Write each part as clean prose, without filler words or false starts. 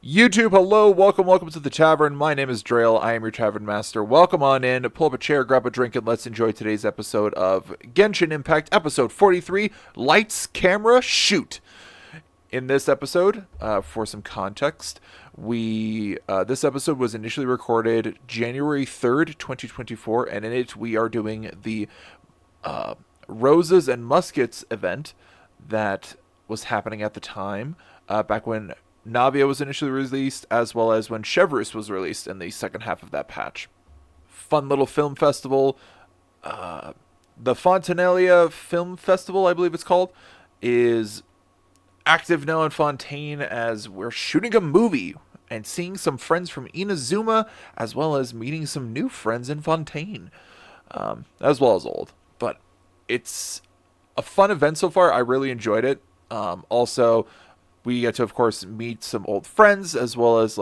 YouTube, hello, welcome to the Tavern. My name is Drail, I am your Tavern Master. Welcome on in, pull up a chair, grab a drink, and let's enjoy today's episode of Genshin Impact, episode 43, Lights, Camera, Shoot. In this episode, for some context, this episode was initially recorded January 3rd, 2024, and in it we are doing the Roses and Muskets event that was happening at the time, back when Navia was initially released, as well as when Chevreuse was released in the second half of that patch. Fun little film festival. The Fontinalia Film Festival, I believe it's called, is active now in Fontaine as we're shooting a movie and seeing some friends from Inazuma, as well as meeting some new friends in Fontaine, as well as old. But it's a fun event so far. I really enjoyed it. Also, we get to, of course, meet some old friends, as well as,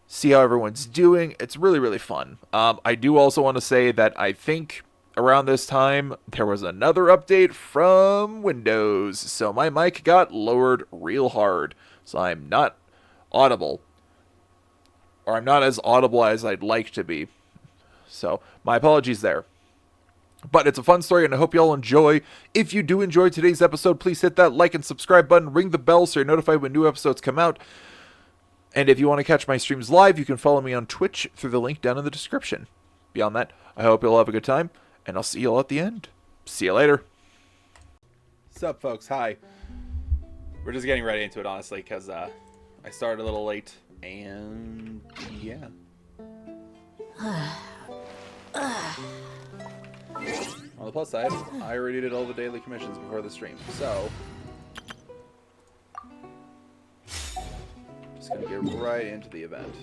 see how everyone's doing. It's really, really fun. I do also want to say that I think around this time, there was another update from Windows. So my mic got lowered real hard. So I'm not audible. Or I'm not as audible as I'd like to be. So my apologies there. But it's a fun story, and I hope you all enjoy. If you do enjoy today's episode, please hit that like and subscribe button, ring the bell so you're notified when new episodes come out. And if you want to catch my streams live, you can follow me on Twitch through the link down in the description. Beyond that, I hope you'll have a good time, and I'll see you all at the end. See you later. What's up, folks? Hi. We're just getting right into it, honestly, because I started a little late, and yeah. On the plus side, I already did all the daily commissions before the stream, so just gonna get right into the event.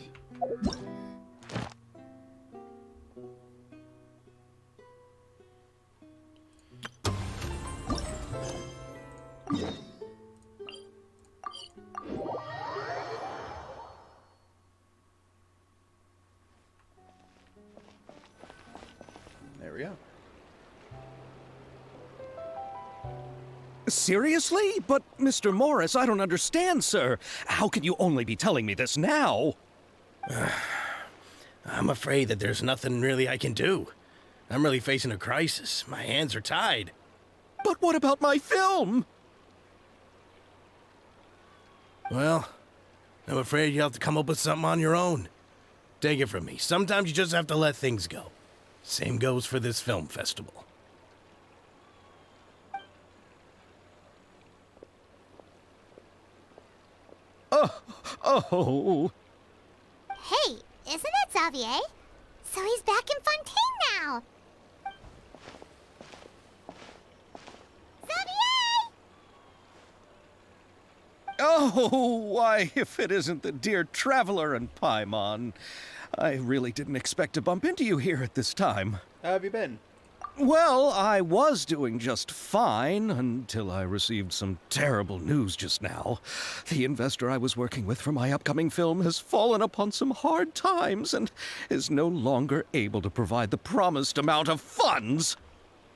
There we go. Seriously? But, Mr. Morris, I don't understand, sir. How can you only be telling me this now? I'm afraid that there's nothing really I can do. I'm really facing a crisis. My hands are tied. But what about my film? Well, I'm afraid you'll have to come up with something on your own. Take it from me. Sometimes you just have to let things go. Same goes for this film festival. Oh. Hey, isn't that Xavier? So he's back in Fontaine now! Xavier! Oh, why, if it isn't the dear Traveler and Paimon. I really didn't expect to bump into you here at this time. How have you been? Well, I was doing just fine until I received some terrible news just now. The investor I was working with for my upcoming film has fallen upon some hard times and is no longer able to provide the promised amount of funds.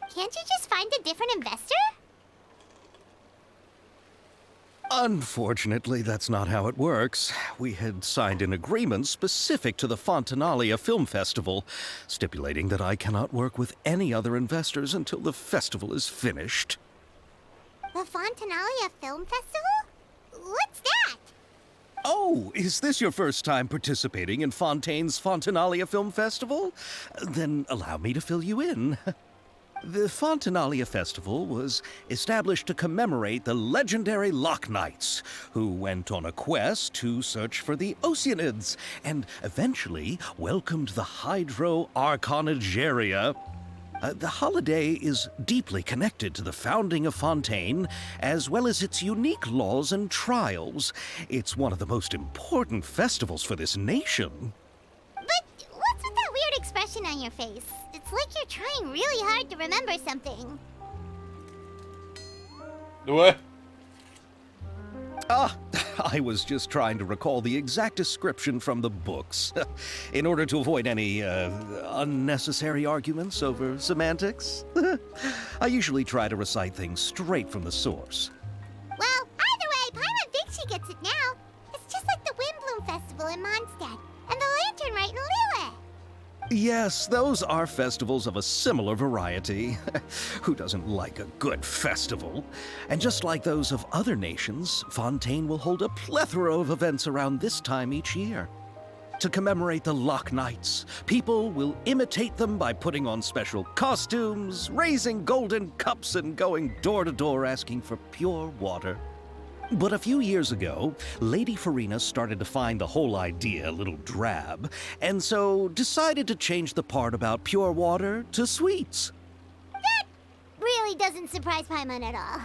Can't you just find a different investor? Unfortunately, that's not how it works. We had signed an agreement specific to the Fontinalia Film Festival, stipulating that I cannot work with any other investors until the festival is finished. The Fontinalia Film Festival? What's that? Oh, is this your first time participating in Fontaine's Fontinalia Film Festival? Then allow me to fill you in. The Fontinalia Festival was established to commemorate the legendary Loch Knights, who went on a quest to search for the Oceanids, and eventually welcomed the Hydro Arconageria. The holiday is deeply connected to the founding of Fontaine, as well as its unique laws and trials. It's one of the most important festivals for this nation. But what's with that weird expression on your face? It's like you're trying really hard to remember something. What? I was just trying to recall the exact description from the books, in order to avoid any unnecessary arguments over semantics. I usually try to recite things straight from the source. Well, either way, Paimon thinks she gets it now. It's just like the whim in Mondstadt, and the Lantern Rite in Lille. Yes, those are festivals of a similar variety. Who doesn't like a good festival? And just like those of other nations, Fontaine will hold a plethora of events around this time each year. To commemorate the Lock Nights, people will imitate them by putting on special costumes, raising golden cups, and going door to door asking for pure water. But a few years ago, Lady Farina started to find the whole idea a little drab, and so decided to change the part about pure water to sweets. That really doesn't surprise Paimon at all.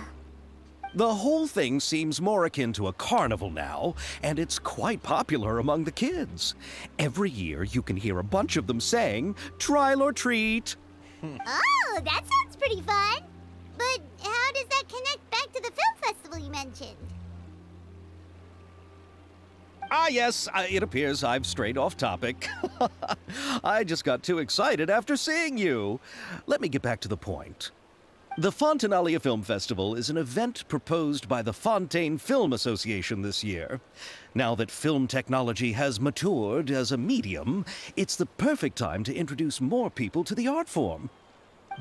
The whole thing seems more akin to a carnival now, and it's quite popular among the kids. Every year you can hear a bunch of them saying, "Trial or treat." Oh, that sounds pretty fun. But how does that connect back to the film festival you mentioned? Ah, yes, it appears I've strayed off topic. I just got too excited after seeing you. Let me get back to the point. The Fontinalia Film Festival is an event proposed by the Fontaine Film Association this year. Now that film technology has matured as a medium, it's the perfect time to introduce more people to the art form.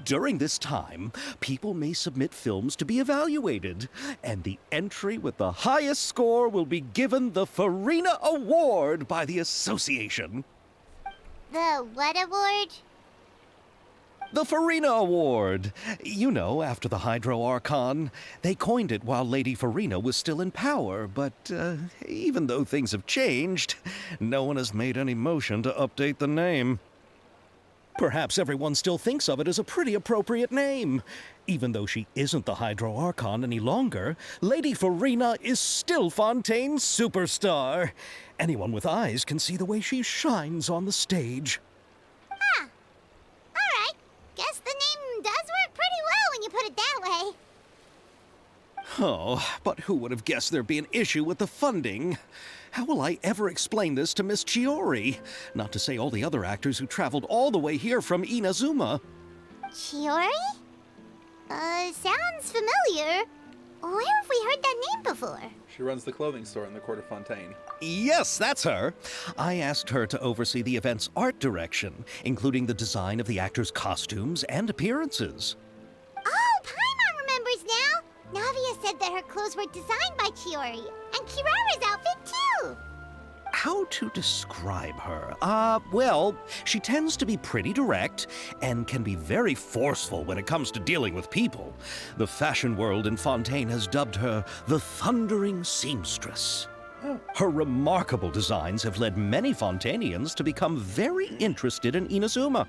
During this time, people may submit films to be evaluated, and the entry with the highest score will be given the Farina Award by the association. The what award? The Farina Award. You know, after the Hydro Archon. They coined it while Lady Farina was still in power, but even though things have changed, no one has made any motion to update the name. Perhaps everyone still thinks of it as a pretty appropriate name. Even though she isn't the Hydro Archon any longer, Lady Farina is still Fontaine's superstar. Anyone with eyes can see the way she shines on the stage. Huh. Alright. Guess the name does work pretty well when you put it that way. Oh, but who would have guessed there'd be an issue with the funding? How will I ever explain this to Miss Chiori? Not to say all the other actors who traveled all the way here from Inazuma. Chiori? Sounds familiar. Where have we heard that name before? She runs the clothing store in the court of Fontaine. Yes, that's her. I asked her to oversee the event's art direction, including the design of the actors' costumes and appearances. Oh, Paimon remembers now! Navia said that her clothes were designed by Chiori, and Kirara's outfit too! How to describe her? Well, she tends to be pretty direct and can be very forceful when it comes to dealing with people. The fashion world in Fontaine has dubbed her the Thundering Seamstress. Her remarkable designs have led many Fontainians to become very interested in Inazuma.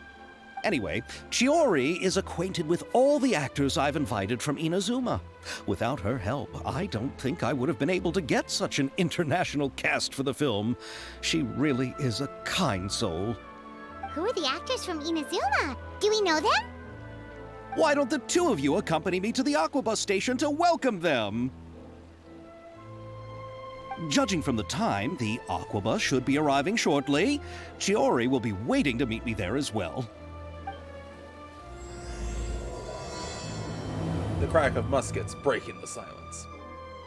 Anyway, Chiori is acquainted with all the actors I've invited from Inazuma. Without her help, I don't think I would have been able to get such an international cast for the film. She really is a kind soul. Who are the actors from Inazuma? Do we know them? Why don't the two of you accompany me to the Aquabus station to welcome them? Judging from the time, the Aquabus should be arriving shortly. Chiori will be waiting to meet me there as well. The crack of muskets breaking the silence.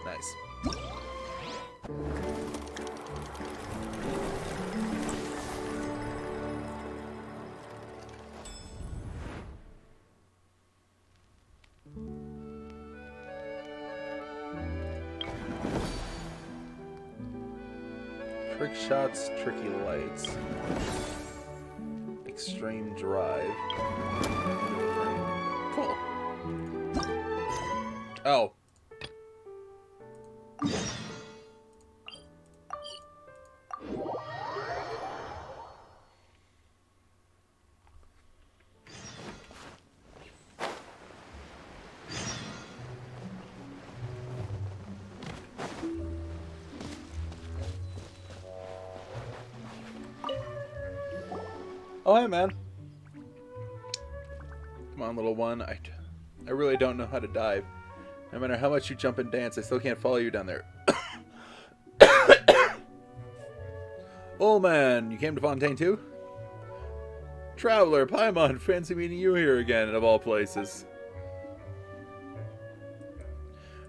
Nice. Trick shots, tricky lights. Extreme drive. Cool. Oh. Oh, hey, man. Come on, little one. I really don't know how to dive. No matter how much you jump and dance, I still can't follow you down there. Old man, you came to Fontaine too? Traveler, Paimon, fancy meeting you here again, of all places.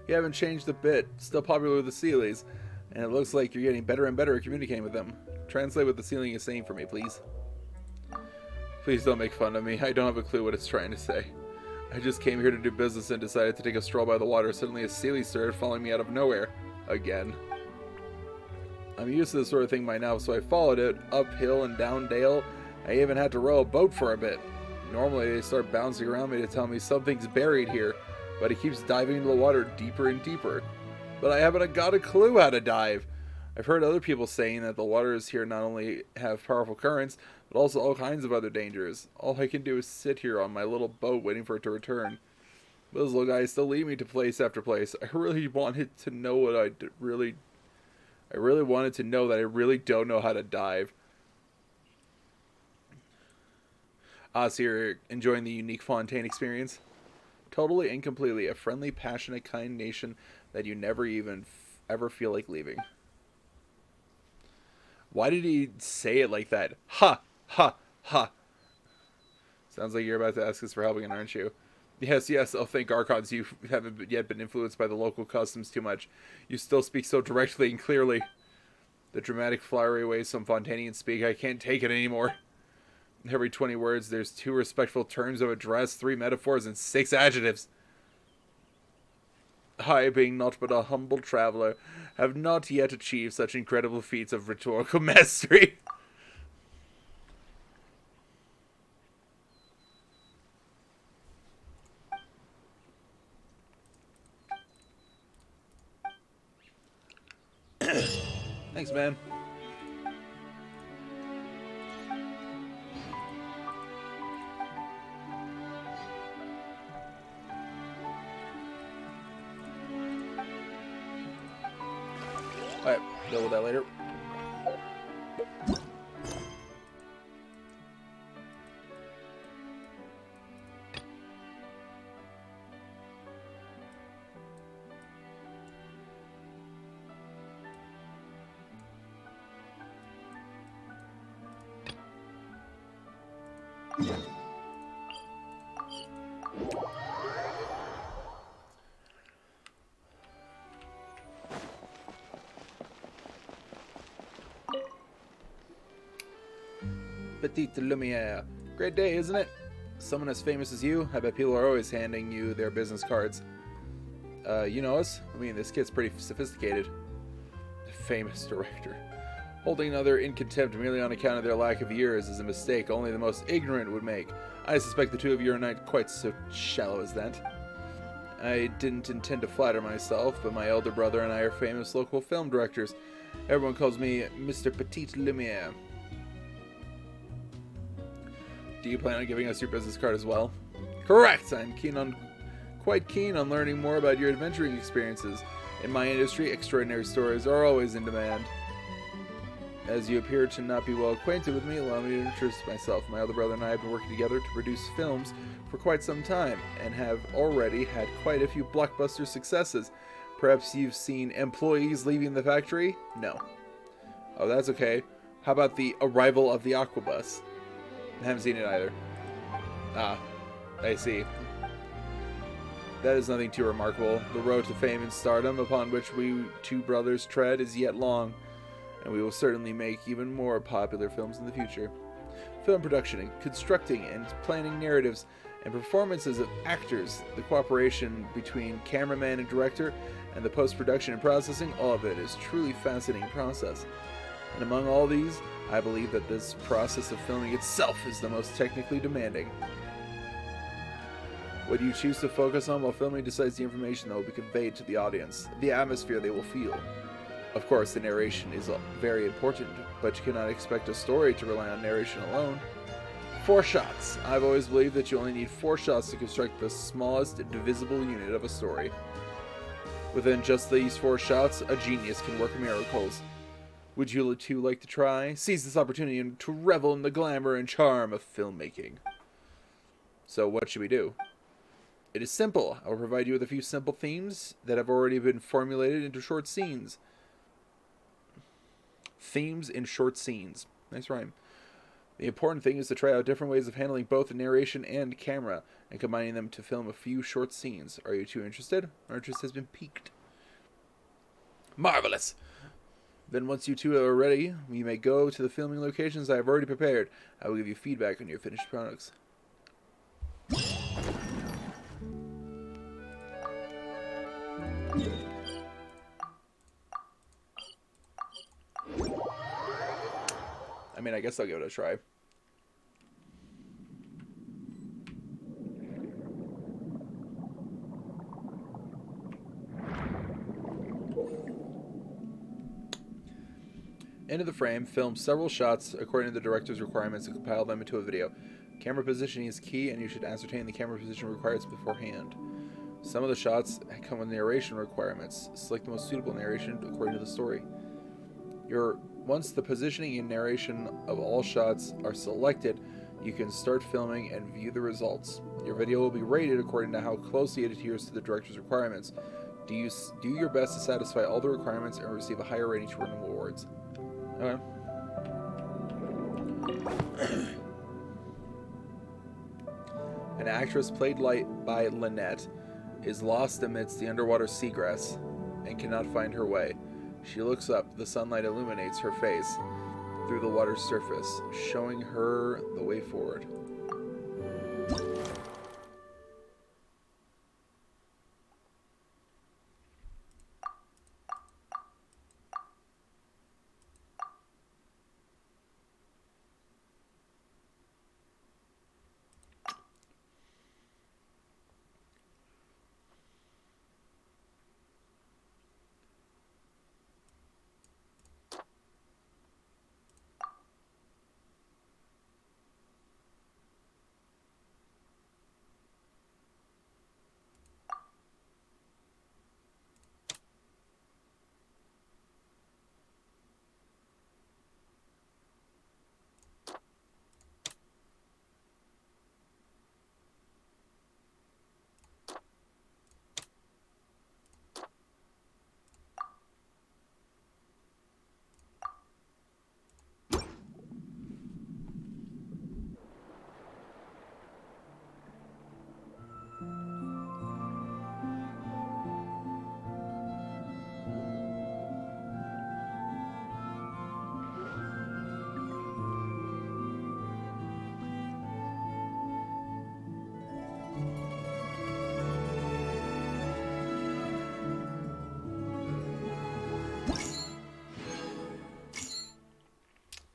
You haven't changed a bit. Still popular with the Sealies. And it looks like you're getting better and better at communicating with them. Translate what the ceiling is saying for me, please. Please don't make fun of me. I don't have a clue what it's trying to say. I just came here to do business and decided to take a stroll by the water. Suddenly a ceiling started following me out of nowhere. Again. I'm used to this sort of thing by now, so I followed it, uphill and down dale. I even had to row a boat for a bit. Normally they start bouncing around me to tell me something's buried here, but it keeps diving into the water deeper and deeper. But I haven't got a clue how to dive. I've heard other people saying that the waters here not only have powerful currents, but also all kinds of other dangers. All I can do is sit here on my little boat waiting for it to return. But those little guys still lead me to place after place. I really wanted to know what I really wanted to know that I really don't know how to dive. So you're enjoying the unique Fontaine experience? Totally and completely a friendly, passionate, kind nation that you never even ever feel like leaving. Why did he say it like that? Ha! Ha! Ha! Sounds like you're about to ask us for help again, aren't you? Yes, yes, oh thank Archons you haven't yet been influenced by the local customs too much. You still speak so directly and clearly. The dramatic flowery way some Fontainians speak, I can't take it anymore. Every 20 words, there's 2 respectful terms of address, 3 metaphors, and 6 adjectives. I, being naught but a humble traveler, have not yet achieved such incredible feats of rhetorical mastery. Thanks, man. Alright, deal with that later. Petite Lumiere. Great day, isn't it? Someone as famous as you, I bet people are always handing you their business cards. You know us? I mean, this kid's pretty sophisticated. Famous director. Holding another in contempt merely on account of their lack of years is a mistake only the most ignorant would make. I suspect the two of you are not quite so shallow as that. I didn't intend to flatter myself, but my elder brother and I are famous local film directors. Everyone calls me Mr. Petite Lumiere. Do you plan on giving us your business card as well? Correct! I'm quite keen on learning more about your adventuring experiences. In my industry, extraordinary stories are always in demand. As you appear to not be well acquainted with me, allow me to introduce myself. My other brother and I have been working together to produce films for quite some time, and have already had quite a few blockbuster successes. Perhaps you've seen Employees Leaving the Factory? No. Oh, that's okay. How about The Arrival of the Aquabus? I haven't seen it either. Ah, I see. That is nothing too remarkable. The road to fame and stardom upon which we two brothers tread is yet long, and we will certainly make even more popular films in the future. Film production and constructing and planning narratives and performances of actors, the cooperation between cameraman and director, and the post-production and processing, all of it is truly fascinating process. And among all these, I believe that this process of filming itself is the most technically demanding. What you choose to focus on while filming decides the information that will be conveyed to the audience, the atmosphere they will feel. Of course, the narration is very important, but you cannot expect a story to rely on narration alone. 4 shots. I've always believed that you only need 4 shots to construct the smallest divisible unit of a story. Within just these 4 shots, a genius can work miracles. Would you two like to try? Seize this opportunity and to revel in the glamour and charm of filmmaking. So what should we do? It is simple. I will provide you with a few simple themes that have already been formulated into short scenes. Themes in short scenes. Nice rhyme. The important thing is to try out different ways of handling both narration and camera, and combining them to film a few short scenes. Are you two interested? Our interest has been piqued. Marvelous! Then once you two are ready, we may go to the filming locations I have already prepared. I will give you feedback on your finished products. I mean, I guess I'll give it a try. Into the frame, film several shots according to the director's requirements and compile them into a video. Camera positioning is key, and you should ascertain the camera position required beforehand. Some of the shots come with narration requirements. Select the most suitable narration according to the story. Once the positioning and narration of all shots are selected, you can start filming and view the results. Your video will be rated according to how closely it adheres to the director's requirements. Do your best to satisfy all the requirements and receive a higher rating to win awards. Okay. An actress played by Lynette is lost amidst the underwater seagrass and cannot find her way. She looks up. The sunlight illuminates her face through the water's surface, showing her the way forward.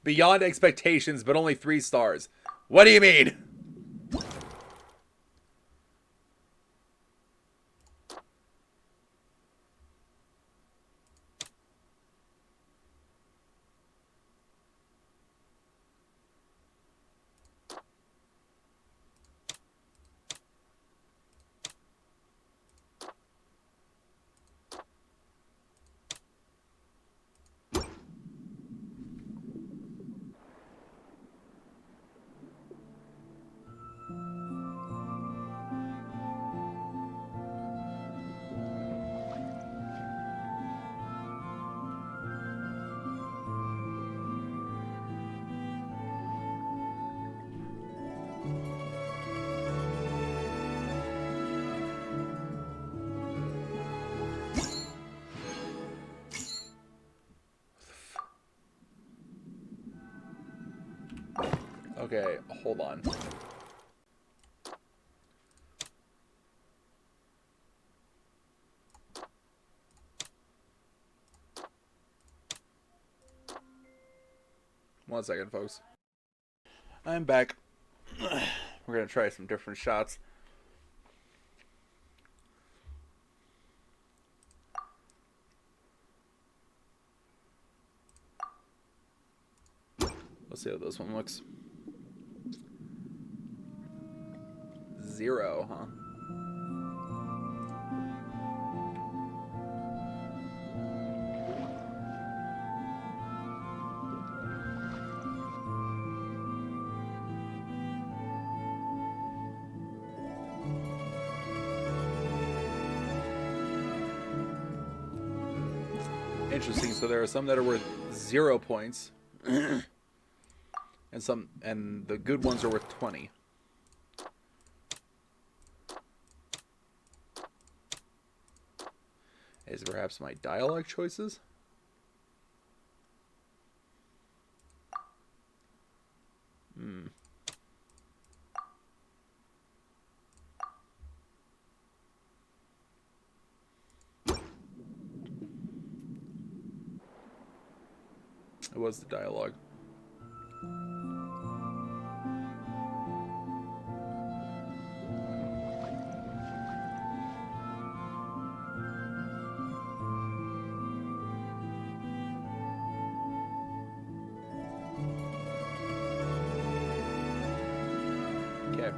Beyond expectations, but only 3 stars. What do you mean? Okay, hold on. One second, folks. I'm back. We're gonna try some different shots. Let's see how this one looks. 0, huh? Interesting. So there are some that are worth 0 points, and the good ones are worth 20. Is it perhaps my dialogue choices? It was the dialogue. Okay.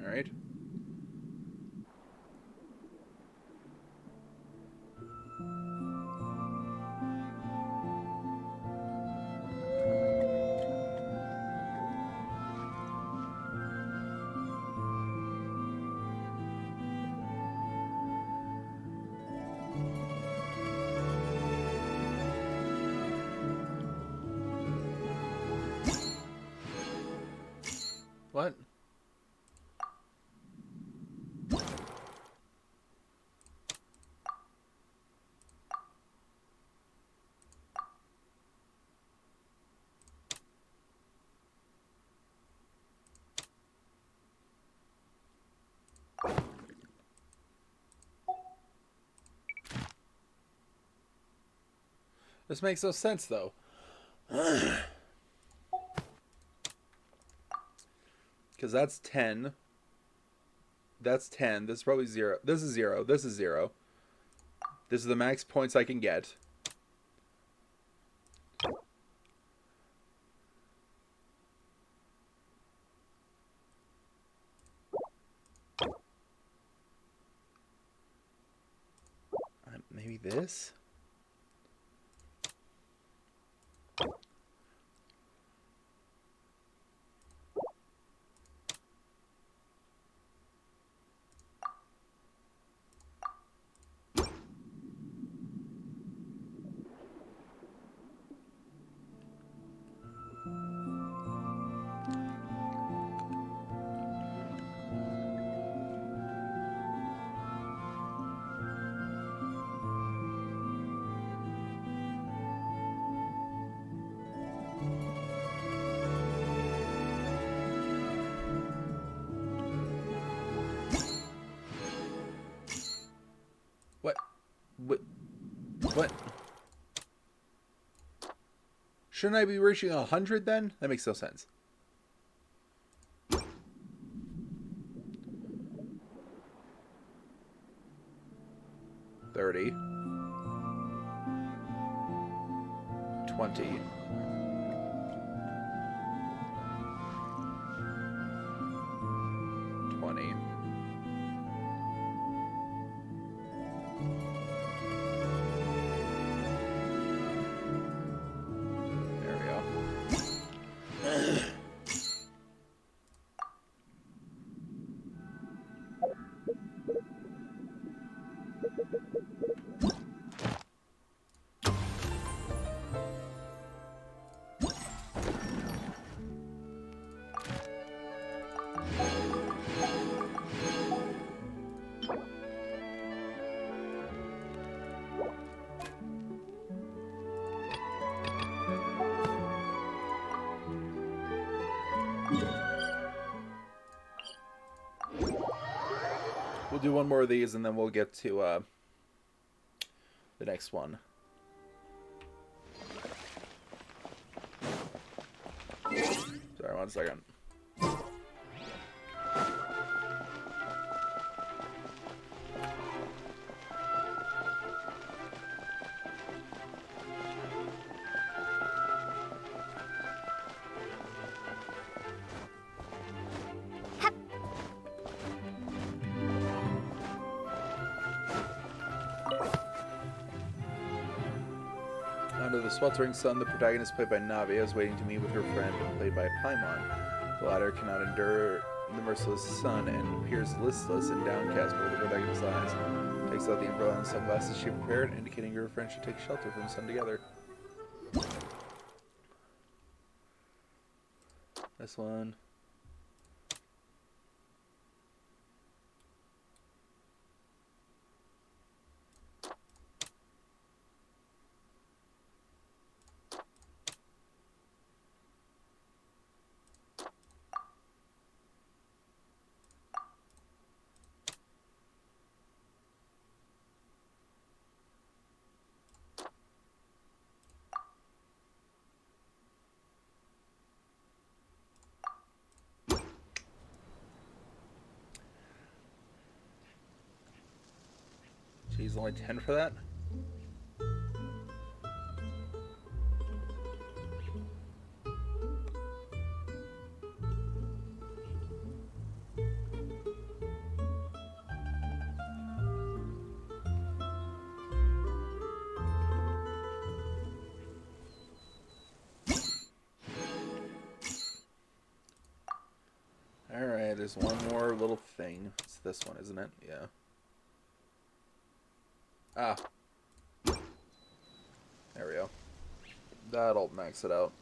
All right. What? This makes no sense, though. Because that's 10. That's 10. This is probably 0. This is 0. This is 0. This is the max points I can get. Maybe this? What? What? Shouldn't I be reaching 100 then? That makes no sense. 30. 20. 20. There we go. We'll do one more of these and then we'll get to the next one. Sorry, 1 second. Under the sweltering sun, the protagonist, played by Navia, is waiting to meet with her friend, played by Paimon. The latter cannot endure the merciless sun and appears listless and downcast before the protagonist's eyes. Takes out the umbrella and sunglasses she prepared, indicating her friend should take shelter from the sun together. This one. only 10 for that? Alright, there's one more little thing. It's this one, isn't it? Yeah. Ah. There we go. That'll max it out.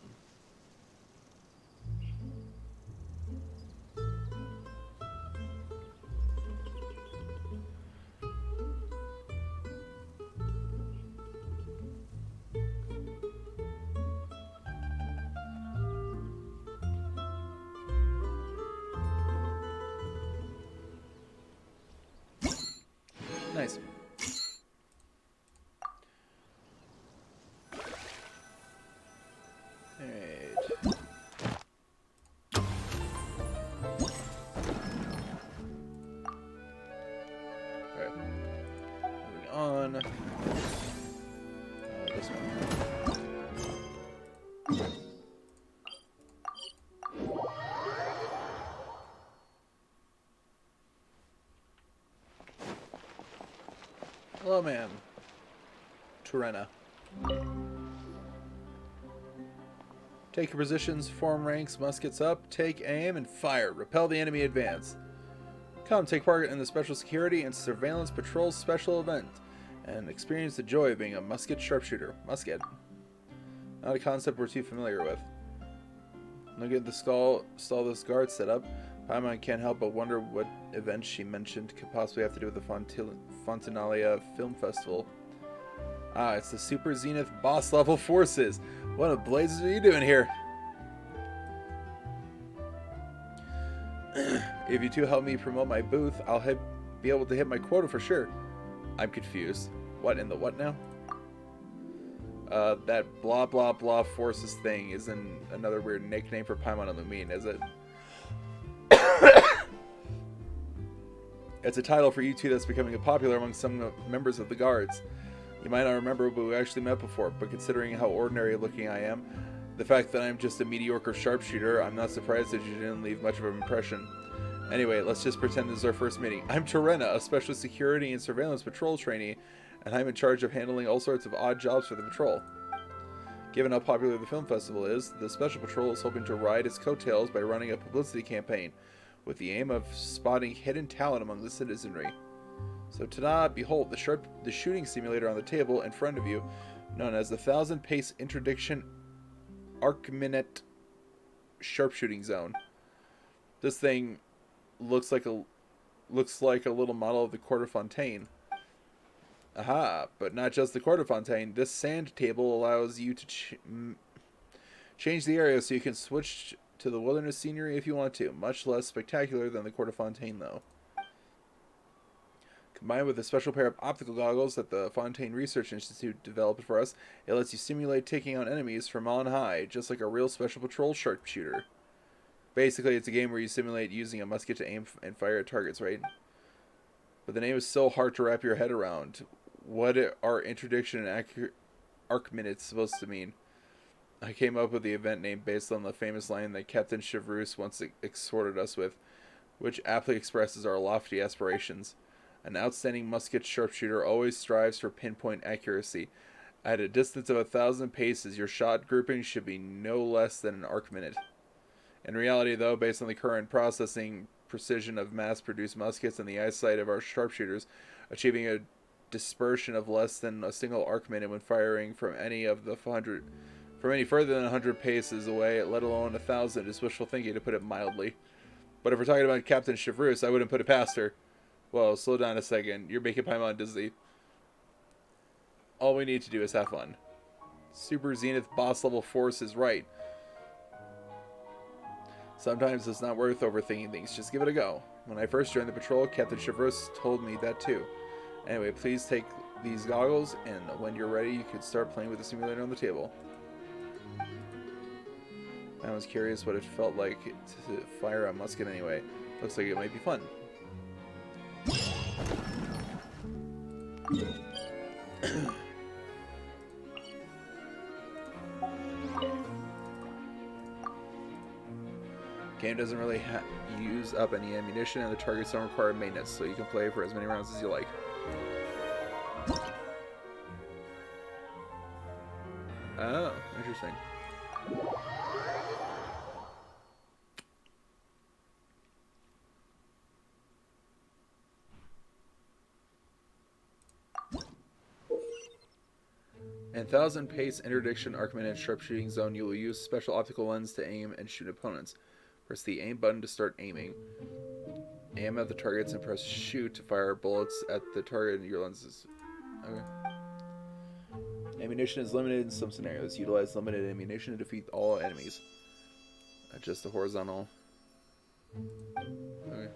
Nice. Alright. Alright. Moving on. This one. Hello, man. Turena. Take your positions, form ranks, muskets up, take aim, and fire. Repel the enemy advance. Come, take part in the Special Security and Surveillance Patrol special event, and experience the joy of being a musket sharpshooter. Musket. Not a concept we're too familiar with. Look at the stall this guard set up. Paimon can't help but wonder what events she mentioned could possibly have to do with the Fontinalia Film Festival. Ah, it's the Super Zenith boss level forces. What a blazes are you doing here? If you two help me promote my booth, I'll be able to hit my quota for sure. I'm confused. What in the what now? That blah blah blah forces thing isn't another weird nickname for Paimon and Lumine, is it? It's a title for you two that's becoming popular among some members of the guards. You might not remember, but we actually met before, but considering how ordinary looking I am, the fact that I'm just a mediocre sharpshooter, I'm not surprised that you didn't leave much of an impression. Anyway, let's just pretend this is our first meeting. I'm Turena, a special security and surveillance patrol trainee, and I'm in charge of handling all sorts of odd jobs for the patrol. Given how popular the film festival is, the special patrol is hoping to ride its coattails by running a publicity campaign, with the aim of spotting hidden talent among the citizenry. So ta-da, behold, the shooting simulator on the table in front of you, known as the 1,000-pace interdiction arc-minute sharpshooting zone. This thing looks like a little model of the Court of Fontaine. Aha, but not just the Court of Fontaine. This sand table allows you to change the area so you can switch to the wilderness scenery if you want to. Much less spectacular than the Court of Fontaine, though. Combined with a special pair of optical goggles that the Fontaine Research Institute developed for us, it lets you simulate taking on enemies from on high, just like a real special patrol sharpshooter. Basically, it's a game where you simulate using a musket to aim and fire at targets, right? But the name is so hard to wrap your head around. What are interdiction and arc minutes supposed to mean? I came up with the event name based on the famous line that Captain Chevreuse once exhorted us with, which aptly expresses our lofty aspirations. An outstanding musket sharpshooter always strives for pinpoint accuracy. At a distance of 1,000 paces, your shot grouping should be no less than an arc minute. In reality, though, based on the current processing precision of mass-produced muskets and the eyesight of our sharpshooters, achieving a dispersion of less than a single arc minute when firing from any further than 100 paces away, let alone 1,000, is wishful thinking, to put it mildly. But if we're talking about Captain Chevreuse, I wouldn't put it past her. Well, slow down a second. You're making Paimon dizzy. All we need to do is have fun. Super Zenith boss level force is right. Sometimes it's not worth overthinking things. Just give it a go. When I first joined the patrol, Captain Chevreuse told me that too. Anyway, please take these goggles, and when you're ready, you can start playing with the simulator on the table. I was curious what it felt like to fire a musket anyway. Looks like it might be fun. Game doesn't really use up any ammunition, and the targets don't require maintenance, so you can play for as many rounds as you like. Oh, interesting. In 1000 pace interdiction Arcman and sharpshooting zone, you will use special optical lens to aim and shoot opponents. Press the aim button to start aiming. Aim at the targets and press shoot to fire bullets at the target and your lenses. Okay. Ammunition is limited in some scenarios. Utilize limited ammunition to defeat all enemies. Adjust the horizontal. Okay.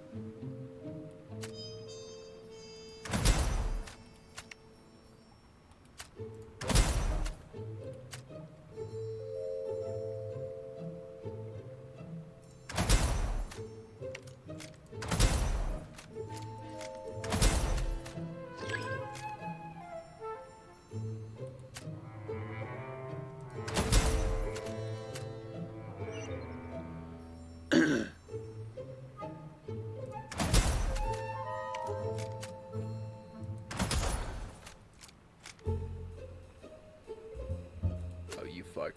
Oh, you fuck.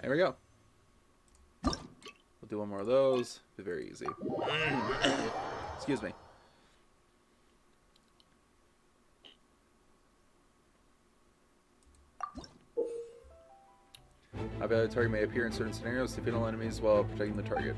There we go. We'll do one more of those. Be very easy. Excuse me. A valid target may appear in certain scenarios to defeat all enemies while protecting the target.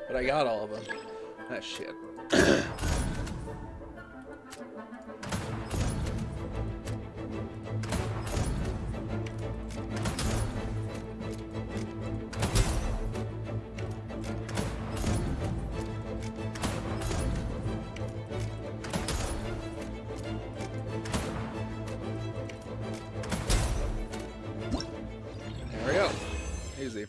But I got all of them. That shit. There we go. Easy.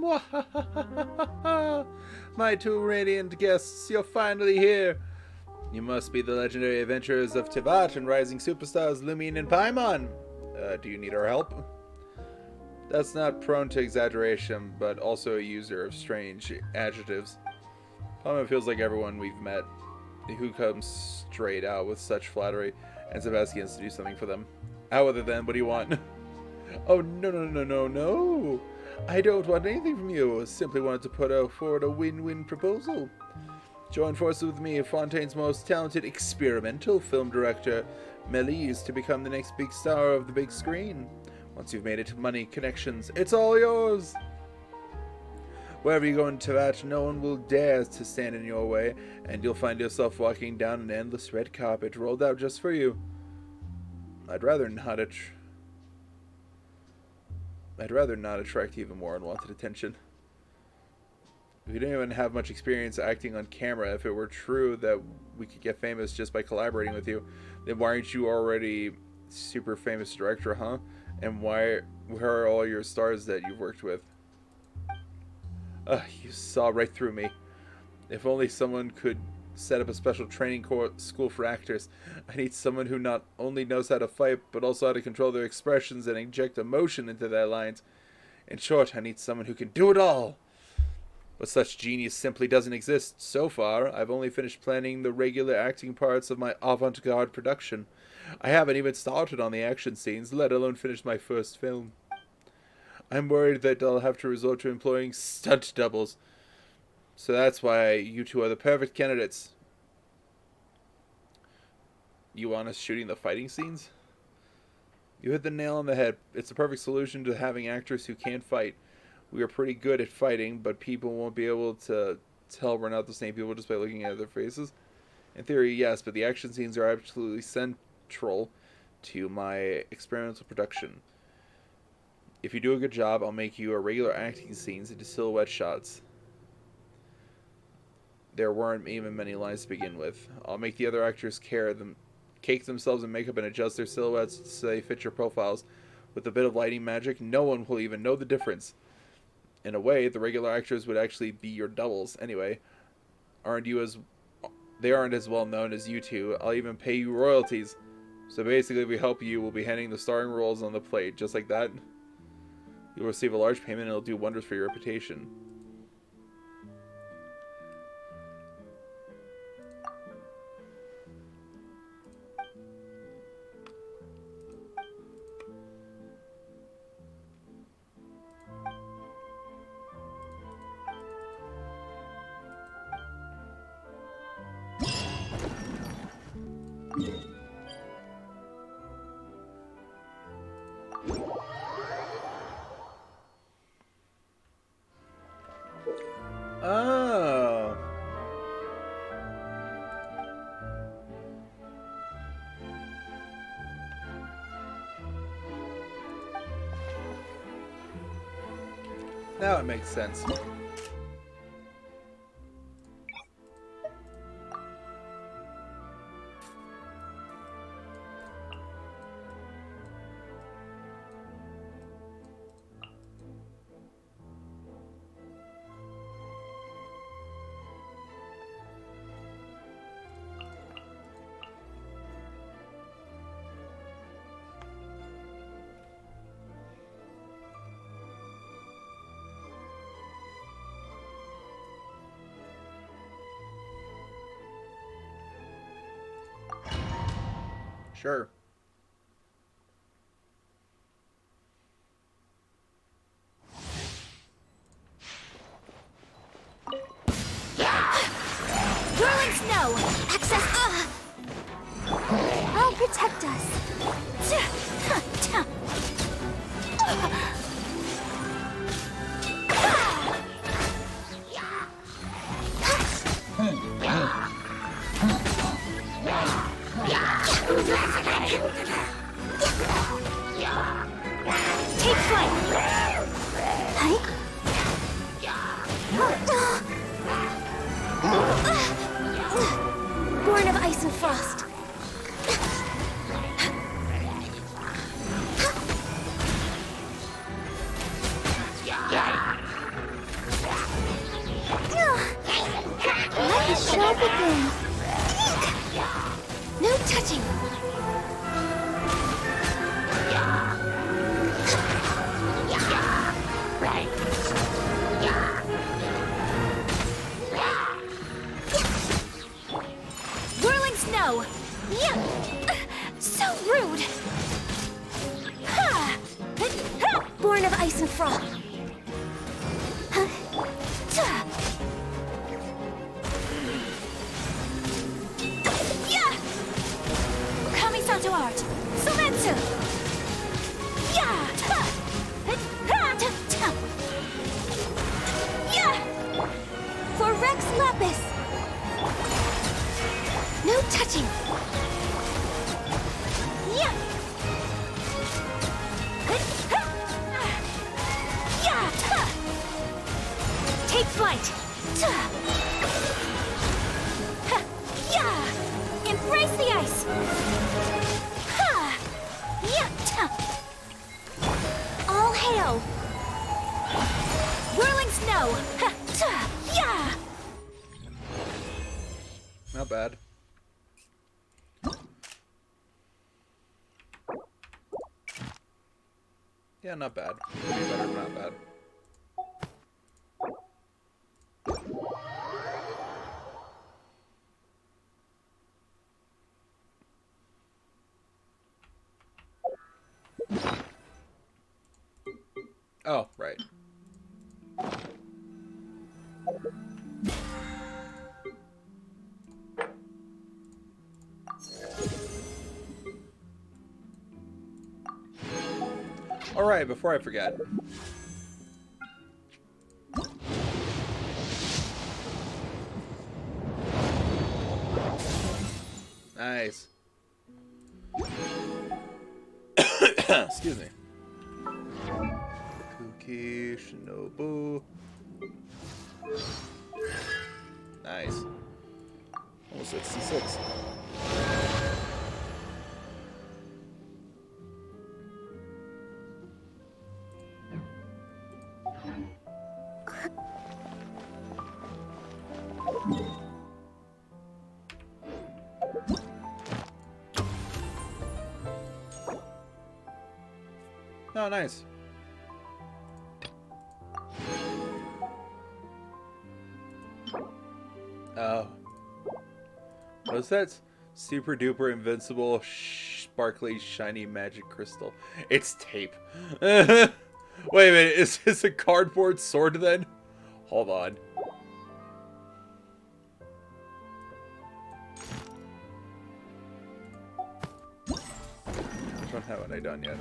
Mwahahaha! My two radiant guests, you're finally here. You must be the legendary adventurers of Tivat and rising superstars Lumion and Paimon. Do you need our help? That's not prone to exaggeration, but also a user of strange adjectives. Paimon feels like everyone we've met who comes straight out with such flattery and Sebastian to do something for them. How other than, what do you want? Oh, no. I don't want anything from you. I simply wanted to put forward a win-win proposal. Join forces with me, Fontaine's most talented experimental film director, Melise, to become the next big star of the big screen. Once you've made it to money, connections, it's all yours! Wherever you go in Tivat, no one will dare to stand in your way, and you'll find yourself walking down an endless red carpet rolled out just for you. I'd rather not attract even more unwanted attention. We don't even have much experience acting on camera. If it were true that we could get famous just by collaborating with you, then why aren't you already super famous director, huh? And where are all your stars that you've worked with? You saw right through me. If only someone could set up a special training school for actors. I need someone who not only knows how to fight, but also how to control their expressions and inject emotion into their lines. In short, I need someone who can do it all. But such genius simply doesn't exist. So far, I've only finished planning the regular acting parts of my avant-garde production. I haven't even started on the action scenes, let alone finished my first film. I'm worried that I'll have to resort to employing stunt doubles. So that's why you two are the perfect candidates. You want us shooting the fighting scenes? You hit the nail on the head. It's the perfect solution to having actors who can't fight. We are pretty good at fighting, but people won't be able to tell we're not the same people just by looking at their faces. In theory, yes, but the action scenes are absolutely central to my experimental production. If you do a good job, I'll make you a regular acting scenes into silhouette shots. There weren't even many lines to begin with. I'll make the other actors cake themselves in makeup and adjust their silhouettes so they fit your profiles. With a bit of lighting magic, no one will even know the difference. In a way, the regular actors would actually be your doubles. Anyway, they aren't as well known as you two. I'll even pay you royalties. So basically, if we help you, we'll be handing the starring roles on the plate, just like that. You'll receive a large payment and it'll do wonders for your reputation. Oh. Now it makes sense. Sure. Whirling snow! Access! I'll protect us. Take flight! Born of ice and frost. No touching! Whirling snow! Yeah! So rude! Ha! Ha! Born of ice and frost! Huh? Ta! Yeah! Kamisato art! Sometsu! Yeah! Ta! Ha! Ta! Ta! Yeah! For Rex Lapis! No touching! Yeah! Yeah! Ta! Take flight! Ta! Ha! Yeah! Embrace the ice! Ha! Yeah! Ta! All hail! Whirling snow! Ha! Ta! Yeah! Not bad. Yeah, not bad. Maybe better, but not bad. Oh, right. Alright, before I forget. Nice. Excuse me. Kuki Shinobu. Nice. Almost 66. Oh, nice. Oh. What's that? Super duper invincible, sparkly, shiny magic crystal. It's tape. Wait a minute, is this a cardboard sword then? Hold on. Which one haven't I done yet?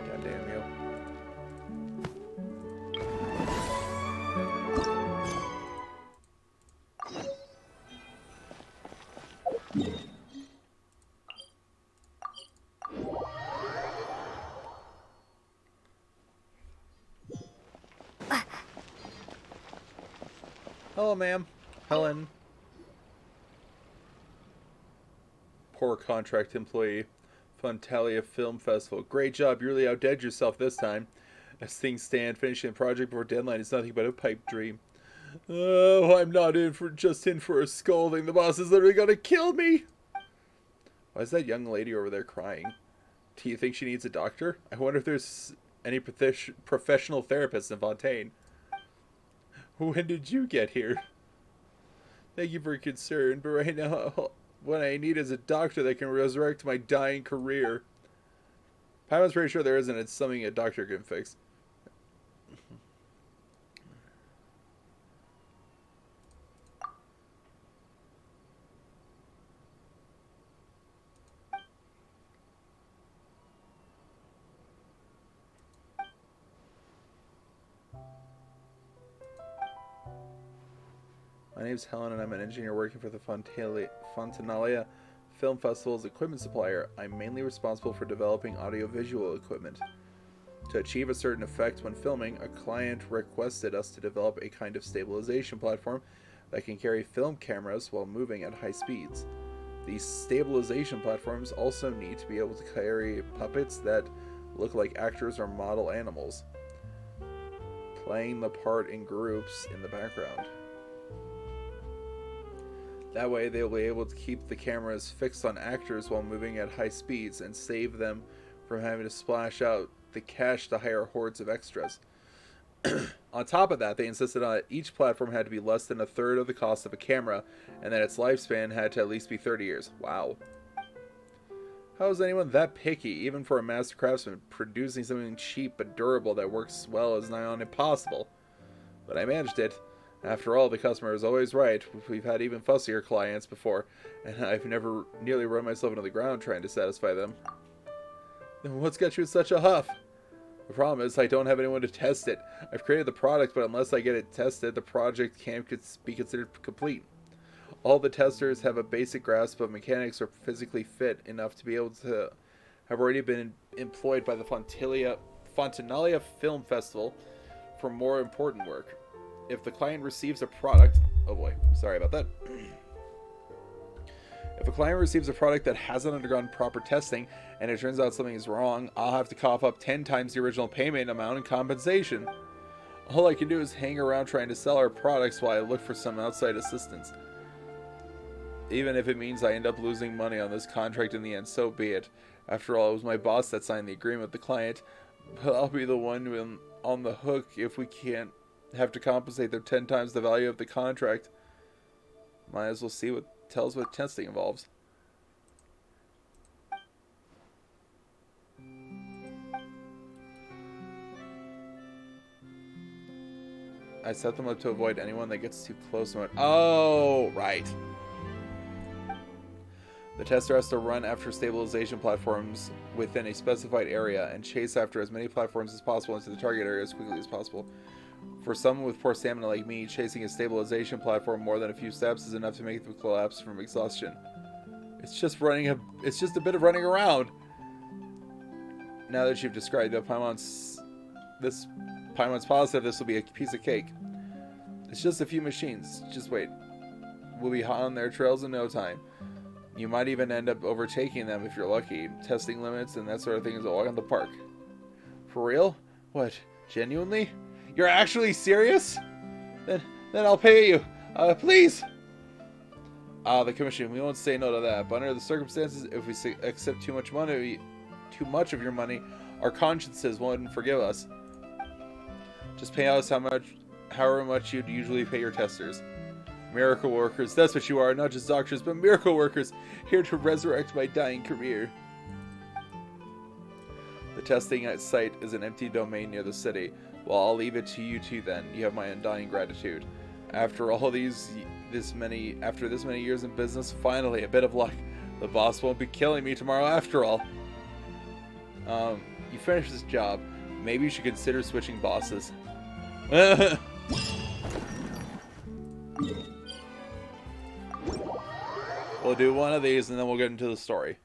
God damn you. Hello, ma'am. Helen. Poor contract employee. Fontinalia Film Festival. Great job. You really outdid yourself this time. As things stand, finishing the project before deadline is nothing but a pipe dream. Oh, I'm not just in for a scolding. The boss is literally gonna kill me. Why is that young lady over there crying? Do you think she needs a doctor? I wonder if there's any professional therapists in Fontaine. When did you get here? Thank you for your concern, but right now, what I need is a doctor that can resurrect my dying career. Paimon's pretty sure there isn't. It's something a doctor can fix. My name's Helen and I'm an engineer working for the Fontinalia Film Festival's equipment supplier. I'm mainly responsible for developing audiovisual equipment. To achieve a certain effect when filming, a client requested us to develop a kind of stabilization platform that can carry film cameras while moving at high speeds. These stabilization platforms also need to be able to carry puppets that look like actors or model animals. playing the part in groups in the background. That way they'll be able to keep the cameras fixed on actors while moving at high speeds and save them from having to splash out the cash to hire hordes of extras. On top of that, they insisted on that each platform had to be less than a third of the cost of a camera, and that its lifespan had to at least be 30 years. Wow. How is anyone that picky, even for a master craftsman? Producing something cheap but durable that works well is nigh on impossible. But I managed it. After all, the customer is always right. We've had even fussier clients before, and I've never nearly run myself into the ground trying to satisfy them. Then what's got you in such a huff? The problem is I don't have anyone to test it. I've created the product, but unless I get it tested, the project can't be considered complete. All the testers have a basic grasp of mechanics or physically fit enough to be able to have already been employed by the Fontinalia Film Festival for more important work. If the client receives a product... Oh boy, sorry about that. If a client receives a product that hasn't undergone proper testing and it turns out something is wrong, I'll have to cough up 10 times the original payment amount in compensation. All I can do is hang around trying to sell our products while I look for some outside assistance. Even if it means I end up losing money on this contract in the end, so be it. After all, it was my boss that signed the agreement with the client, but I'll be the one on the hook if we can't have to compensate them 10 times the value of the contract. Might as well see what tells what testing involves. I set them up to avoid anyone that gets too close to it. Oh, right. The tester has to run after stabilization platforms within a specified area and chase after as many platforms as possible into the target area as quickly as possible. For someone with poor stamina like me, chasing a stabilization platform more than a few steps is enough to make them collapse from exhaustion. It's just a bit of running around. Now that you've described it, Paimon's positive this will be a piece of cake. It's just a few machines. Just wait. We'll be hot on their trails in no time. You might even end up overtaking them if you're lucky. Testing limits and that sort of thing is a walk in the park. For real? What? Genuinely? You're actually serious? Then I'll pay you. Please! The commission. We won't say no to that. But under the circumstances, if we accept too much of your money, our consciences won't forgive us. Just pay us however much you'd usually pay your testers. Miracle workers, that's what you are, not just doctors, but miracle workers, here to resurrect my dying career. The testing site is an empty domain near the city. Well, I'll leave it to you two then. You have my undying gratitude. After this many years in business, finally a bit of luck. The boss won't be killing me tomorrow after all. You finish this job. Maybe you should consider switching bosses. We'll do one of these and then we'll get into the story.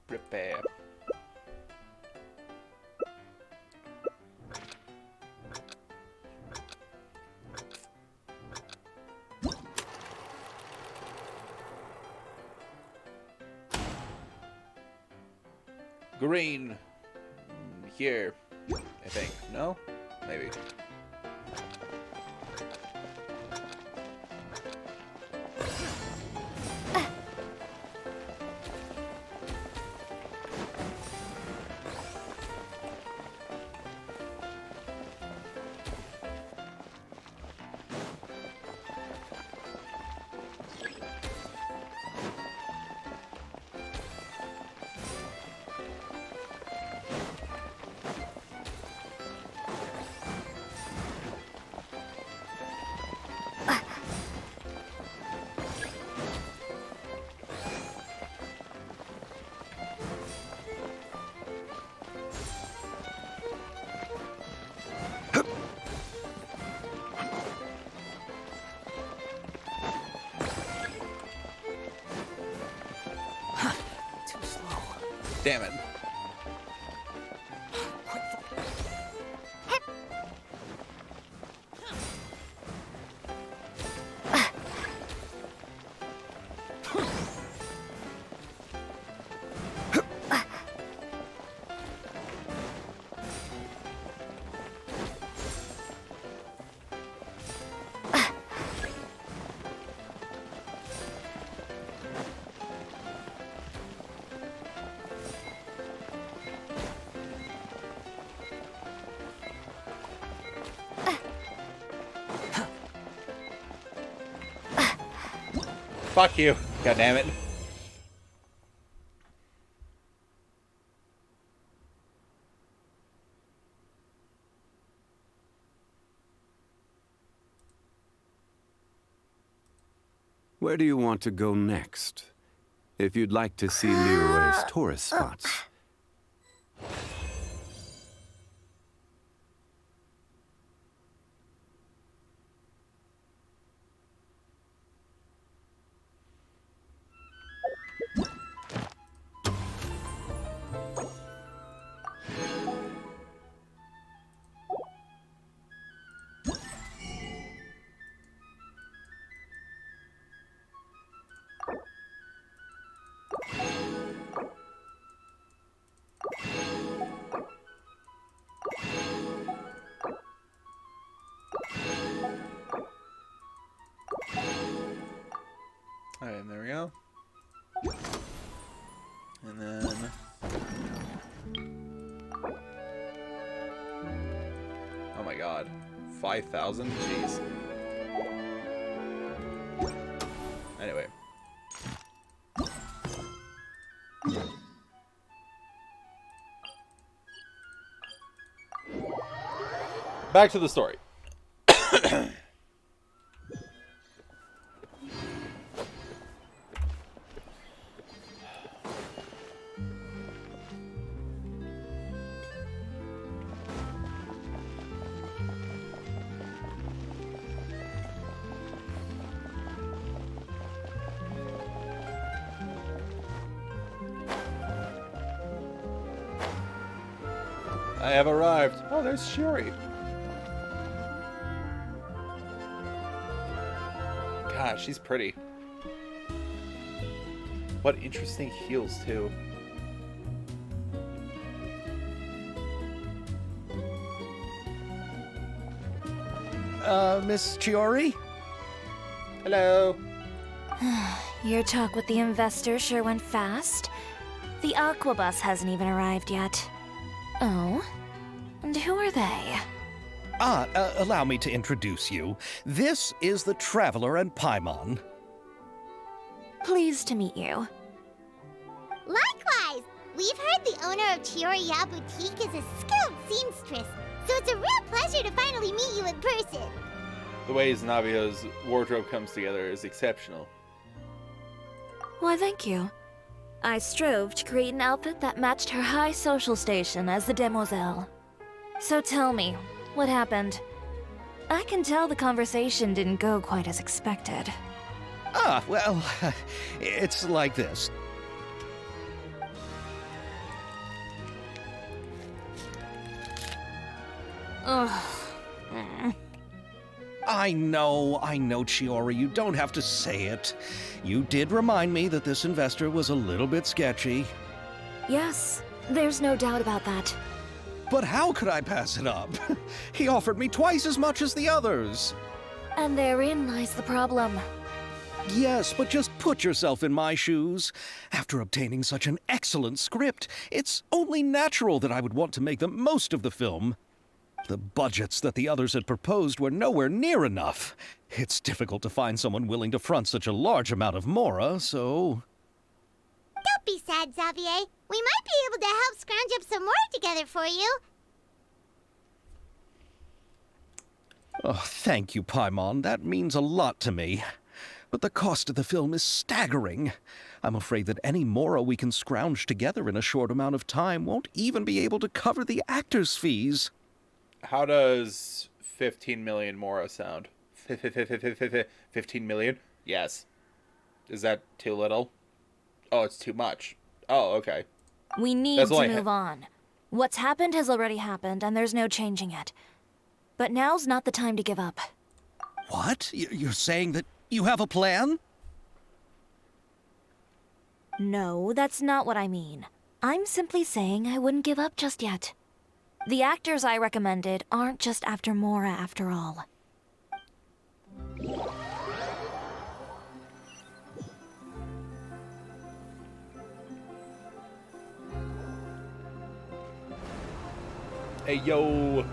Prepare. Green. Here, I think. No? Maybe. Damn it. Fuck you. God damn it. Where do you want to go next? If you'd like to see Leroy's tourist spots. Alright, and there we go. And then... oh my god. 5,000? Jeez. Anyway. Back to the story. I have arrived. Oh, there's Shiori. God, she's pretty. What interesting heels, too. Miss Chiori? Hello. Your talk with the investor sure went fast. The Aqua Bus hasn't even arrived yet. Oh? And who are they? Allow me to introduce you. This is the Traveler and Paimon. Pleased to meet you. Likewise! We've heard the owner of Chioriya Boutique is a skilled seamstress, so it's a real pleasure to finally meet you in person. The ways Navio's wardrobe comes together is exceptional. Why, thank you. I strove to create an outfit that matched her high social station as the demoiselle. So tell me, what happened? I can tell the conversation didn't go quite as expected. Well, it's like this. Ugh. I know, Chiori, you don't have to say it. You did remind me that this investor was a little bit sketchy. Yes, there's no doubt about that. But how could I pass it up? He offered me twice as much as the others. And therein lies the problem. Yes, but just put yourself in my shoes. After obtaining such an excellent script, it's only natural that I would want to make the most of the film. The budgets that the others had proposed were nowhere near enough. It's difficult to find someone willing to front such a large amount of mora, so... Don't be sad, Xavier. We might be able to help scrounge up some more together for you. Oh, thank you, Paimon. That means a lot to me. But the cost of the film is staggering. I'm afraid that any mora we can scrounge together in a short amount of time won't even be able to cover the actors' fees. How does 15 million mora sound? 15 million? Yes. Is that too little? Oh, it's too much. Oh, okay. We need That's all to I move on. What's happened has already happened, and there's no changing it. But now's not the time to give up. What? You're saying that you have a plan? No, that's not what I mean. I'm simply saying I wouldn't give up just yet. The actors I recommended aren't just after Mora after all. Hey, yo.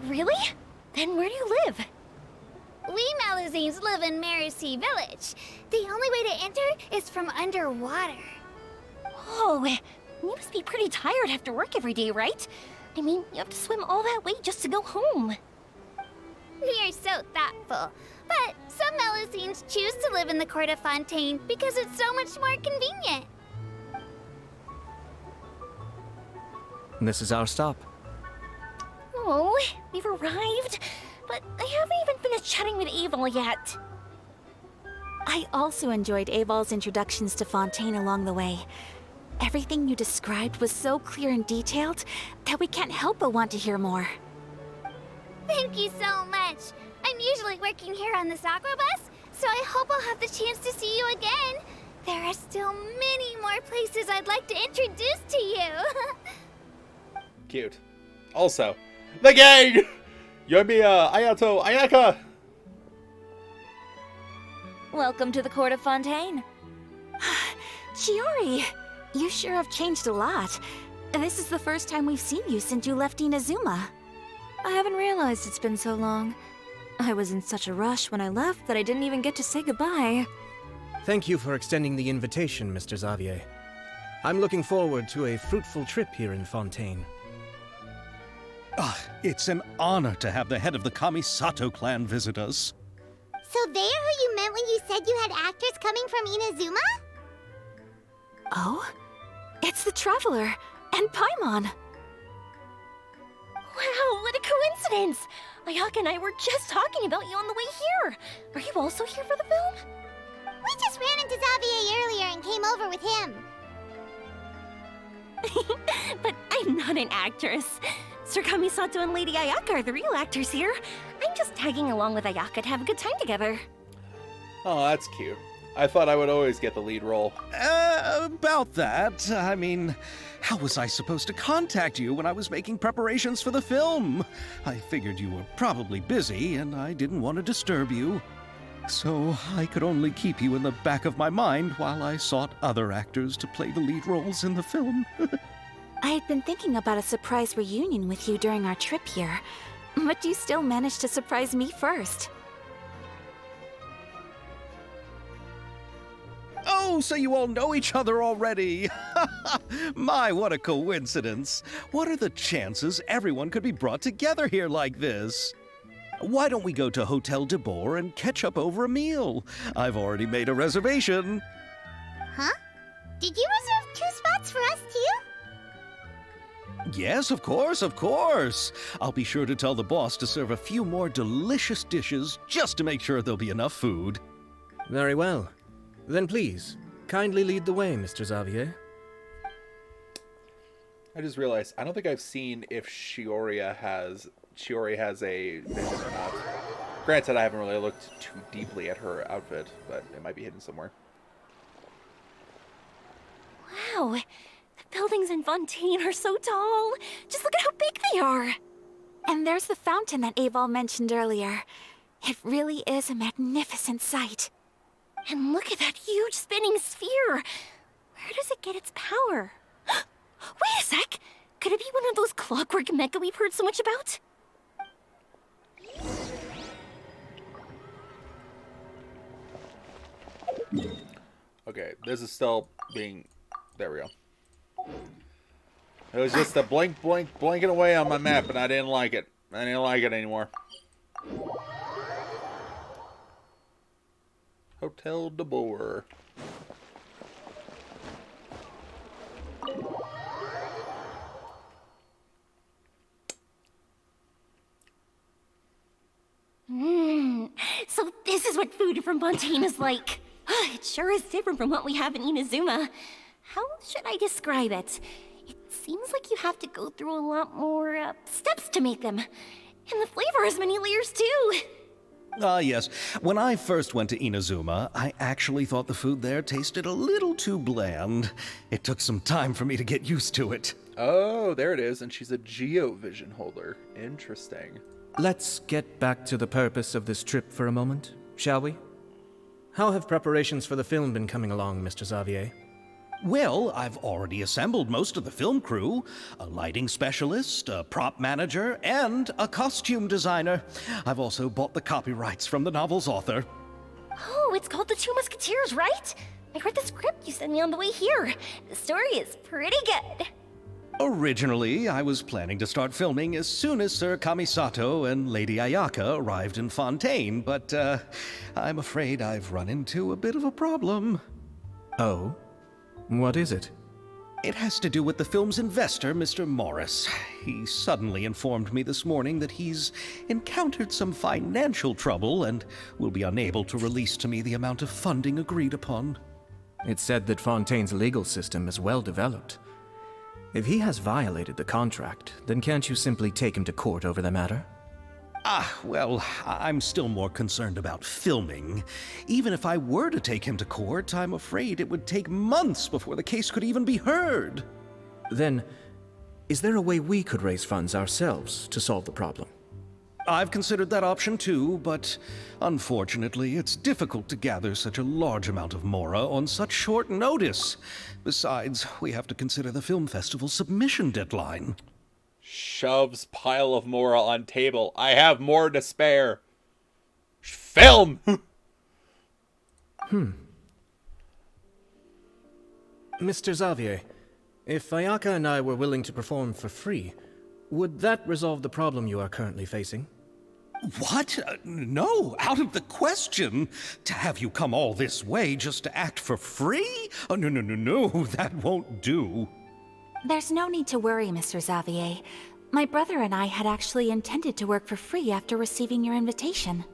Really? Then where do you live? We Melusines live in Mercy Village. The only way to enter is from underwater. Oh, you must be pretty tired after work every day, right? I mean, you have to swim all that way just to go home. We are so thoughtful. But some Melusines choose to live in the court of Fontaine because it's so much more convenient. This is our stop. Oh, we've arrived. But I haven't even finished chatting with Aval yet. I also enjoyed Aval's introductions to Fontaine along the way. Everything you described was so clear and detailed that we can't help but want to hear more. Thank you so much. I'm usually working here on the Sakura bus, so I hope I'll have the chance to see you again. There are still many more places I'd like to introduce to you. Cute. Also, the gang! Yoimiya, Ayato, Ayaka! Welcome to the court of Fontaine. Chiori, you sure have changed a lot. This is the first time we've seen you since you left Inazuma. I haven't realized it's been so long. I was in such a rush when I left that I didn't even get to say goodbye. Thank you for extending the invitation, Mr. Xavier. I'm looking forward to a fruitful trip here in Fontaine. It's an honor to have the head of the Kamisato clan visit us. So they're who you meant when you said you had actors coming from Inazuma? Oh? It's the Traveler and Paimon. Wow, what a coincidence! Ayaka and I were just talking about you on the way here. Are you also here for the film? We just ran into Xavier earlier and came over with him. But I'm not an actress. Sir Kamisato and Lady Ayaka are the real actors here. I'm just tagging along with Ayaka to have a good time together. Oh, that's cute. I thought I would always get the lead role. About that, I mean, how was I supposed to contact you when I was making preparations for the film? I figured you were probably busy, and I didn't want to disturb you. So I could only keep you in the back of my mind while I sought other actors to play the lead roles in the film. I had been thinking about a surprise reunion with you during our trip here, but you still managed to surprise me first. Oh, so you all know each other already! My, what a coincidence! What are the chances everyone could be brought together here like this? Why don't we go to Hotel de Boer and catch up over a meal? I've already made a reservation. Huh? Did you reserve 2 spots for us too? Yes, of course, of course. I'll be sure to tell the boss to serve a few more delicious dishes just to make sure there'll be enough food. Very well. Then please, kindly lead the way, Mr. Xavier. I just realized, I don't think I've seen if Shiori has a vision or not. Granted, I haven't really looked too deeply at her outfit, but it might be hidden somewhere. Wow, the buildings in Fontaine are so tall. Just look at how big they are. And there's the fountain that Aval mentioned earlier. It really is a magnificent sight. And look at that huge spinning sphere. Where does it get its power? Wait a sec! Could it be one of those clockwork mecha we've heard so much about? Okay, this is still being... There we go. It was just a blinking away on my map, and I didn't like it. I didn't like it anymore. Hotel de Boer. So this is what food from Fontaine is like. It sure is different from what we have in Inazuma. How should I describe it? It seems like you have to go through a lot more steps to make them. And the flavor has many layers too. Ah, yes. When I first went to Inazuma, I actually thought the food there tasted a little too bland. It took some time for me to get used to it. Oh, there it is, and she's a Geovision holder. Interesting. Let's get back to the purpose of this trip for a moment, shall we? How have preparations for the film been coming along, Mr. Xavier? Well, I've already assembled most of the film crew. A lighting specialist, a prop manager, and a costume designer. I've also bought the copyrights from the novel's author. Oh, it's called The Two Musketeers, right? I read the script you sent me on the way here. The story is pretty good. Originally, I was planning to start filming as soon as Sir Kamisato and Lady Ayaka arrived in Fontaine, but I'm afraid I've run into a bit of a problem. Oh? What is it? It has to do with the film's investor, Mr. Morris. He suddenly informed me this morning that he's encountered some financial trouble and will be unable to release to me the amount of funding agreed upon. It's said that Fontaine's legal system is well developed. If he has violated the contract, then can't you simply take him to court over the matter? Well, I'm still more concerned about filming. Even if I were to take him to court, I'm afraid it would take months before the case could even be heard. Then, is there a way we could raise funds ourselves to solve the problem? I've considered that option too, but unfortunately, it's difficult to gather such a large amount of mora on such short notice. Besides, we have to consider the film festival's submission deadline. Shoves pile of mora on table. I have more to spare. Film! Mr. Xavier, if Ayaka and I were willing to perform for free, would that resolve the problem you are currently facing? What? No, out of the question. To have you come all this way just to act for free? Oh, no, that won't do. There's no need to worry, Mr. Xavier. My brother and I had actually intended to work for free after receiving your invitation.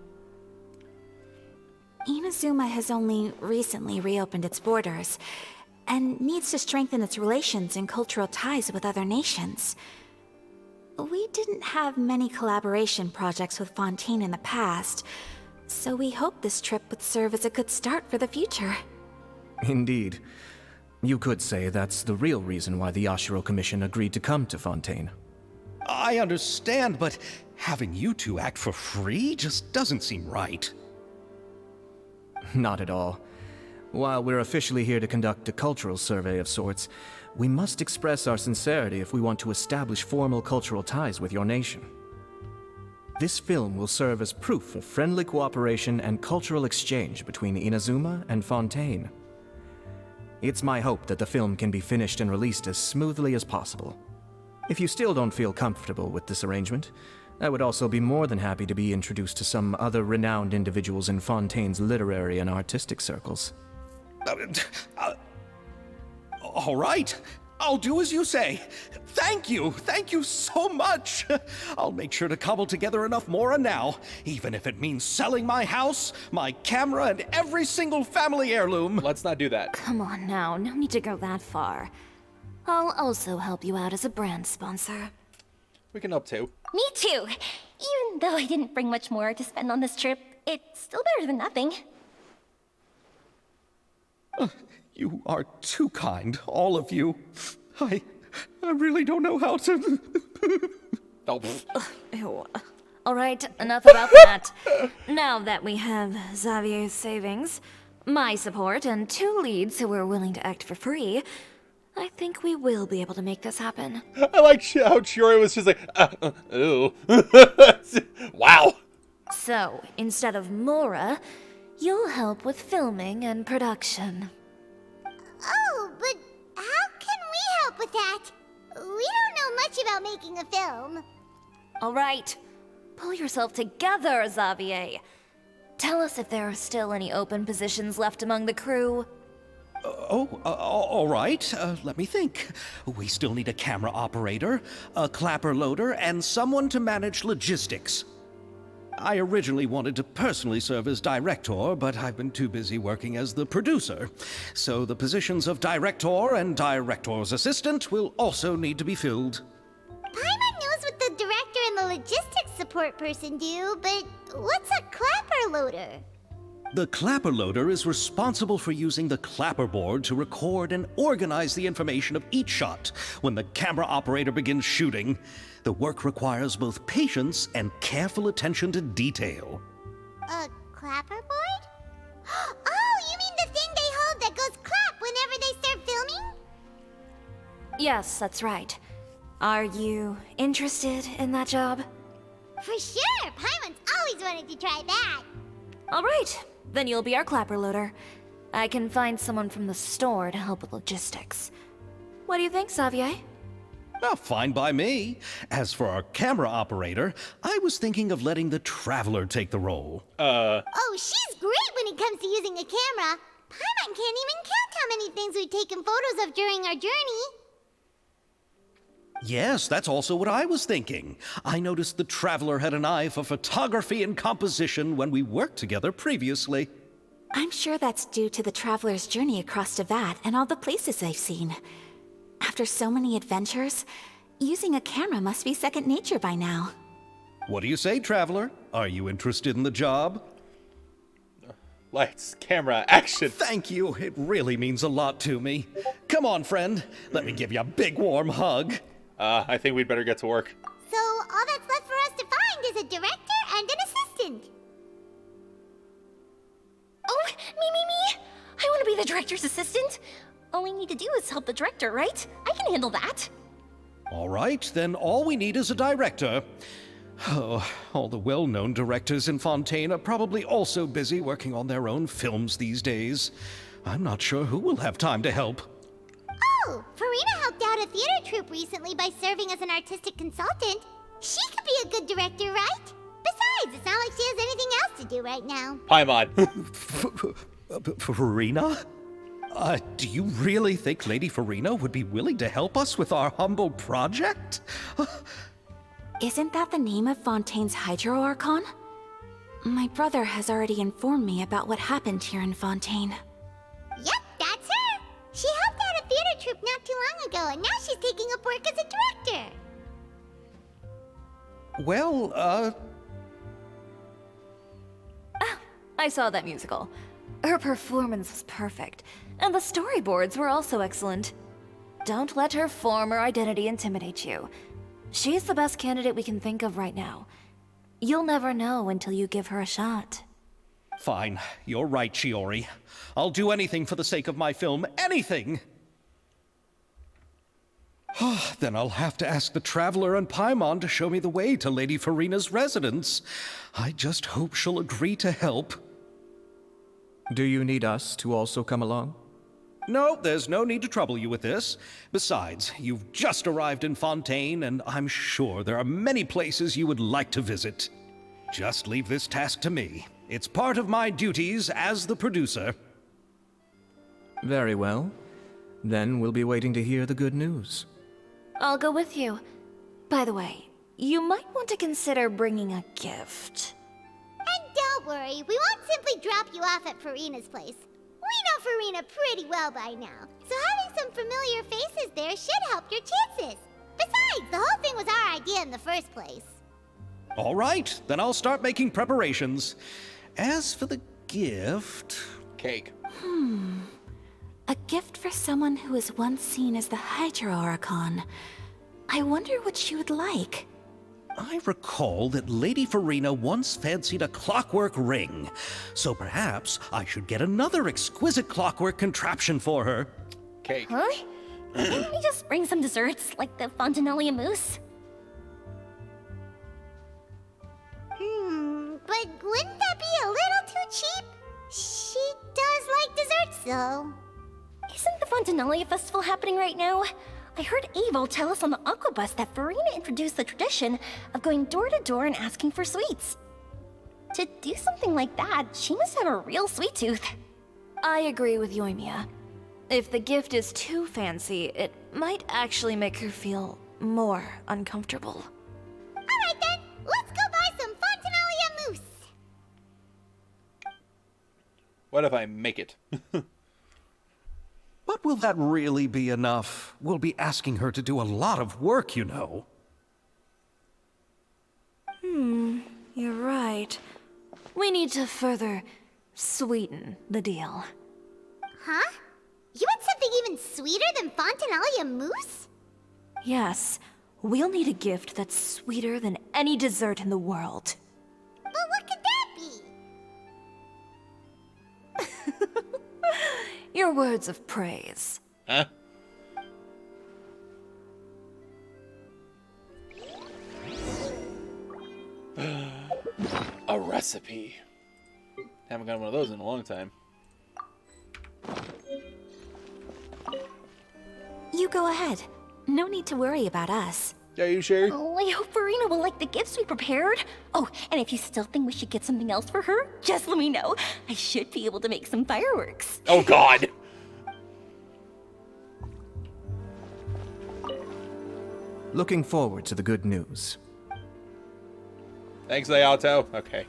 Inazuma has only recently reopened its borders, and needs to strengthen its relations and cultural ties with other nations. We didn't have many collaboration projects with Fontaine in the past, so we hoped this trip would serve as a good start for the future. Indeed. You could say that's the real reason why the Yashiro Commission agreed to come to Fontaine. I understand, but having you two act for free just doesn't seem right. Not at all. While we're officially here to conduct a cultural survey of sorts, we must express our sincerity if we want to establish formal cultural ties with your nation. This film will serve as proof of friendly cooperation and cultural exchange between Inazuma and Fontaine. It's my hope that the film can be finished and released as smoothly as possible. If you still don't feel comfortable with this arrangement, I would also be more than happy to be introduced to some other renowned individuals in Fontaine's literary and artistic circles. All right. I'll do as you say. Thank you so much. I'll make sure to cobble together enough mora now, even if it means selling my house, my camera, and every single family heirloom. Let's not do that. Come on now, no need to go that far. I'll also help you out as a brand sponsor. We can help too. Me too. Even though I didn't bring much more to spend on this trip, it's still better than nothing. You are too kind, all of you. I really don't know how to... Oh, Ew. Alright, enough about that. Now that we have Xavier's savings, my support, and 2 leads who are willing to act for free, I think we will be able to make this happen. I like how Chiori was just like, ooh. Wow. So, instead of Mora, you'll help with filming and production. Oh, but how can we help with that? We don't know much about making a film. Alright, pull yourself together, Xavier. Tell us if there are still any open positions left among the crew. All right. Let me think. We still need a camera operator, a clapper loader, and someone to manage logistics. I originally wanted to personally serve as director, but I've been too busy working as the producer. So the positions of director and director's assistant will also need to be filled. Paimon knows what the director and the logistics support person do, but what's a clapper loader? The clapper loader is responsible for using the clapperboard to record and organize the information of each shot when the camera operator begins shooting. The work requires both patience and careful attention to detail. A clapperboard? Oh, you mean the thing they hold that goes clap whenever they start filming? Yes, that's right. Are you interested in that job? For sure! Paimon's always wanted to try that. All right, then you'll be our clapper loader. I can find someone from the store to help with logistics. What do you think, Xavier? Well, fine by me. As for our camera operator, I was thinking of letting the Traveler take the role. Oh, she's great when it comes to using a camera. Paimon can't even count how many things we've taken photos of during our journey. Yes, that's also what I was thinking. I noticed the Traveler had an eye for photography and composition when we worked together previously. I'm sure that's due to the traveler's journey across Tavern and all the places they've seen. After so many adventures, using a camera must be second nature by now. What do you say, Traveler? Are you interested in the job? Lights, camera, action. Thank you. It really means a lot to me. Come on, friend. Let me give you a big warm hug. I think we'd better get to work. So all that's left for us to find is a director and an assistant. Oh, me. I want to be the director's assistant. All we need to do is help the director, right? I can handle that. All right, then all we need is a director. Oh, all the well-known directors in Fontaine are probably also busy working on their own films these days. I'm not sure who will have time to help. Oh, Farina helped out a theater troupe recently by serving as an artistic consultant. She could be a good director, right? Besides, it's not like she has anything else to do right now. Paimon. Farina? Do you really think Lady Farina would be willing to help us with our humble project? Isn't that the name of Fontaine's Hydro Archon? My brother has already informed me about what happened here in Fontaine. Yep, that's her. She helped out a theater troupe not too long ago, and now she's taking up work as a director. Well, I saw that musical. Her performance was perfect, and the storyboards were also excellent. Don't let her former identity intimidate you. She's the best candidate we can think of right now. You'll never know until you give her a shot. fine. You're right, Shiori. I'll do anything for the sake of my film. Anything! Then I'll have to ask the Traveler and Paimon to show me the way to Lady Farina's residence. I just hope she'll agree to help. Do you need us to also come along? No, there's no need to trouble you with this. Besides, you've just arrived in Fontaine, and I'm sure there are many places you would like to visit. Just leave this task to me. It's part of my duties as the producer. Very well. Then we'll be waiting to hear the good news. I'll go with you. By the way, you might want to consider bringing a gift. And don't worry, we won't simply drop you off at Farina's place. We know Farina pretty well by now, so having some familiar faces there should help your chances. Besides, the whole thing was our idea in the first place. All right, then I'll start making preparations. As for the gift... Cake. A gift for someone who was once seen as the Hydro Archon. I wonder what she would like. I recall that Lady Farina once fancied a clockwork ring, so perhaps I should get another exquisite clockwork contraption for her. Cake. Huh? Didn't we just bring some desserts, like the Fontinalia mousse? But wouldn't that be a little too cheap? She does like desserts, though. Isn't the Fontinalia Festival happening right now? I heard Abel tell us on the Aquabus that Farina introduced the tradition of going door to door and asking for sweets. To do something like that, she must have a real sweet tooth. I agree with Yoimiya. If the gift is too fancy, it might actually make her feel more uncomfortable. Alright then, let's go buy some Fontinalia What if I make it? But will that really be enough? We'll be asking her to do a lot of work, you know. You're right. We need to further sweeten the deal. Huh? You want something even sweeter than Fontinalia mousse? Yes, we'll need a gift that's sweeter than any dessert in the world. But what could that be? Your words of praise. Huh? A recipe. Haven't got one of those in a long time. You go ahead. No need to worry about us. Yeah, you sure? Oh, I hope Farina will like the gifts we prepared. Oh, and if you still think we should get something else for her, just let me know. I should be able to make some fireworks. Oh, God. Looking forward to the good news. Thanks, Lealto. Okay.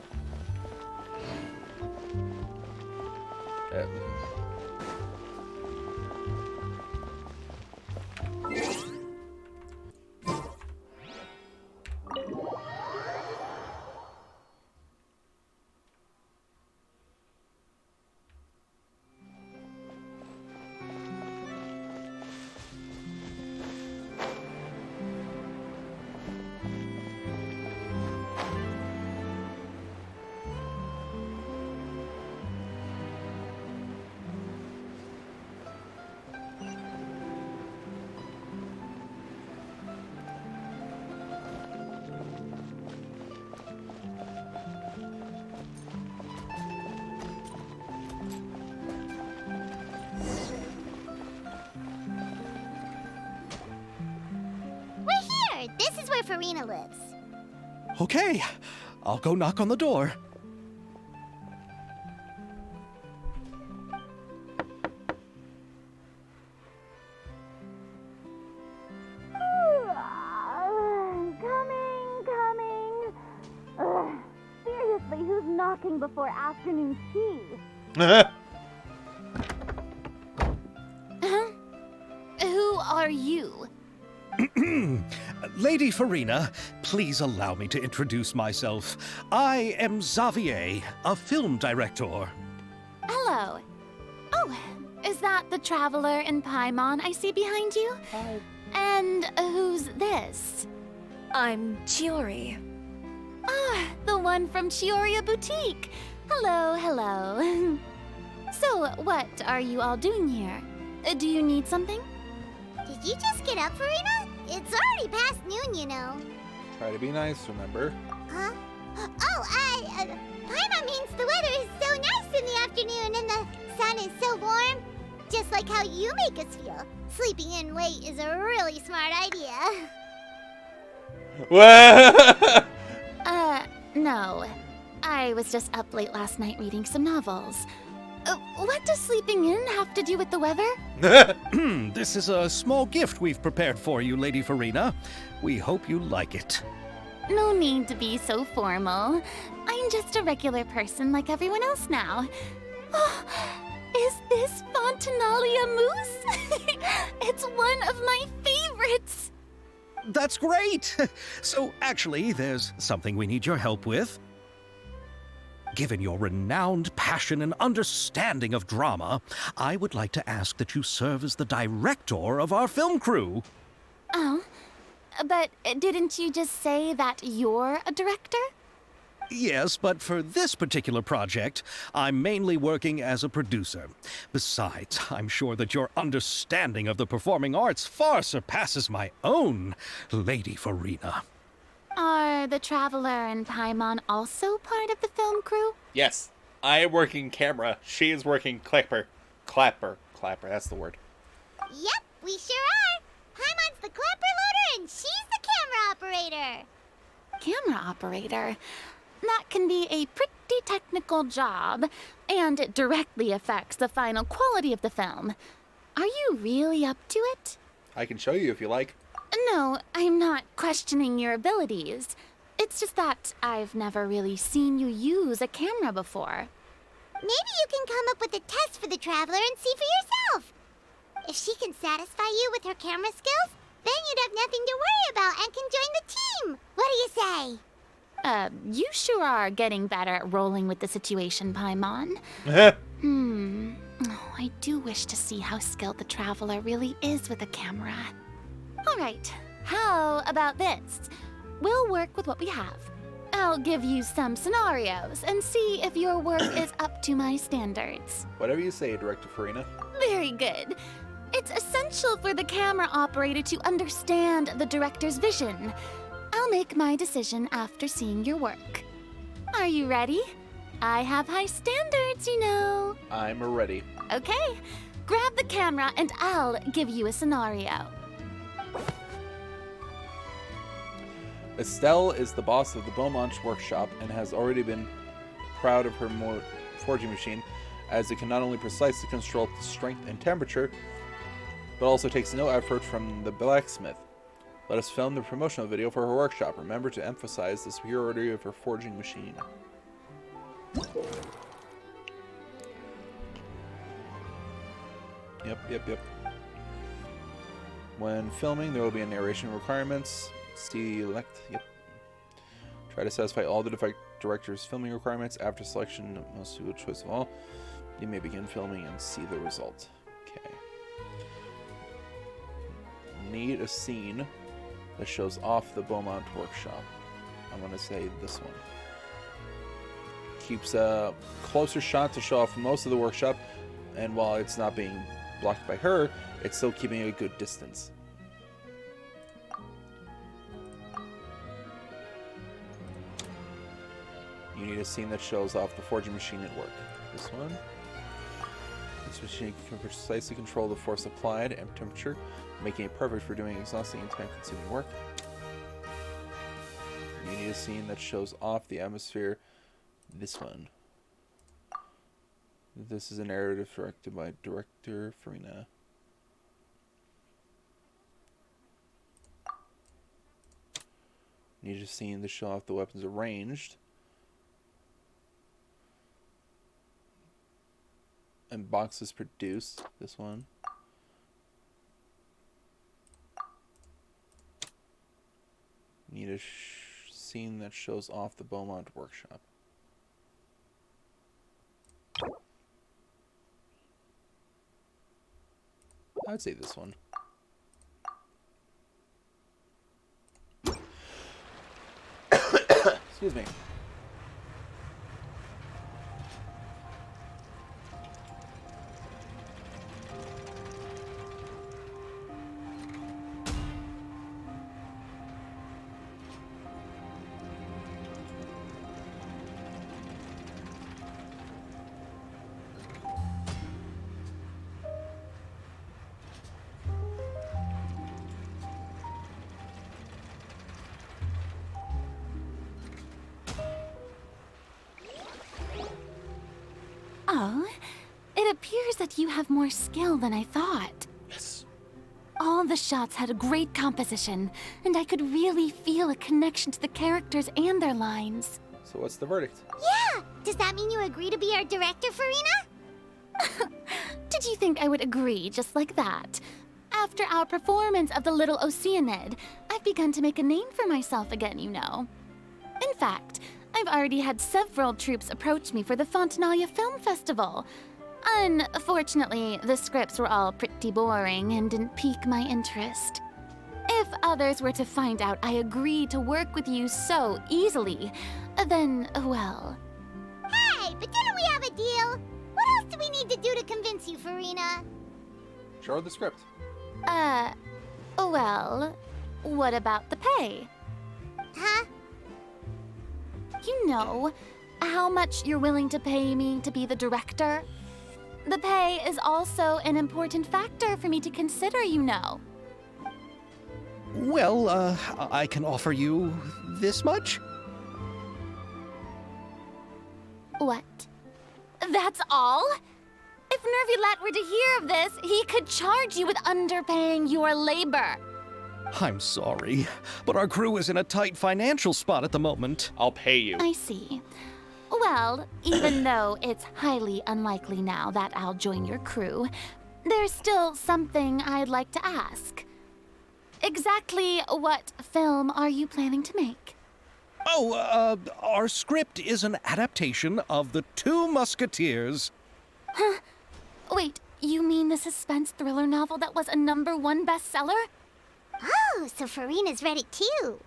We're here! This is where Farina lives. Okay, I'll go knock on the door. Coming. Seriously, who's knocking before afternoon tea? Who are you? Lady Farina, please allow me to introduce myself. I am Xavier, a film director. Hello. Oh, is that the traveler in Paimon I see behind you? Hi. And who's this? I'm Chiori. Ah, the one from Chioria Boutique. Hello. So, what are you all doing here? Do you need something? Did you just get up, Farina? It's already past noon, you know. Try to be nice, remember? Huh? Paimon means the weather is so nice in the afternoon and the sun is so warm. Just like how you make us feel. Sleeping in late is a really smart idea. No. I was just up late last night reading some novels. What does sleeping in have to do with the weather? This is a small gift we've prepared for you, Lady Farina. We hope you like it. No need to be so formal. I'm just a regular person like everyone else now. Oh, is this Fontinalia mousse? It's one of my favorites. That's great! So, actually, there's something we need your help with. Given your renowned passion and understanding of drama, I would like to ask that you serve as the director of our film crew. Oh, but didn't you just say that you're a director? Yes, but for this particular project, I'm mainly working as a producer. Besides, I'm sure that your understanding of the performing arts far surpasses my own, Lady Farina. Are the Traveler and Paimon also part of the film crew? Yes. I am working camera. She is working clapper. Clapper, that's the word. Yep, we sure are. Paimon's the clapper loader and she's the camera operator. Camera operator? That can be a pretty technical job, and it directly affects the final quality of the film. Are you really up to it? I can show you if you like. No, I'm not questioning your abilities. It's just that I've never really seen you use a camera before. Maybe you can come up with a test for the Traveler and see for yourself. If she can satisfy you with her camera skills, then you'd have nothing to worry about and can join the team. What do you say? You sure are getting better at rolling with the situation, Paimon. I do wish to see how skilled the Traveler really is with a camera. All right, how about this? We'll work with what we have. I'll give you some scenarios and see if your work is up to my standards. Whatever you say, Director Farina. Very good. It's essential for the camera operator to understand the director's vision. I'll make my decision after seeing your work. Are you ready? I have high standards, you know. I'm ready. Okay, grab the camera and I'll give you a scenario. Estelle is the boss of the Beaumont workshop and has already been proud of her forging machine, as it can not only precisely control the strength and temperature, but also takes no effort from the blacksmith. Let us film the promotional video for her workshop. Remember to emphasize the superiority of her forging machine. Yep. When filming, there will be a narration requirements. Select. Try to satisfy all the director's filming requirements. After selection, most suitable choice of all, you may begin filming and see the result. Okay. Need a scene that shows off the Beaumont workshop. I'm gonna say this one. Keeps a closer shot to show off most of the workshop, and while it's not being blocked by her, it's still keeping a good distance. You need a scene that shows off the forging machine at work. This one. This machine can precisely control the force applied and temperature, making it perfect for doing exhausting and time-consuming work. You need a scene that shows off the atmosphere. This one. This is a narrative directed by Director Farina. You need a scene to show off the weapons arranged. And boxes produced. This one. Need a scene that shows off the Beaumont workshop. I would say this one. Excuse me. Oh, it appears that you have more skill than I thought. Yes. All the shots had a great composition, and I could really feel a connection to the characters and their lines. So what's the verdict? Yeah! Does that mean you agree to be our director, Farina? Did you think I would agree just like that? After our performance of the Little Oceanid, I've begun to make a name for myself again, you know. In fact, I've already had several troops approach me for the Fontinalia Film Festival. Unfortunately, the scripts were all pretty boring and didn't pique my interest. If others were to find out I agreed to work with you so easily, then, well... Hey, but didn't we have a deal? What else do we need to do to convince you, Farina? Show her the script. Well, what about the pay? Huh? You know, how much you're willing to pay me to be the director? The pay is also an important factor for me to consider, you know. Well, I can offer you this much? What? That's all? If Nervulat were to hear of this, he could charge you with underpaying your labor. I'm sorry, but our crew is in a tight financial spot at the moment. I'll pay you. I see. Well, even though it's highly unlikely now that I'll join your crew, there's still something I'd like to ask. Exactly what film are you planning to make? Oh, our script is an adaptation of The Two Musketeers. Huh? Wait, you mean the suspense thriller novel that was a #1 bestseller? Oh, so Farina's read it too.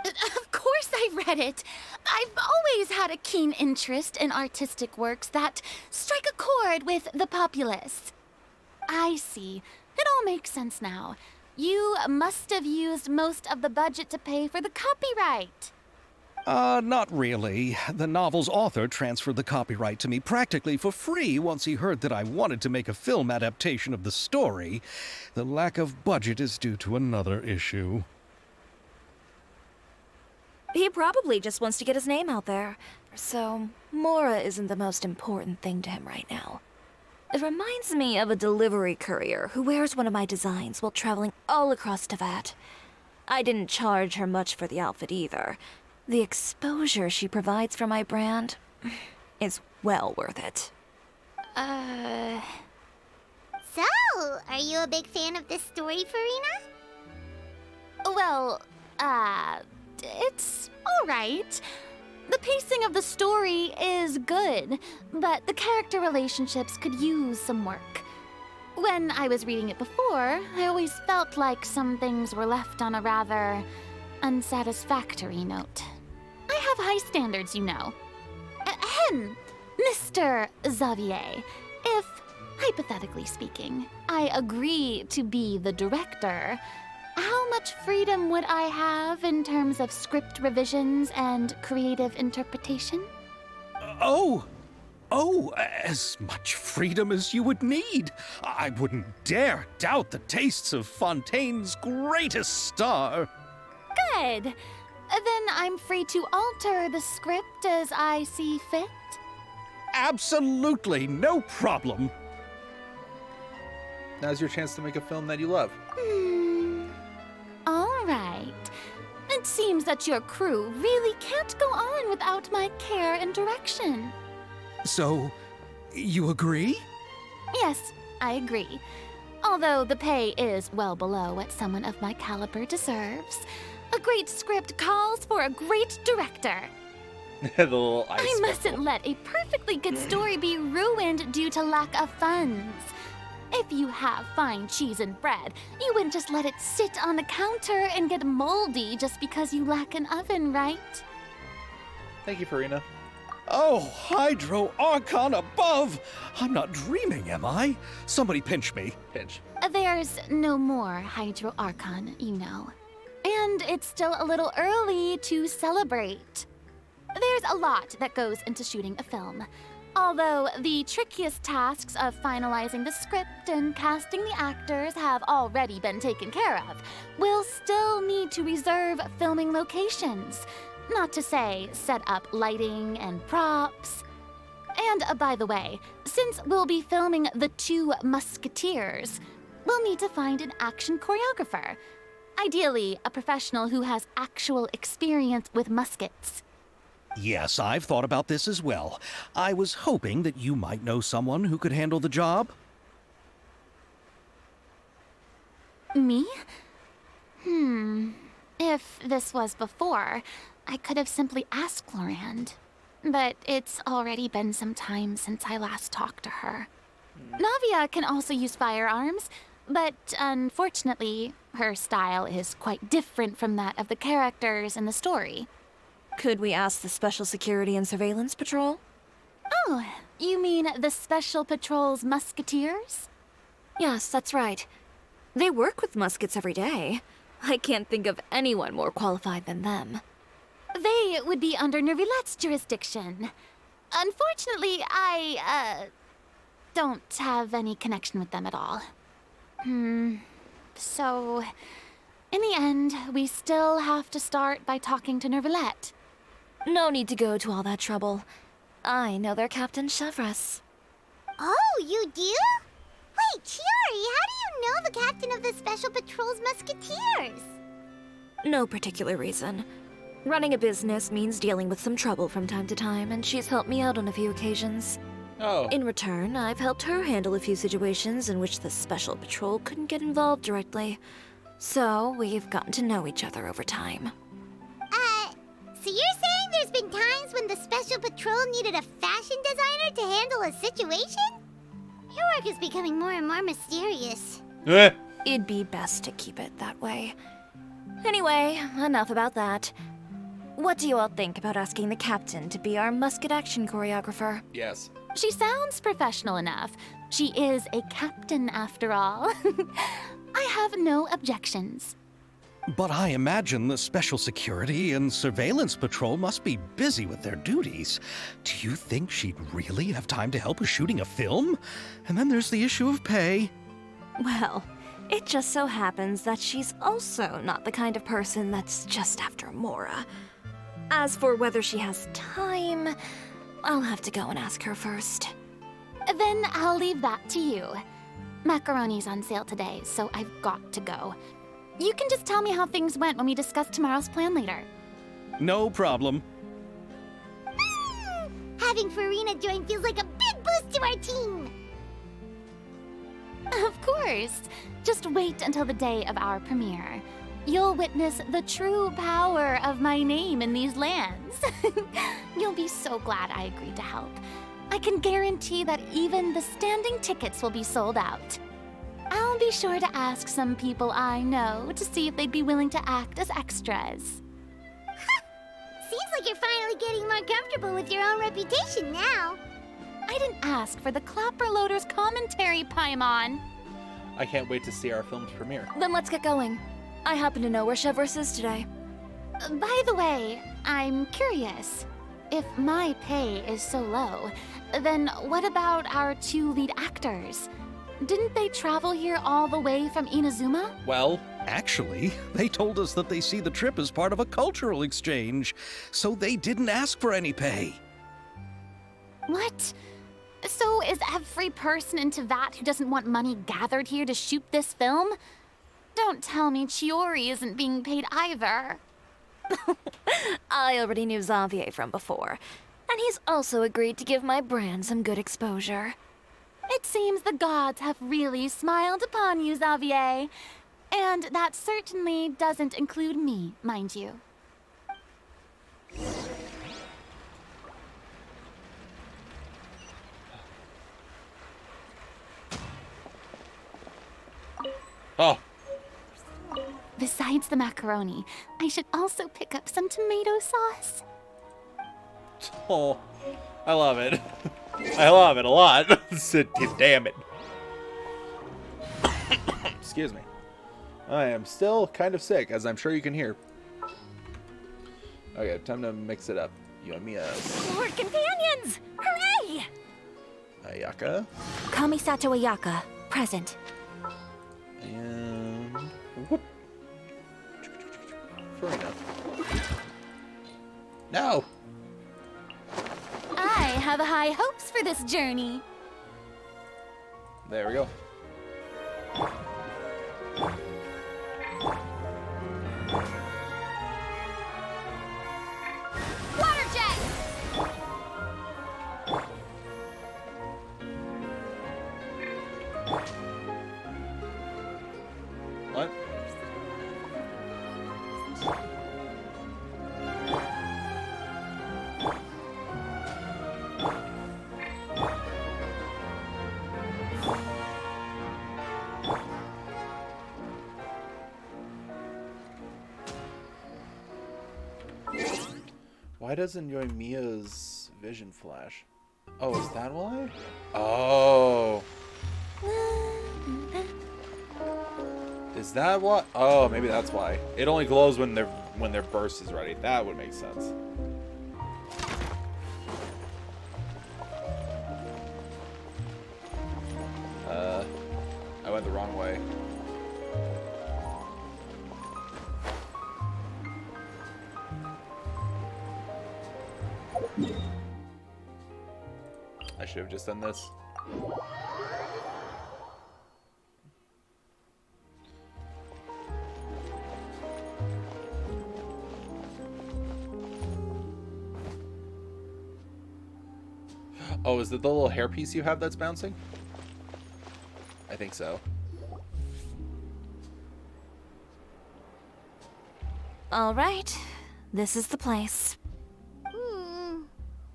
Of course I read it. I've always had a keen interest in artistic works that strike a chord with the populace. I see. It all makes sense now. You must have used most of the budget to pay for the copyright. Not really. The novel's author transferred the copyright to me practically for free once he heard that I wanted to make a film adaptation of the story. The lack of budget is due to another issue. He probably just wants to get his name out there. So, Mora isn't the most important thing to him right now. It reminds me of a delivery courier who wears one of my designs while traveling all across Tavern. I didn't charge her much for the outfit either. The exposure she provides for my brand is well worth it. So, are you a big fan of this story, Farina? Well, it's alright. The pacing of the story is good, but the character relationships could use some work. When I was reading it before, I always felt like some things were left on a rather unsatisfactory note. I have high standards, you know. Ahem, Mr. Xavier, if, hypothetically speaking, I agree to be the director, how much freedom would I have in terms of script revisions and creative interpretation? Oh, as much freedom as you would need. I wouldn't dare doubt the tastes of Fontaine's greatest star. Good. Then I'm free to alter the script as I see fit. Absolutely, no problem. Now's your chance to make a film that you love. All right. It seems that your crew really can't go on without my care and direction. So, you agree? Yes, I agree. Although the pay is well below what someone of my caliber deserves. A great script calls for a great director. The little ice I mustn't bubble. let a perfectly good story be ruined due to lack of funds. If you have fine cheese and bread, you wouldn't just let it sit on the counter and get moldy just because you lack an oven, right? Thank you, Farina. Oh, Hydro Archon above! I'm not dreaming, am I? Somebody pinch me. Pinch. There's no more Hydro Archon, you know. And it's still a little early to celebrate. There's a lot that goes into shooting a film. Although the trickiest tasks of finalizing the script and casting the actors have already been taken care of, we'll still need to reserve filming locations. Not to say set up lighting and props. And by the way, since we'll be filming The Two Musketeers, we'll need to find an action choreographer. Ideally, a professional who has actual experience with muskets. Yes, I've thought about this as well. I was hoping that you might know someone who could handle the job. Me? If this was before, I could have simply asked Glorand. But it's already been some time since I last talked to her. Navia can also use firearms, but unfortunately, her style is quite different from that of the characters in the story. Could we ask the Special Security and Surveillance Patrol? Oh, you mean the Special Patrol's Musketeers? Yes, that's right. They work with muskets every day. I can't think of anyone more qualified than them. They would be under Nervilette's jurisdiction. Unfortunately, I, don't have any connection with them at all. So, in the end, we still have to start by talking to Nervilette. No need to go to all that trouble. I know their Captain Chevres. Oh, you do? Wait, Chiori, how do you know the captain of the Special Patrol's Musketeers? No particular reason. Running a business means dealing with some trouble from time to time, and she's helped me out on a few occasions. Oh. In return, I've helped her handle a few situations in which the Special Patrol couldn't get involved directly. So, we've gotten to know each other over time. So you're saying there's been times when the Special Patrol needed a fashion designer to handle a situation? Your work is becoming more and more mysterious. It'd be best to keep it that way. Anyway, enough about that. What do you all think about asking the captain to be our musket action choreographer? Yes. She sounds professional enough. She is a captain after all. I have no objections. But I imagine the Special Security and Surveillance Patrol must be busy with their duties. Do you think she'd really have time to help with shooting a film? And then there's the issue of pay. Well, it just so happens that she's also not the kind of person that's just after Mora. As for whether she has time, I'll have to go and ask her first. Then I'll leave that to you. Macaroni's on sale today, so I've got to go. You can just tell me how things went when we discuss tomorrow's plan later. No problem. Having Farina join feels like a big boost to our team. Of course. Just wait until the day of our premiere. You'll witness the true power of my name in these lands. You'll be so glad I agreed to help. I can guarantee that even the standing tickets will be sold out. I'll be sure to ask some people I know to see if they'd be willing to act as extras. Seems like you're finally getting more comfortable with your own reputation now. I didn't ask for the Clapper Loader's commentary, Paimon. I can't wait to see our film's premiere. Then let's get going. I happen to know where Chevrolet is today. By the way, I'm curious. If my pay is so low, then what about our two lead actors? Didn't they travel here all the way from Inazuma? Well, Actually, they told us that they see the trip as part of a cultural exchange, so they didn't ask for any pay. What? So is every person in Teyvat who doesn't want money gathered here to shoot this film? Don't tell me Chiori isn't being paid either. I already knew Xavier from before, and he's also agreed to give my brand some good exposure. It seems the gods have really smiled upon you, Xavier. And that certainly doesn't include me, mind you. oh, Besides the macaroni, I should also pick up some tomato sauce. oh, I love it. I love it a lot. Damn it. Excuse me. I am still kind of sick, as I'm sure you can hear. Okay, time to mix it up. You and me as More companions! Hooray! Ayaka. Kamisato Ayaka, present. And whoop. Farina. No. I have high hopes for this journey. There we go. Water jet! What? Why doesn't Yoimiya's vision flash? Oh, is that why? Oh. Is that what? Oh, maybe that's why. It only glows when their burst is ready. That would make sense. I went the wrong way. I should have just done this. Oh, is it the little hairpiece you have that's bouncing? I think so. All right, this is the place.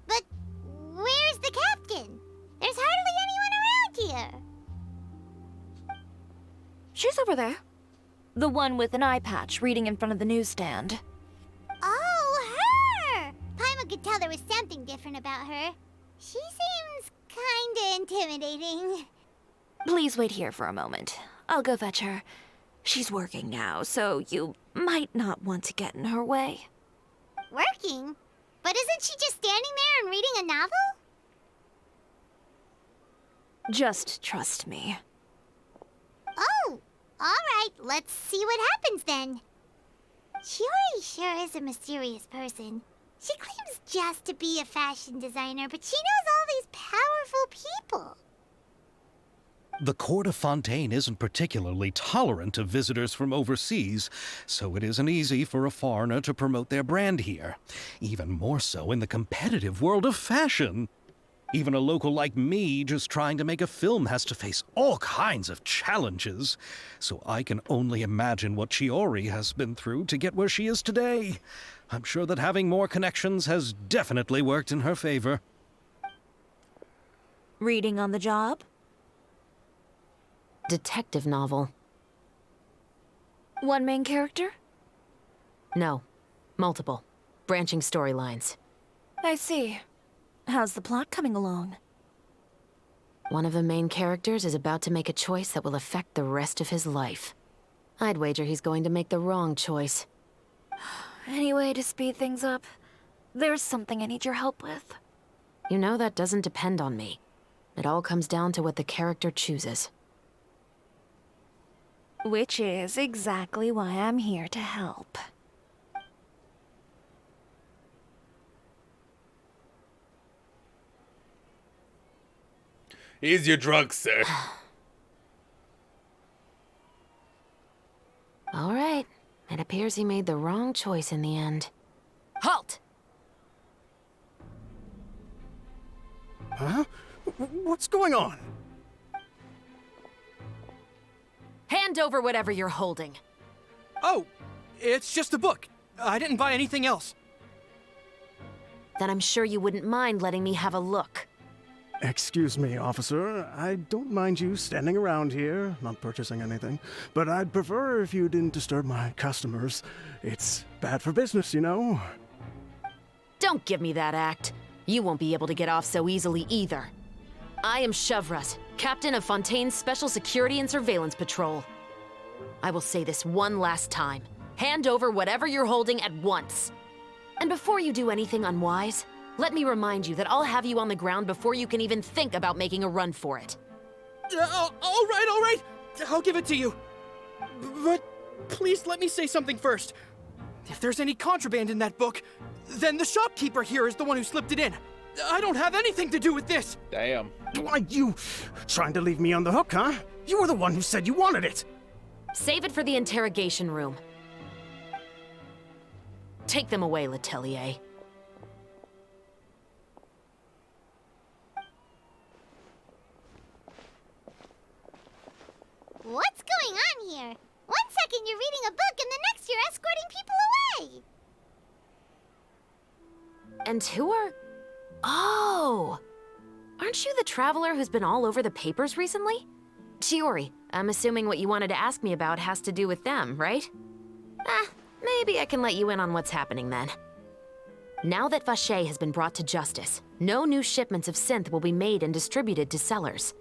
But where's the captain? There's hardly anyone around here. She's over there. The one with an eye patch reading in front of the newsstand. Oh, her! Paimon could tell there was something different about her. She seems kinda intimidating. Please wait here for a moment. I'll go fetch her. She's working now, so you might not want to get in her way. Working? But isn't she just standing there and reading a novel? Just trust me. Oh, alright, let's see what happens then. Shiori sure is a mysterious person. She claims just to be a fashion designer, but she knows all these powerful people. The court of Fontaine isn't particularly tolerant of visitors from overseas, so it isn't easy for a foreigner to promote their brand here. Even more so in the competitive world of fashion. Even a local like me just trying to make a film has to face all kinds of challenges. So I can only imagine what Shiori has been through to get where she is today. I'm sure that having more connections has definitely worked in her favor. Reading on the job? Detective novel. One main character? No. Multiple. Branching storylines. I see. How's the plot coming along? One of the main characters is about to make a choice that will affect the rest of his life. I'd wager he's going to make the wrong choice. Any way to speed things up? There's something I need your help with. You know that doesn't depend on me. It all comes down to what the character chooses. Which is exactly why I'm here to help. Here's your drug, sir. All right. It appears he made the wrong choice in the end. Halt! Huh? What's going on? Hand over whatever you're holding. Oh, it's just a book. I didn't buy anything else. Then I'm sure you wouldn't mind letting me have a look. Excuse me, officer. I don't mind you standing around here, not purchasing anything, but I'd prefer if you didn't disturb my customers. It's bad for business, you know. Don't give me that act. You won't be able to get off so easily either. I am Chevras, captain of Fontaine's Special Security and Surveillance Patrol. I will say this one last time. Hand over whatever you're holding at once. And before you do anything unwise, let me remind you that I'll have you on the ground before you can even think about making a run for it. All right. I'll give it to you. But please let me say something first. If there's any contraband in that book, then the shopkeeper here is the one who slipped it in. I don't have anything to do with this. Damn. Why, you trying to leave me on the hook, huh? You were the one who said you wanted it. Save it for the interrogation room. Take them away, Letelier. What's going on here? 1 second you're reading a book and the next you're escorting people away. And who are... Oh! Aren't you the traveler who's been all over the papers recently? Shiori, I'm assuming what you wanted to ask me about has to do with them, right? Maybe I can let you in on what's happening then. Now that Vacher has been brought to justice, no new shipments of synth will be made and distributed to sellers.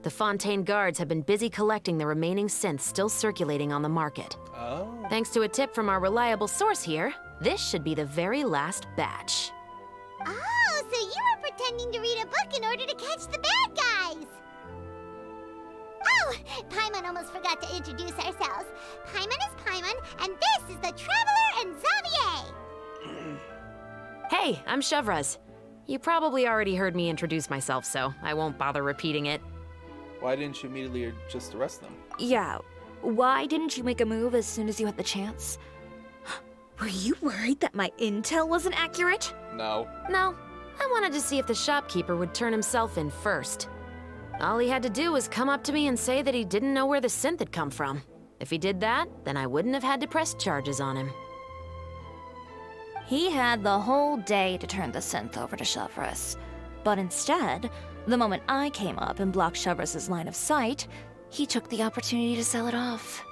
The Fontaine guards have been busy collecting the remaining synths still circulating on the market. Oh. Thanks to a tip from our reliable source here, this should be the very last batch. Oh, so you were pretending to read a book in order to catch the bad guys. Oh, Paimon almost forgot to introduce ourselves. Paimon is Paimon, and this is the Traveler and Xavier. Hey, I'm Chevras. You probably already heard me introduce myself, so I won't bother repeating it. Why didn't you immediately just arrest them? Yeah, why didn't you make a move as soon as you had the chance? Were you worried that my intel wasn't accurate? No. No, I wanted to see if the shopkeeper would turn himself in first. All he had to do was come up to me and say that he didn't know where the synth had come from. If he did that, then I wouldn't have had to press charges on him. He had the whole day to turn the synth over to Chevreuse. But instead, the moment I came up and blocked Chevreuse's line of sight, he took the opportunity to sell it off.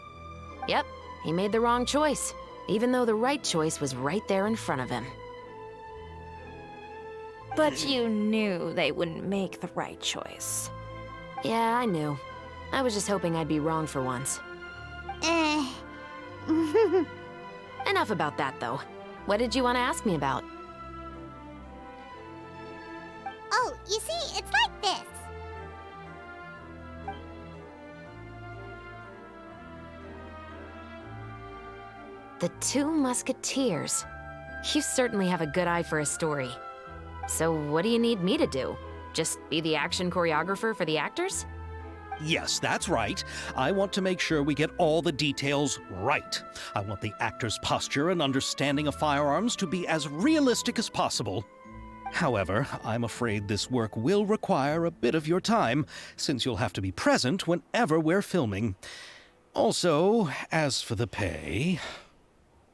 Yep, he made the wrong choice, even though the right choice was right there in front of him. But you knew they wouldn't make the right choice. Yeah, I knew. I was just hoping I'd be wrong for once. Enough about that, though. What did you want to ask me about? Oh, you see, it's like this. The Two Musketeers. You certainly have a good eye for a story. So what do you need me to do? Just be the action choreographer for the actors? Yes, that's right. I want to make sure we get all the details right. I want the actor's posture and understanding of firearms to be as realistic as possible. However, I'm afraid this work will require a bit of your time, since you'll have to be present whenever we're filming. Also, as for the pay...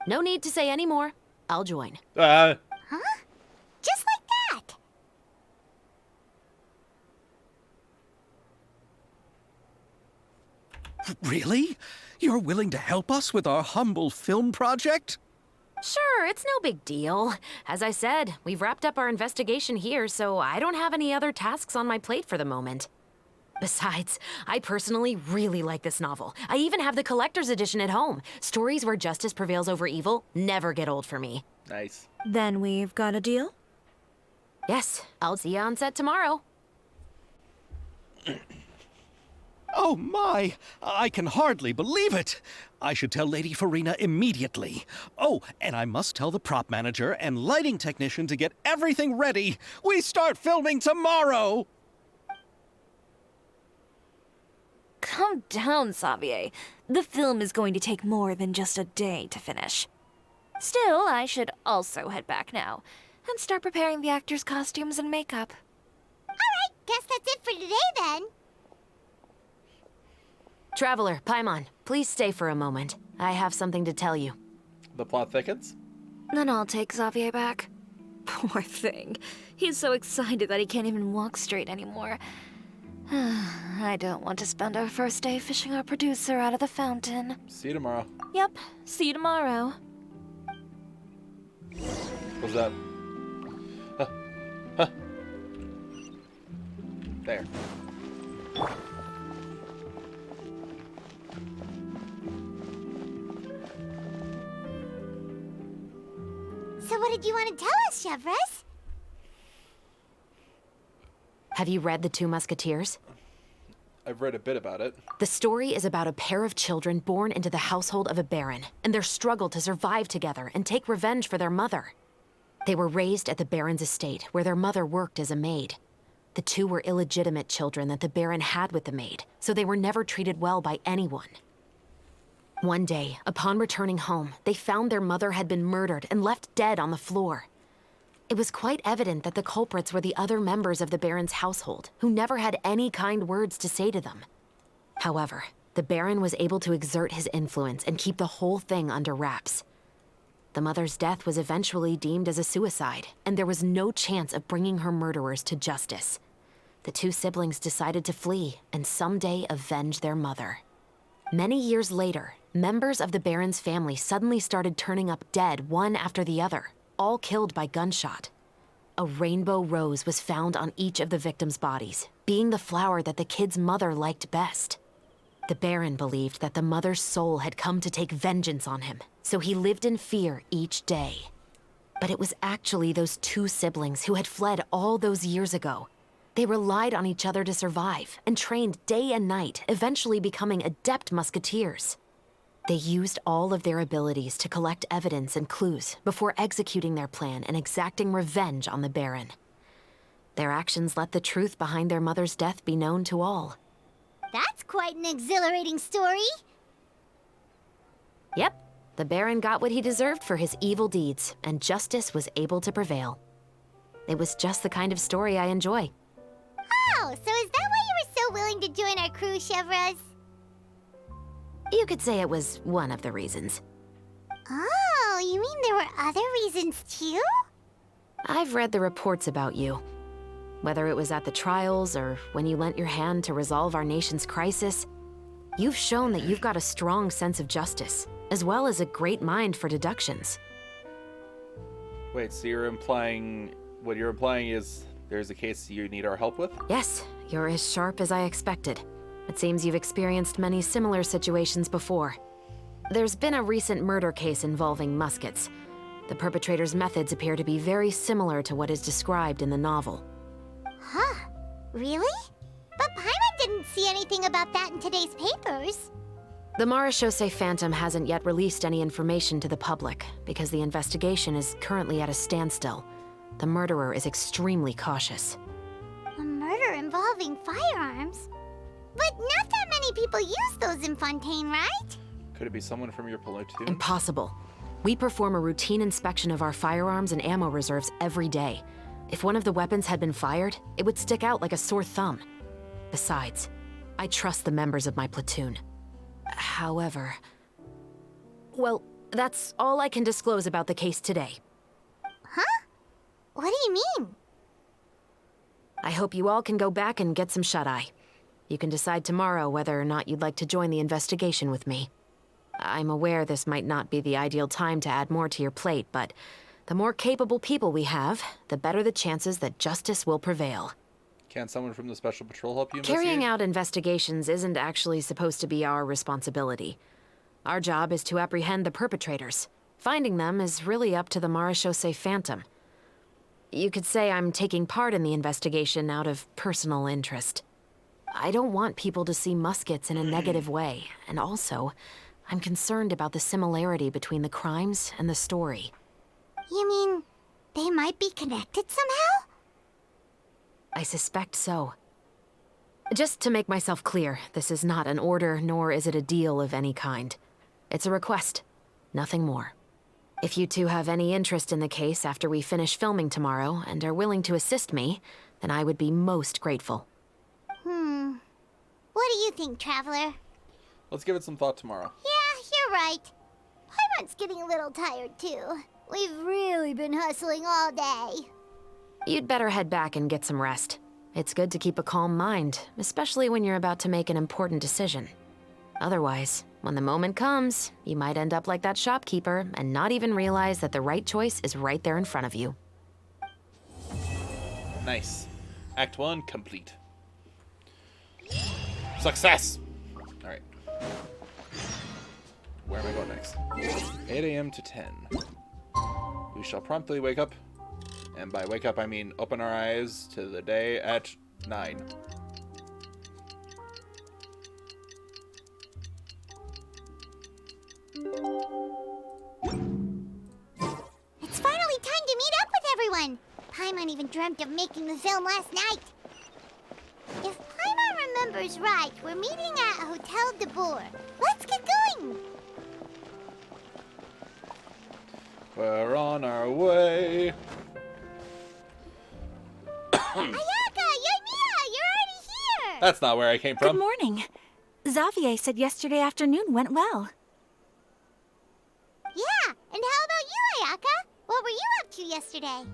No need to say any more. I'll join. Huh? Just like that. Really? You're willing to help us with our humble film project? Sure, it's no big deal. As I said, we've wrapped up our investigation here, so I don't have any other tasks on my plate for the moment. Besides, I personally really like this novel. I even have the collector's edition at home. Stories where justice prevails over evil never get old for me. Nice. Then we've got a deal? Yes, I'll see you on set tomorrow. Oh my! I can hardly believe it! I should tell Lady Farina immediately. Oh, and I must tell the prop manager and lighting technician to get everything ready. We start filming tomorrow! Calm down, Xavier. The film is going to take more than just a day to finish. Still, I should also head back now and start preparing the actors' costumes and makeup. Alright, guess that's it for today then. Traveler, Paimon, please stay for a moment. I have something to tell you. The plot thickens? Then I'll take Xavier back. Poor thing. He's so excited that he can't even walk straight anymore. I don't want to spend our first day fishing our producer out of the fountain. See you tomorrow. Yep, see you tomorrow. What's that? Huh. Huh. There. So what did you want to tell us, Chevreuse? Have you read The Two Musketeers? I've read a bit about it. The story is about a pair of children born into the household of a baron, and their struggle to survive together and take revenge for their mother. They were raised at the baron's estate, where their mother worked as a maid. The two were illegitimate children that the baron had with the maid, so they were never treated well by anyone. One day, upon returning home, they found their mother had been murdered and left dead on the floor. It was quite evident that the culprits were the other members of the Baron's household, who never had any kind words to say to them. However, the Baron was able to exert his influence and keep the whole thing under wraps. The mother's death was eventually deemed as a suicide, and there was no chance of bringing her murderers to justice. The two siblings decided to flee and someday avenge their mother. Many years later, members of the Baron's family suddenly started turning up dead one after the other, all killed by gunshot. A rainbow rose was found on each of the victims' bodies, being the flower that the kid's mother liked best. The Baron believed that the mother's soul had come to take vengeance on him, so he lived in fear each day. But it was actually those two siblings who had fled all those years ago. They relied on each other to survive and trained day and night, eventually becoming adept musketeers. They used all of their abilities to collect evidence and clues before executing their plan and exacting revenge on the Baron. Their actions let the truth behind their mother's death be known to all. That's quite an exhilarating story. Yep, the Baron got what he deserved for his evil deeds, and justice was able to prevail. It was just the kind of story I enjoy. Oh, so is that why you were so willing to join our crew, Chevres? You could say it was one of the reasons. Oh, you mean there were other reasons too? I've read the reports about you. Whether it was at the trials or when you lent your hand to resolve our nation's crisis, you've shown that you've got a strong sense of justice, as well as a great mind for deductions. Wait, so you're implying... What you're implying is there's a case you need our help with? Yes, you're as sharp as I expected. It seems you've experienced many similar situations before. There's been a recent murder case involving Muskets. The perpetrator's methods appear to be very similar to what is described in the novel. Huh? Really? But Paimon didn't see anything about that in today's papers. The Marechaussee Phantom hasn't yet released any information to the public because the investigation is currently at a standstill. The murderer is extremely cautious. A murder involving firearms? But not that many people use those in Fontaine, right? Could it be someone from your platoon? Impossible. We perform a routine inspection of our firearms and ammo reserves every day. If one of the weapons had been fired, it would stick out like a sore thumb. Besides, I trust the members of my platoon. However... Well, that's all I can disclose about the case today. Huh? What do you mean? I hope you all can go back and get some shut-eye. You can decide tomorrow whether or not you'd like to join the investigation with me. I'm aware this might not be the ideal time to add more to your plate, but the more capable people we have, the better the chances that justice will prevail. Can't someone from the Special Patrol help you investigate? Carrying out investigations isn't actually supposed to be our responsibility. Our job is to apprehend the perpetrators. Finding them is really up to the Marechaussee Phantom. You could say I'm taking part in the investigation out of personal interest. I don't want people to see Muskets in a negative way, and also, I'm concerned about the similarity between the crimes and the story. You mean, they might be connected somehow? I suspect so. Just to make myself clear, this is not an order, nor is it a deal of any kind. It's a request, nothing more. If you two have any interest in the case after we finish filming tomorrow and are willing to assist me, then I would be most grateful. What do you think, Traveler? Let's give it some thought tomorrow. Yeah, you're right. Paimon's getting a little tired, too. We've really been hustling all day. You'd better head back and get some rest. It's good to keep a calm mind, especially when you're about to make an important decision. Otherwise, when the moment comes, you might end up like that shopkeeper and not even realize that the right choice is right there in front of you. Nice. Act 1 complete. Success! Alright. Where am I going next? 8 a.m. to 10. We shall promptly wake up. And by wake up, I mean open our eyes to the day at 9. It's finally time to meet up with everyone. Paimon even dreamt of making the film last night. If Paimon remembers right, we're meeting at Hotel de Boer. Let's get going. We're on our way. Ayaka, Yoimiya, you're already here. That's not where I came from. Good morning. Xavier said yesterday afternoon went well. Yeah, and how about you, Ayaka? What were you up to yesterday?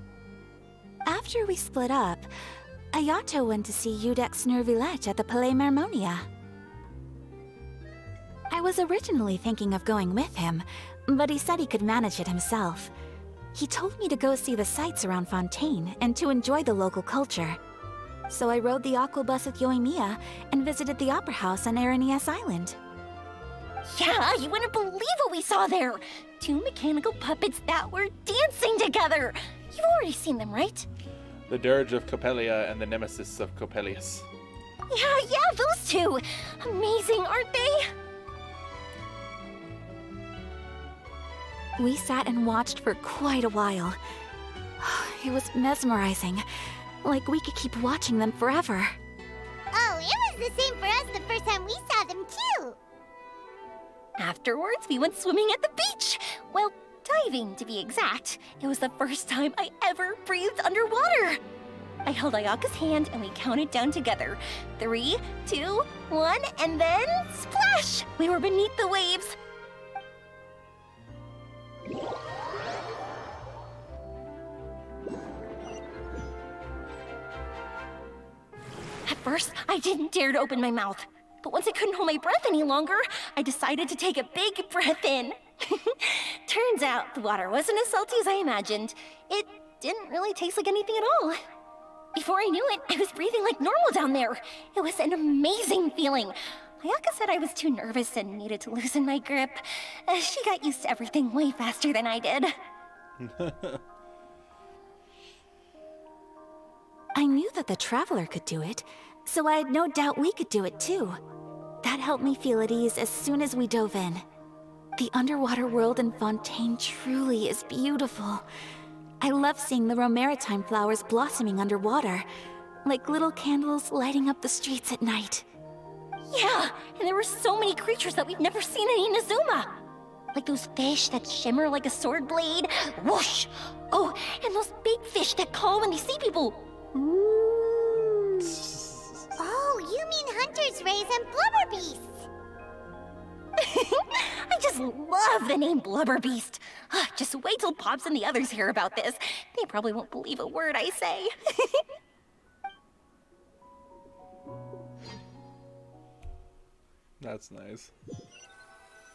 After we split up, Ayato went to see Udex Nervillette at the Palais Marmonia. I was originally thinking of going with him, but he said he could manage it himself. He told me to go see the sights around Fontaine and to enjoy the local culture. So I rode the aqua bus with Yoimiya and visited the opera house on Aranias Island. Yeah, you wouldn't believe what we saw there! 2 mechanical puppets that were dancing together! You've already seen them, right? The Dirge of Coppelia and the Nemesis of Coppelius. Yeah, those two! Amazing, aren't they? We sat and watched for quite a while. It was mesmerizing. Like we could keep watching them forever. Oh, it was the same for us the first time we saw them, too. Afterwards, we went swimming at the beach. Well, diving, to be exact. It was the first time I ever breathed underwater. I held Ayaka's hand and we counted down together. 3, 2, 1, and then splash! We were beneath the waves. At first, I didn't dare to open my mouth. But once I couldn't hold my breath any longer, I decided to take a big breath in. Turns out the water wasn't as salty as I imagined. It didn't really taste like anything at all. Before I knew it, I was breathing like normal down there. It was an amazing feeling. Ayaka said I was too nervous and needed to loosen my grip. She got used to everything way faster than I did. I knew that the Traveler could do it, so I had no doubt we could do it too. That helped me feel at ease as soon as we dove in. The underwater world in Fontaine truly is beautiful. I love seeing the romaritime flowers blossoming underwater, like little candles lighting up the streets at night. Yeah, and there were so many creatures that we've never seen in Inazuma. Like those fish that shimmer like a sword blade. Whoosh! Oh, and those big fish that call when they see people. Ooh. Oh, you mean Hunter's Rays and Blubber Beasts. I just love the name Blubber Beast. Just wait till Pops and the others hear about this. They probably won't believe a word I say. That's nice.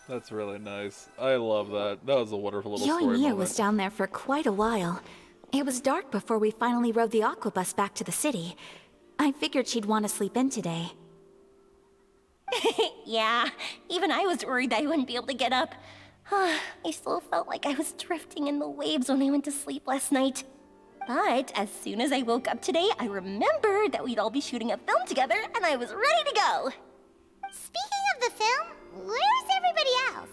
That's really nice. I love that. That was a wonderful little story Yoimiya moment. was down there for quite a while. It was dark before we finally rode the aquabus back to the city. I figured she'd want to sleep in today. Yeah, even I was worried that I wouldn't be able to get up. I still felt like I was drifting in the waves when I went to sleep last night. But as soon as I woke up today, I remembered that we'd all be shooting a film together, and I was ready to go. Speaking of the film, where's everybody else?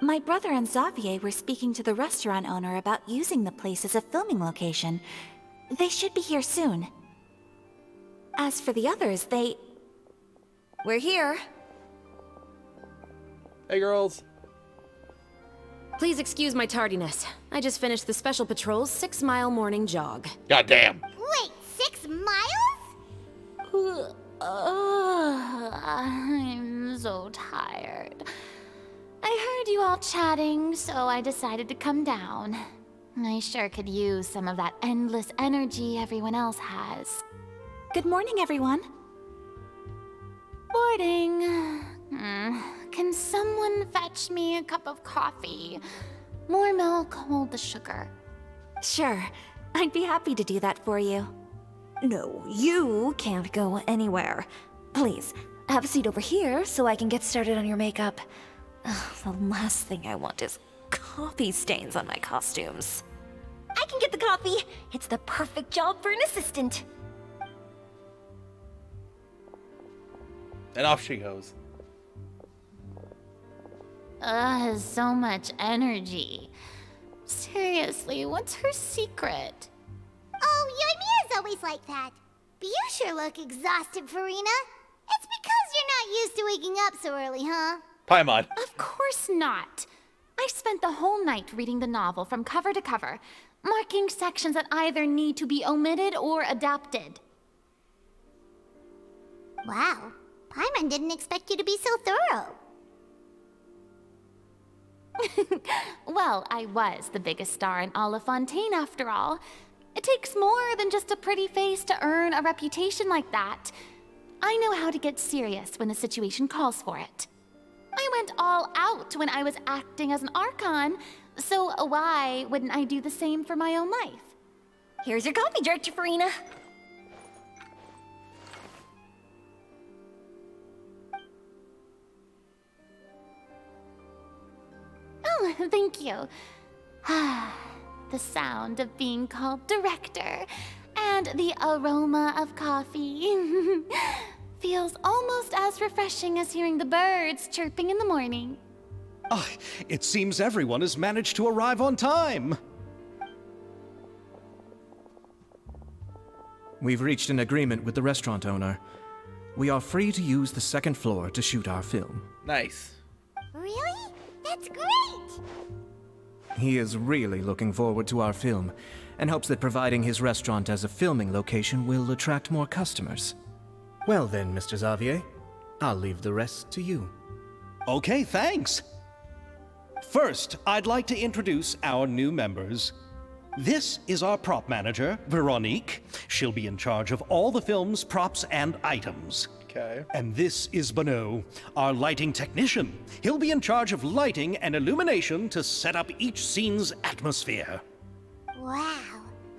My brother and Xavier were speaking to the restaurant owner about using the place as a filming location. They should be here soon. As for the others, we're here. Hey, girls. Please excuse my tardiness. I just finished the Special Patrol's 6-mile morning jog. Goddamn. Wait, 6 miles? I'm so tired. I heard you all chatting, so I decided to come down. I sure could use some of that endless energy everyone else has. Good morning, everyone. Morning. Can someone fetch me a cup of coffee? More milk, hold the sugar. Sure, I'd be happy to do that for you. No, you can't go anywhere. Please, have a seat over here so I can get started on your makeup. The last thing I want is coffee stains on my costumes. I can get the coffee. It's the perfect job for an assistant. And off she goes. So much energy. Seriously, what's her secret? Oh, Yoimiya's always like that. But you sure look exhausted, Farina. It's because you're not used to waking up so early, huh? Paimon. Of course not. I spent the whole night reading the novel from cover to cover, marking sections that either need to be omitted or adapted. Wow, Paimon didn't expect you to be so thorough. Well, I was the biggest star in all of Fontaine after all. It takes more than just a pretty face to earn a reputation like that. I know how to get serious when the situation calls for it. I went all out when I was acting as an Archon, so why wouldn't I do the same for my own life? Here's your coffee, Director Farina. Oh, thank you. The sound of being called director and the aroma of coffee feels almost as refreshing as hearing the birds chirping in the morning. It seems everyone has managed to arrive on time. We've reached an agreement with the restaurant owner. We are free to use the second floor to shoot our film. Nice. Really? That That's great! He is really looking forward to our film, and hopes that providing his restaurant as a filming location will attract more customers. Well then, Mr. Xavier, I'll leave the rest to you. Okay, thanks. First, I'd like to introduce our new members. This is our prop manager, Veronique. She'll be in charge of all the film's props and items. Okay. And this is Bonneau, our lighting technician. He'll be in charge of lighting and illumination to set up each scene's atmosphere. Wow.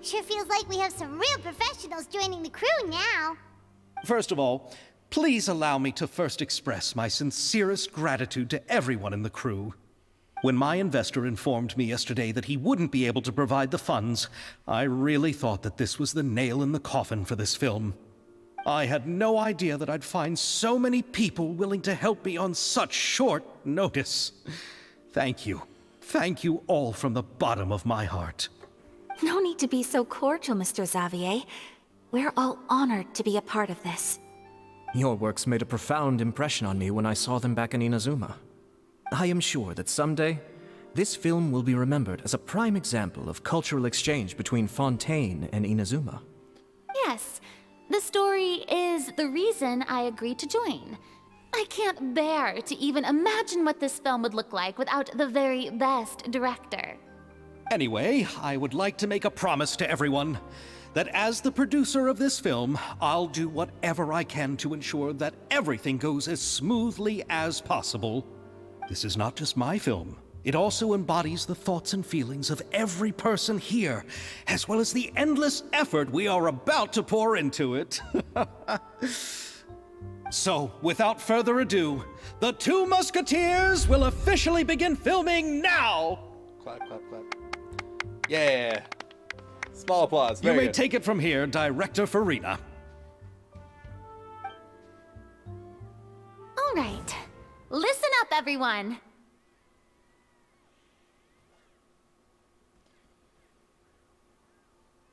Sure feels like we have some real professionals joining the crew now. First of all, please allow me to first express my sincerest gratitude to everyone in the crew. When my investor informed me yesterday that he wouldn't be able to provide the funds, I really thought that this was the nail in the coffin for this film. I had no idea that I'd find so many people willing to help me on such short notice. Thank you. Thank you all from the bottom of my heart. No need to be so cordial, Mr. Xavier. We're all honored to be a part of this. Your works made a profound impression on me when I saw them back in Inazuma. I am sure that someday, this film will be remembered as a prime example of cultural exchange between Fontaine and Inazuma. Yes, the story is the reason I agreed to join. I can't bear to even imagine what this film would look like without the very best director. Anyway, I would like to make a promise to everyone that as the producer of this film, I'll do whatever I can to ensure that everything goes as smoothly as possible. This is not just my film. It also embodies the thoughts and feelings of every person here, as well as the endless effort we are about to pour into it. So, without further ado, the Two Musketeers will officially begin filming now! Clap, clap, clap. Yeah. Small applause. You Very may good. take it from here, Director Farina. All right, listen up, everyone.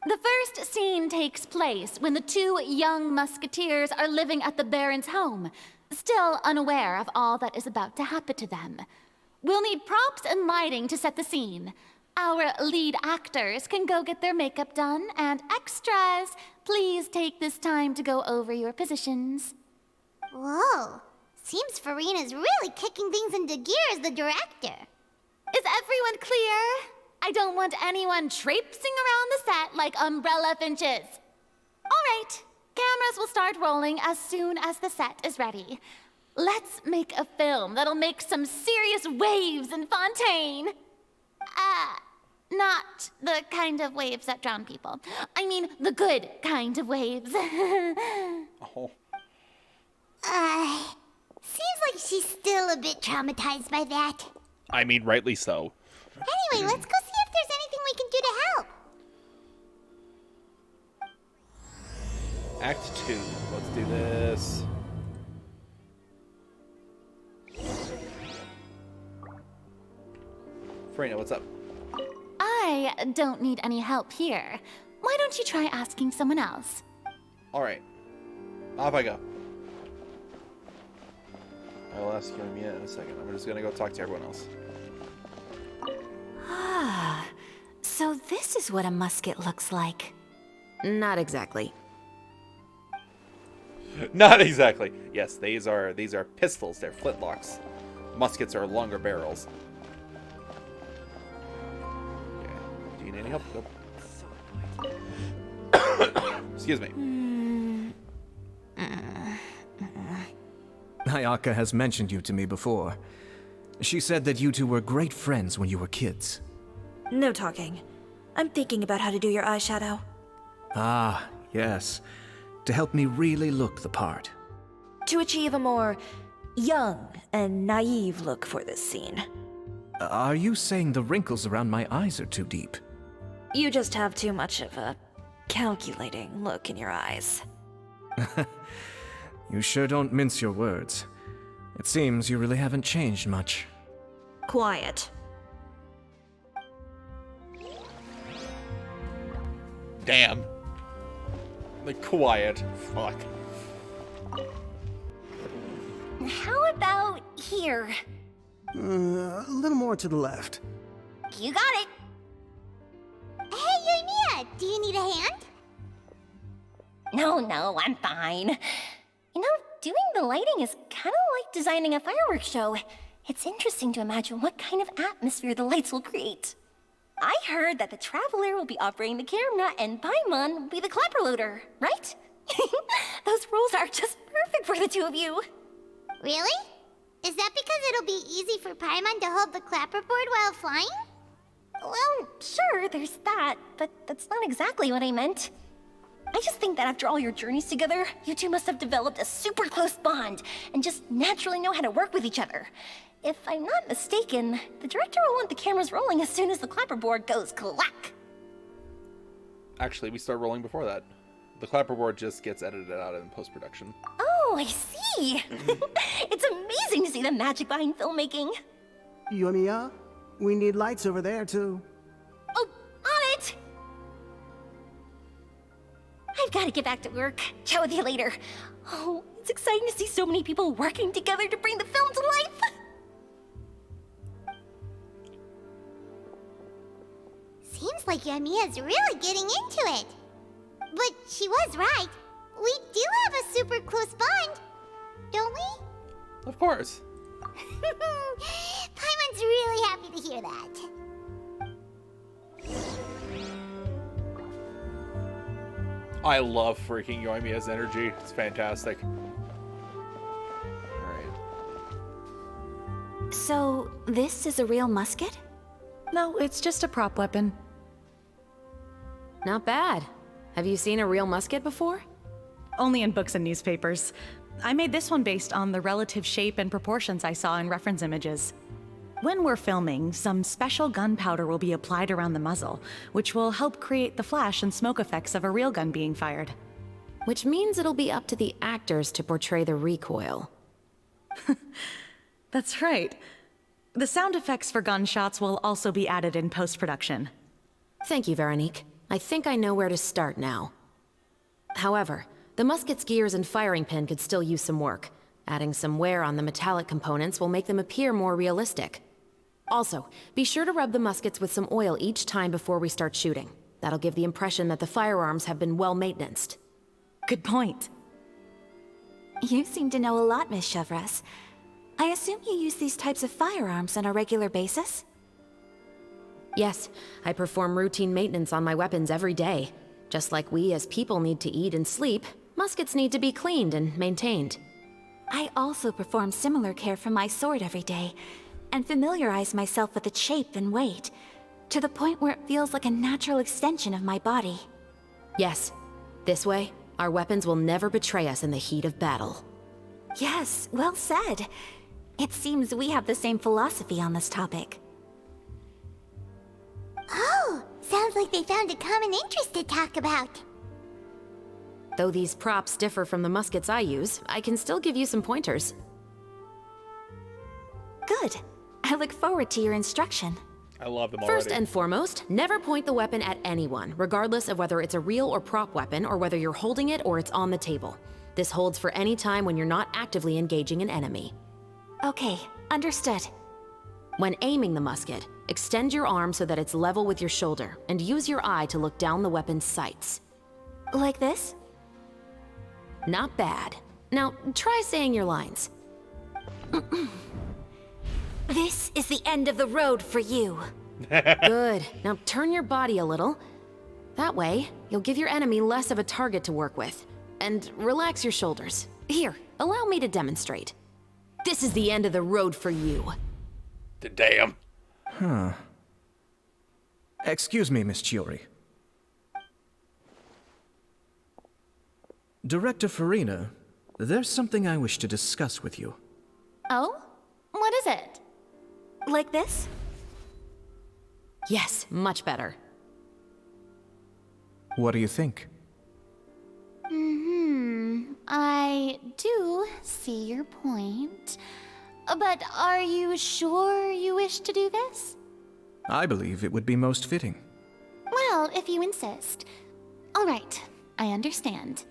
The first scene takes place when the two young musketeers are living at the Baron's home, still unaware of all that is about to happen to them. We'll need props and lighting to set the scene. Our lead actors can go get their makeup done, and extras, please take this time to go over your positions. Whoa. Seems Farina's really kicking things into gear as the director. Is everyone clear? I don't want anyone traipsing around the set like umbrella finches. All right, cameras will start rolling as soon as the set is ready. Let's make a film that'll make some serious waves in Fontaine. Not the kind of waves that drown people. I mean, the good kind of waves. Oh. Seems like she's still a bit traumatized by that. I mean, rightly so. Anyway, let's go see if there's anything we can do to help. Act 2. Let's do this. Farina, what's up? I don't need any help here. Why don't you try asking someone else? Alright. Off I go. I'll ask you in a second. I'm just gonna go talk to everyone else. Ah, so this is what a musket looks like. Not exactly. Not exactly. Yes, these are pistols. They're flintlocks. Muskets are longer barrels. Okay. Do you need any help? Nope. Excuse me. Ayaka has mentioned you to me before. She said that you two were great friends when you were kids. No talking. I'm thinking about how to do your eyeshadow. Ah, yes. To help me really look the part. To achieve a more young and naive look for this scene. Are you saying the wrinkles around my eyes are too deep? You just have too much of a calculating look in your eyes. You sure don't mince your words. It seems you really haven't changed much. Quiet. Damn. Like, quiet. Fuck. How about here? A little more to the left. You got it. Hey, Yoimiya, do you need a hand? No, I'm fine. You know, doing the lighting is kind of like designing a fireworks show. It's interesting to imagine what kind of atmosphere the lights will create. I heard that the Traveler will be operating the camera and Paimon will be the clapper loader, right? Those roles are just perfect for the two of you. Really? Is that because it'll be easy for Paimon to hold the clapperboard while flying? Well, sure, there's that, but that's not exactly what I meant. I just think that after all your journeys together, you two must have developed a super close bond and just naturally know how to work with each other. If I'm not mistaken, the director will want the cameras rolling as soon as the clapperboard goes clack. Actually, we start rolling before that. The clapperboard just gets edited out in post-production. Oh, I see. It's amazing to see the magic behind filmmaking. Yoimiya, we need lights over there, too. Oh, on it! I've got to get back to work. Chat with you later. Oh, it's exciting to see so many people working together to bring the film to life. Seems like Yoimiya's really getting into it. But she was right. We do have a super close bond, don't we? Of course. Paimon's really happy to hear that. I love freaking Yoimiya's energy. It's fantastic. Alright. So, this is a real musket? No, it's just a prop weapon. Not bad. Have you seen a real musket before? Only in books and newspapers. I made this one based on the relative shape and proportions I saw in reference images. When we're filming, some special gunpowder will be applied around the muzzle, which will help create the flash and smoke effects of a real gun being fired. Which means it'll be up to the actors to portray the recoil. That's right. The sound effects for gunshots will also be added in post-production. Thank you, Veronique. I think I know where to start now. However, the musket's gears and firing pin could still use some work. Adding some wear on the metallic components will make them appear more realistic. Also, be sure to rub the muskets with some oil each time before we start shooting. That'll give the impression that the firearms have been well maintained. Good point. You seem to know a lot, Miss Chevres. I assume you use these types of firearms on a regular basis? Yes, I perform routine maintenance on my weapons every day. Just like we as people need to eat and sleep, muskets need to be cleaned and maintained. I also perform similar care for my sword every day, and familiarize myself with its shape and weight, to the point where it feels like a natural extension of my body. Yes. This way, our weapons will never betray us in the heat of battle. Yes, well said. It seems we have the same philosophy on this topic. Oh, sounds like they found a common interest to talk about. Though these props differ from the muskets I use, I can still give you some pointers. Good. I look forward to your instruction. I love them already. First and foremost, never point the weapon at anyone, regardless of whether it's a real or prop weapon or whether you're holding it or it's on the table. This holds for any time when you're not actively engaging an enemy. Okay, understood. When aiming the musket, extend your arm so that it's level with your shoulder, and use your eye to look down the weapon's sights. Like this? Not bad. Now, try saying your lines. This is the end of the road for you. Good. Now turn your body a little. That way, you'll give your enemy less of a target to work with. And relax your shoulders. Here, allow me to demonstrate. This is the end of the road for you. Damn. Huh. Excuse me, Miss Chiori. Director Farina, there's something I wish to discuss with you. Oh? What is it? Like this? Yes, much better. What do you think? I do see your point. But are you sure you wish to do this? I believe it would be most fitting. Well, if you insist. All right, I understand.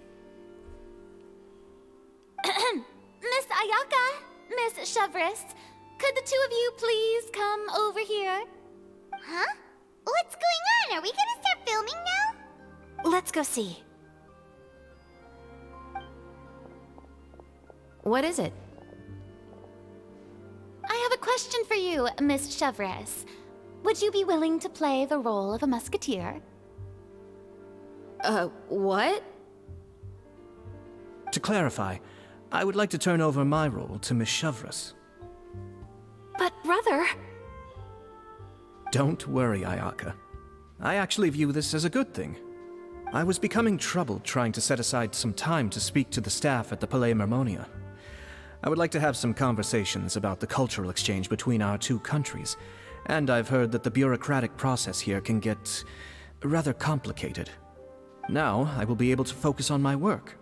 Miss Ayaka, Miss Chevres, could the two of you please come over here? Huh? What's going on? Are we gonna start filming now? Let's go see. What is it? I have a question for you, Miss Chevres. Would you be willing to play the role of a musketeer? What? To clarify, I would like to turn over my role to Miss Chevres. But brother... Don't worry, Ayaka. I actually view this as a good thing. I was becoming troubled trying to set aside some time to speak to the staff at the Palais Mermonia. I would like to have some conversations about the cultural exchange between our two countries, and I've heard that the bureaucratic process here can get rather complicated. Now, I will be able to focus on my work.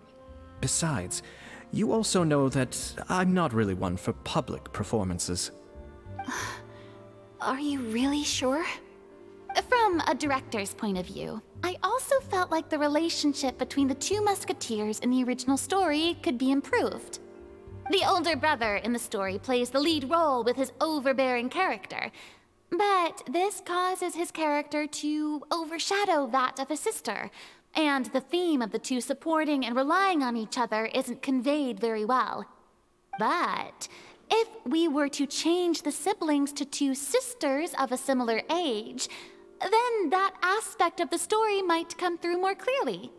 Besides, you also know that I'm not really one for public performances. Are you really sure? From a director's point of view, I also felt like the relationship between the two musketeers in the original story could be improved. The older brother in the story plays the lead role with his overbearing character, but this causes his character to overshadow that of his sister, and the theme of the two supporting and relying on each other isn't conveyed very well. But if we were to change the siblings to two sisters of a similar age, then that aspect of the story might come through more clearly.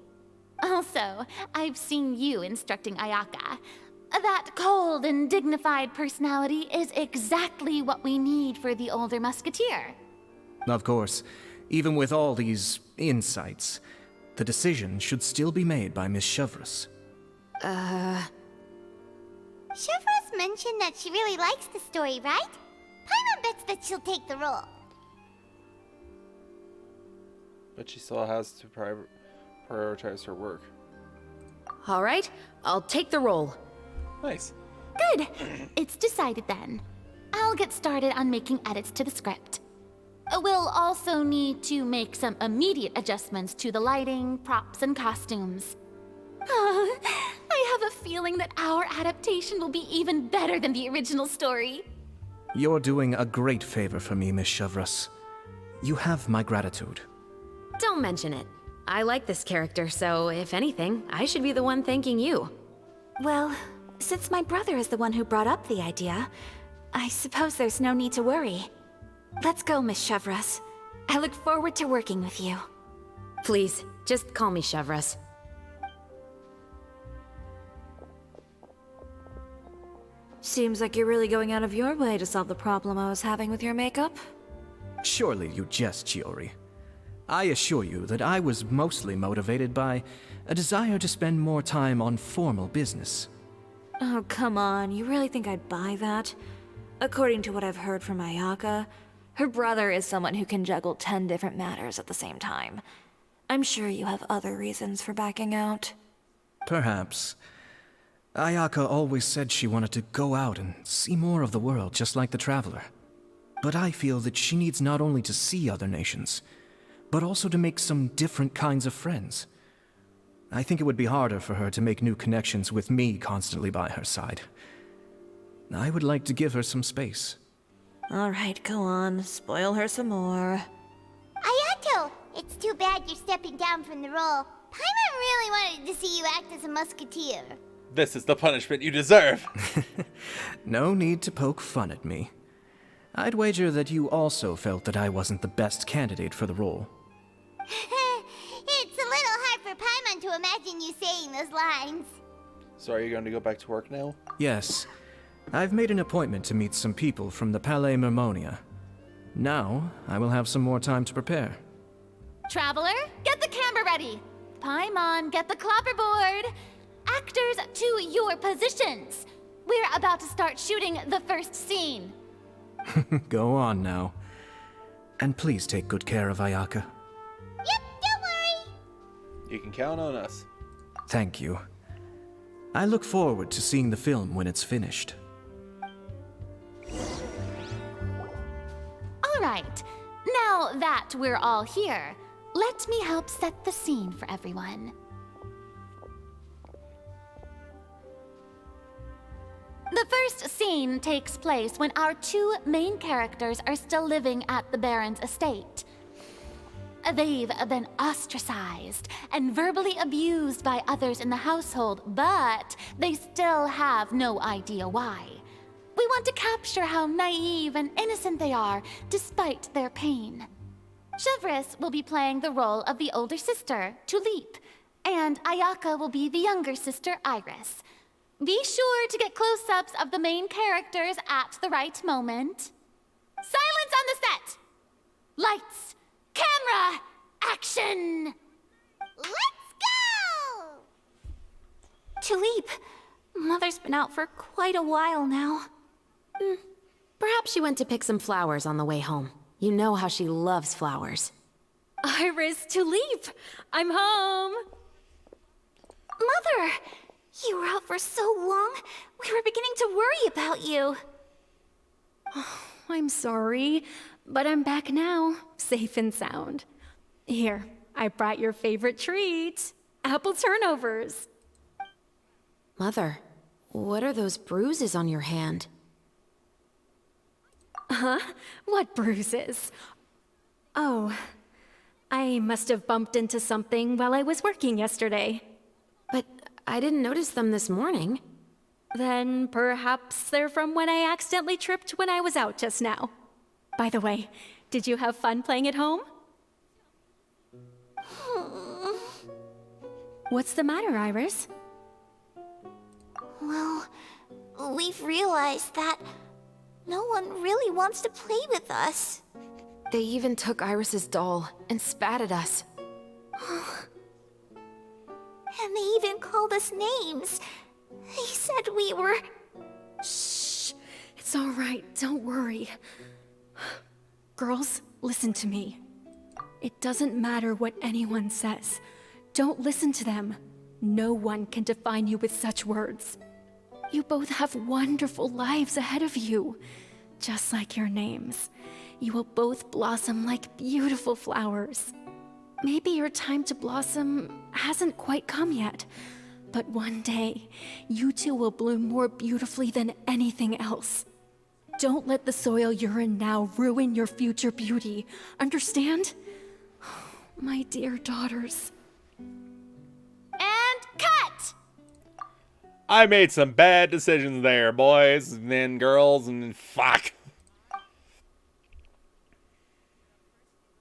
Also, I've seen you instructing Ayaka. That cold and dignified personality is exactly what we need for the older musketeer. Of course, even with all these insights, the decision should still be made by Miss Chevres. Chevres mentioned that she really likes the story, right? Paimon bets that she'll take the role. But she still has to prioritize her work. All right, I'll take the role. Nice. Good. It's decided then. I'll get started on making edits to the script. We'll also need to make some immediate adjustments to the lighting, props, and costumes. I have a feeling that our adaptation will be even better than the original story. You're doing a great favor for me, Miss Chevres. You have my gratitude. Don't mention it. I like this character, so if anything, I should be the one thanking you. Well, since my brother is the one who brought up the idea, I suppose there's no need to worry. Let's go, Miss Chevres. I look forward to working with you. Please, just call me Chevres. Seems like you're really going out of your way to solve the problem I was having with your makeup. Surely you jest, Chiori. I assure you that I was mostly motivated by a desire to spend more time on formal business. Oh, come on. You really think I'd buy that? According to what I've heard from Ayaka, her brother is someone who can juggle 10 different matters at the same time. I'm sure you have other reasons for backing out. Perhaps. Ayaka always said she wanted to go out and see more of the world, just like the Traveler. But I feel that she needs not only to see other nations, but also to make some different kinds of friends. I think it would be harder for her to make new connections with me constantly by her side. I would like to give her some space. All right, go on. Spoil her some more. Ayato! It's too bad you're stepping down from the role. Paimon really wanted to see you act as a musketeer. This is the punishment you deserve. No need to poke fun at me. I'd wager that you also felt that I wasn't the best candidate for the role. It's a little hard for Paimon to imagine you saying those lines. So are you going to go back to work now? Yes. I've made an appointment to meet some people from the Palais Mermonia. Now, I will have some more time to prepare. Traveler, get the camera ready. Paimon, get the clapperboard. Actors, to your positions. We're about to start shooting the first scene. Go on now. And please take good care of Ayaka. Yep, don't worry. You can count on us. Thank you. I look forward to seeing the film when it's finished. All right. Now that we're all here, let me help set the scene for everyone. The first scene takes place when our two main characters are still living at the Baron's estate. They've been ostracized and verbally abused by others in the household, but they still have no idea why. We want to capture how naive and innocent they are, despite their pain. Xavier will be playing the role of the older sister, Tulip, and Ayaka will be the younger sister, Iris. Be sure to get close-ups of the main characters at the right moment. Silence on the set! Lights! Camera! Action! Let's go! Tulip, Mother's been out for quite a while now. Perhaps she went to pick some flowers on the way home. You know how she loves flowers. Iris, Tulip, I'm home. Mother! You were out for so long, we were beginning to worry about you. I'm sorry, but I'm back now, safe and sound. Here, I brought your favorite treat, apple turnovers. Mother, what are those bruises on your hand? Huh? What bruises? Oh, I must have bumped into something while I was working yesterday. But I didn't notice them this morning. Then perhaps they're from when I accidentally tripped when I was out just now. By the way, did you have fun playing at home? What's the matter, Iris? Well, we've realized that no one really wants to play with us. They even took Iris's doll and spat at us. And they even called us names. They said we were... Shh. It's all right. Don't worry. Girls, listen to me. It doesn't matter what anyone says. Don't listen to them. No one can define you with such words. You both have wonderful lives ahead of you. Just like your names. You will both blossom like beautiful flowers. Maybe your time to blossom hasn't quite come yet, but one day, you two will bloom more beautifully than anything else. Don't let the soil you're in now ruin your future beauty. Understand? My dear daughters. And cut! I made some bad decisions there, boys and girls, and fuck.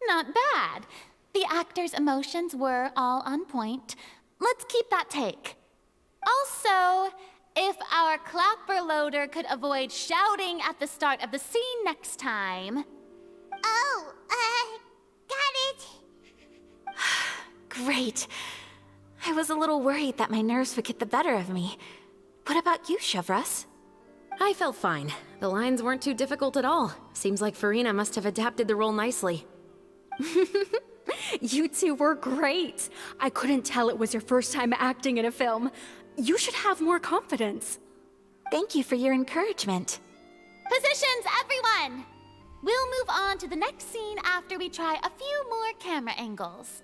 Not bad. The actors' emotions were all on point. Let's keep that take. Also, if our clapper loader could avoid shouting at the start of the scene next time. Oh, got it. Great. I was a little worried that my nerves would get the better of me. What about you, Xavier? I felt fine. The lines weren't too difficult at all. Seems like Farina must have adapted the role nicely. You two were great. I couldn't tell it was your first time acting in a film. You should have more confidence. Thank you for your encouragement. Positions, everyone! We'll move on to the next scene after we try a few more camera angles.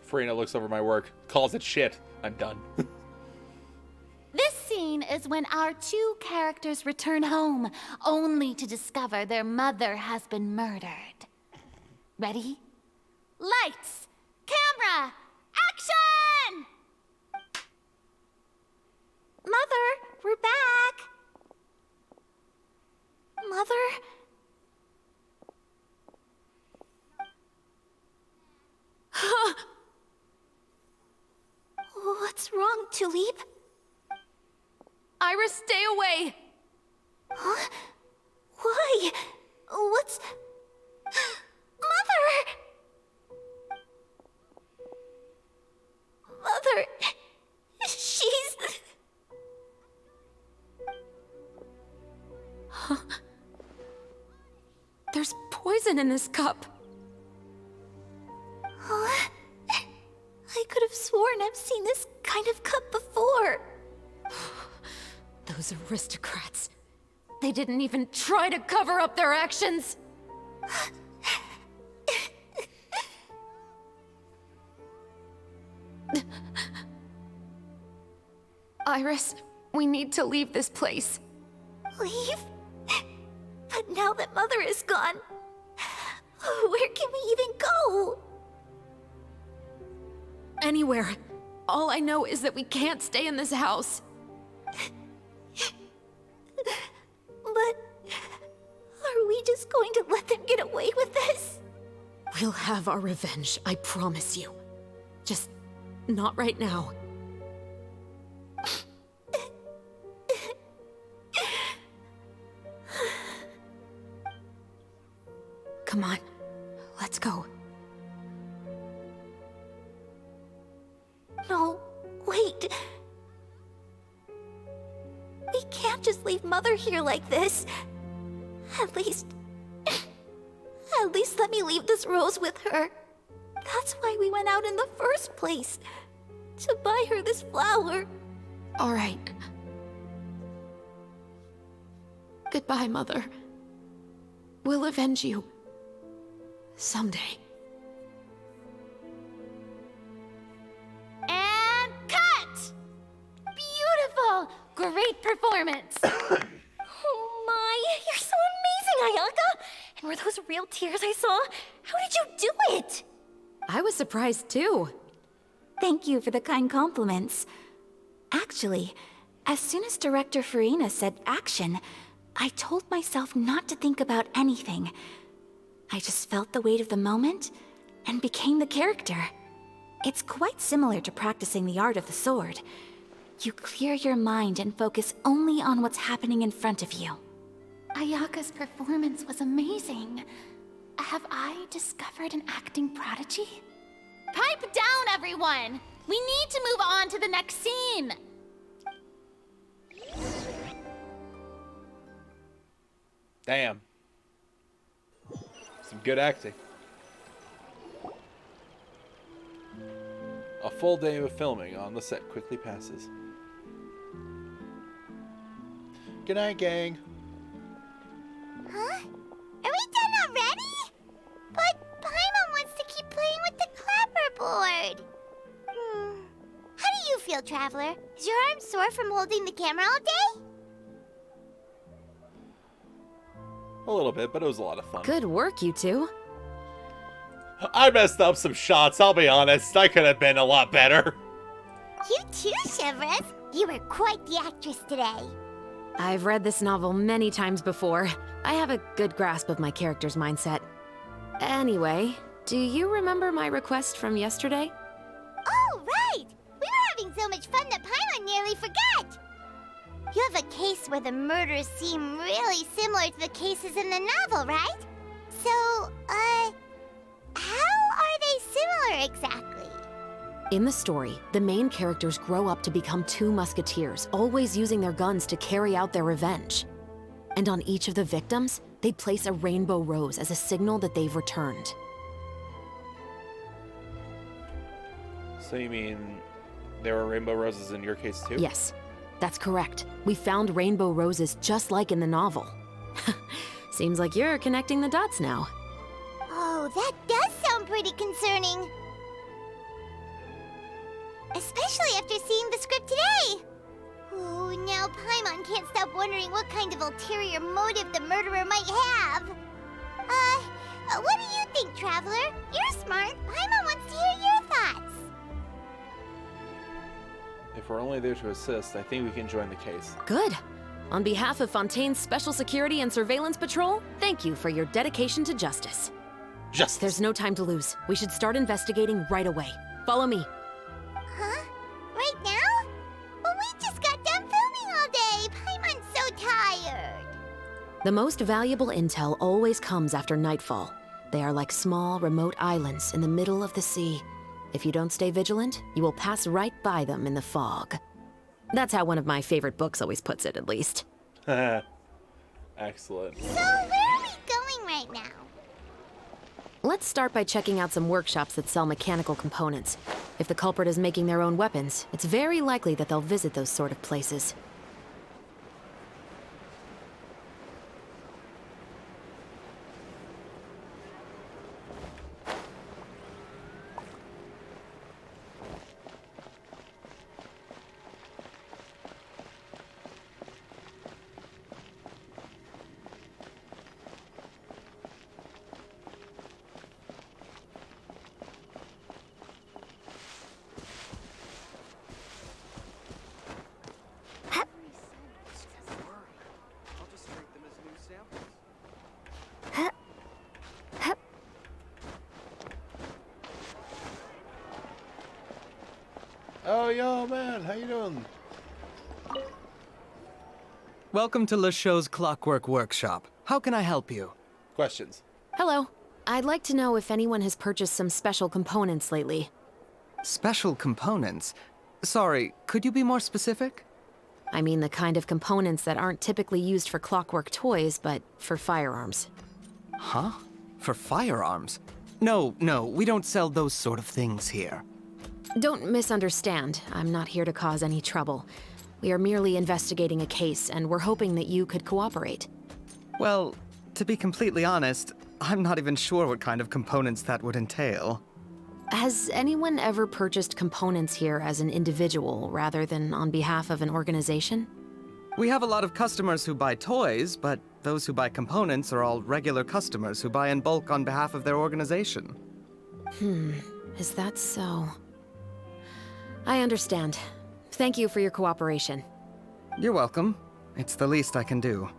Farina looks over my work, calls it shit. I'm done. This scene is when our two characters return home, only to discover their mother has been murdered. Ready? Lights! Camera! Action! Mother, we're back. Mother? What's wrong, Tulip? Iris, stay away! Huh? Why? What's... Mother! Mother... She's... Huh? There's poison in this cup. Huh? I could have sworn I've seen this kind of cup before. Those aristocrats. They didn't even try to cover up their actions. Iris, We need to leave this place. Leave? But now that Mother is gone, where can we even go? Anywhere. All I know is that we can't stay in this house. But are we just going to let them get away with this? We'll have our revenge, I promise you. Just not right now. Come on, let's go. No, wait. We can't just leave Mother here like this. At least let me leave this rose with her. That's why we went out in the first place. To buy her this flower. All right. Goodbye, Mother. We'll avenge you. Someday. And cut! Beautiful! Great performance! Oh my, you're so amazing, Ayaka! And were those real tears I saw? How did you do it? I was surprised too. Thank you for the kind compliments. Actually, as soon as Director Farina said action, I told myself not to think about anything. I just felt the weight of the moment and became the character. It's quite similar to practicing the art of the sword. You clear your mind and focus only on what's happening in front of you. Ayaka's performance was amazing. Have I discovered an acting prodigy? Pipe down, everyone! We need to move on to the next scene! Damn. Some good acting. A full day of filming on the set quickly passes. Good night, gang. Huh? Are we done already? But Paimon wants to keep playing with the clapperboard. How do you feel, Traveler? Is your arm sore from holding the camera all day? A little bit, but it was a lot of fun. Good work, you two. I messed up some shots, I'll be honest. I could have been a lot better. You too, Severus. You were quite the actress today. I've read this novel many times before. I have a good grasp of my character's mindset. Anyway, do you remember my request from yesterday? Oh, right! We were having so much fun that Paimon nearly forgot! You have a case where the murders seem really similar to the cases in the novel, right? So, how are they similar exactly? In the story, the main characters grow up to become two musketeers, always using their guns to carry out their revenge. And on each of the victims, they place a rainbow rose as a signal that they've returned. So you mean there were rainbow roses in your case too? Yes, that's correct. We found rainbow roses just like in the novel. Seems like you're connecting the dots now. Oh, that does sound pretty concerning. Especially after seeing the script today. Oh, now Paimon can't stop wondering what kind of ulterior motive the murderer might have. What do you think, Traveler? You're smart. Paimon wants to hear your thoughts. If we're only there to assist, I think we can join the case. Good. On behalf of Fontaine's Special Security and Surveillance Patrol, thank you for your dedication to justice. Justice. There's no time to lose. We should start investigating right away. Follow me. Huh? Right now? Well, we just got done filming all day. Paimon's so tired. The most valuable intel always comes after nightfall. They are like small, remote islands in the middle of the sea. If you don't stay vigilant, you will pass right by them in the fog. That's how one of my favorite books always puts it, at least. Excellent. So, where are we going right now? Let's start by checking out some workshops that sell mechanical components. If the culprit is making their own weapons, it's very likely that they'll visit those sort of places. yo, man, how you doing? Welcome to Le Show's Clockwork Workshop. How can I help you? Questions. Hello. I'd like to know if anyone has purchased some special components lately. Special components? Sorry, could you be more specific? I mean the kind of components that aren't typically used for clockwork toys, but for firearms. Huh? For firearms? No, we don't sell those sort of things here. Don't misunderstand. I'm not here to cause any trouble. We are merely investigating a case, and we're hoping that you could cooperate. Well, to be completely honest, I'm not even sure what kind of components that would entail. Has anyone ever purchased components here as an individual rather than on behalf of an organization? We have a lot of customers who buy toys, but those who buy components are all regular customers who buy in bulk on behalf of their organization. Is that so? I understand. Thank you for your cooperation. You're welcome. It's the least I can do.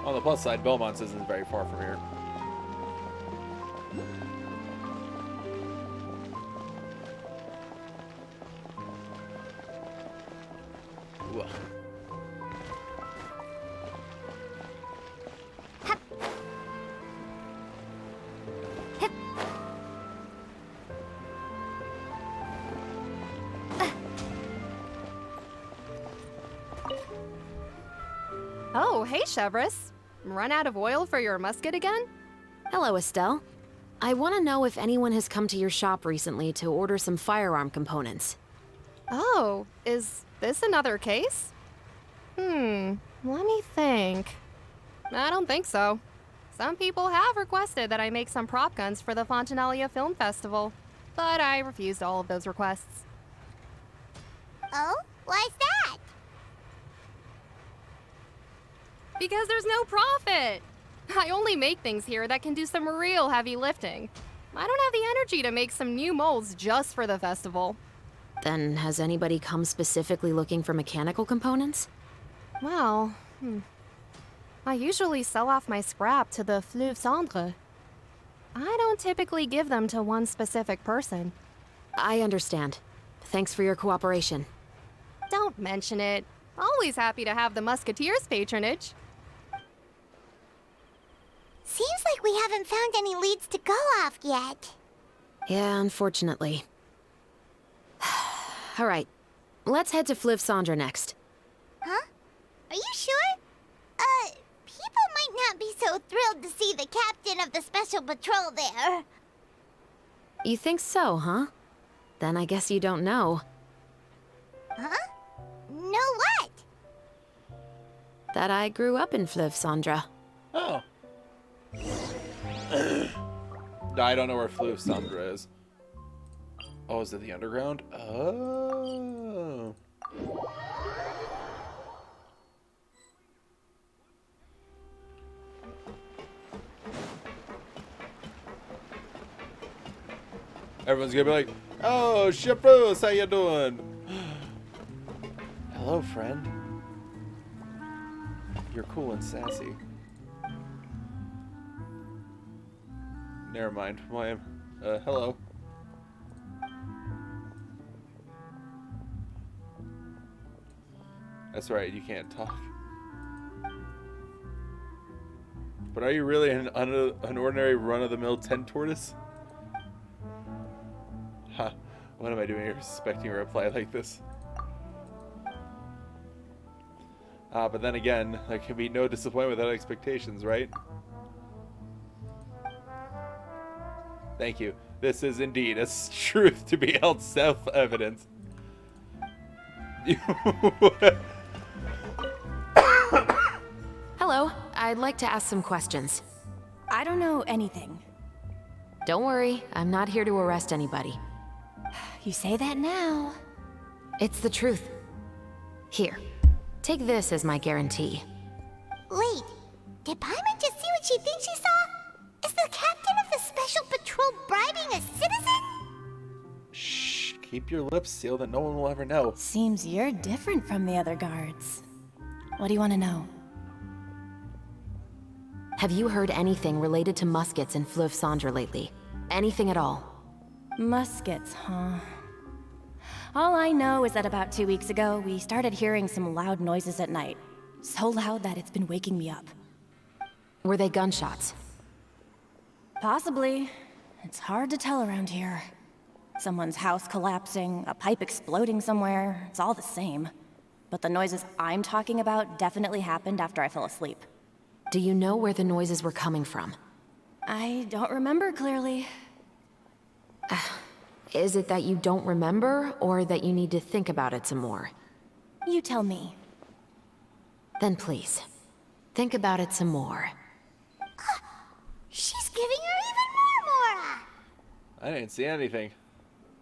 On the plus side, Belmont's isn't very far from here. Ugh. Oh, hey, Chevres. Run out of oil for your musket again? Hello, Estelle. I want to know if anyone has come to your shop recently to order some firearm components. Oh, is this another case? Let me think. I don't think so. Some people have requested that I make some prop guns for the Fontinalia Film Festival, but I refused all of those requests. Oh? Why's that? Because there's no profit! I only make things here that can do some real heavy lifting. I don't have the energy to make some new molds just for the festival. Then has anybody come specifically looking for mechanical components? Well, I usually sell off my scrap to the Fleuve Cendre. I don't typically give them to one specific person. I understand. Thanks for your cooperation. Don't mention it. Always happy to have the Musketeers' patronage. Seems like we haven't found any leads to go off yet. Yeah, unfortunately. All right, let's head to Fleuve Cendre next. Huh? Are you sure? People might not be so thrilled to see the captain of the special patrol there. You think so, huh? Then I guess you don't know. Huh? Know what? That I grew up in Fleuve Cendre. Oh. I don't know where Fleuve Cendre is. Oh, is it the underground? Oh. Everyone's gonna be like, "Oh, Shipros, how you doing?" Hello, friend. You're cool and sassy. Never mind. Why am? Hello. That's right. You can't talk. But are you really an ordinary run-of-the-mill tent tortoise? Ha! What am I doing here, expecting a reply like this? But then again, there can be no disappointment without expectations, right? Thank you. This is indeed a truth to be held self-evident. Hello, I'd like to ask some questions. I don't know anything. Don't worry, I'm not here to arrest anybody. You say that now. It's the truth. Here, take this as my guarantee. Wait, did Paimon just see what she thinks she saw? Is the captain of the special patrol bribing a citizen? Shh, keep your lips sealed and no one will ever know. Seems you're different from the other guards. What do you want to know? Have you heard anything related to Muskets in Fleuve Cendre lately? Anything at all? Muskets, huh? All I know is that about 2 weeks ago, we started hearing some loud noises at night. So loud that it's been waking me up. Were they gunshots? Possibly. It's hard to tell around here. Someone's house collapsing, a pipe exploding somewhere, it's all the same. But the noises I'm talking about definitely happened after I fell asleep. Do you know where the noises were coming from? I don't remember clearly. Is it that you don't remember, or that you need to think about it some more? You tell me. Then please, think about it some more. She's giving her even more Mora! I didn't see anything.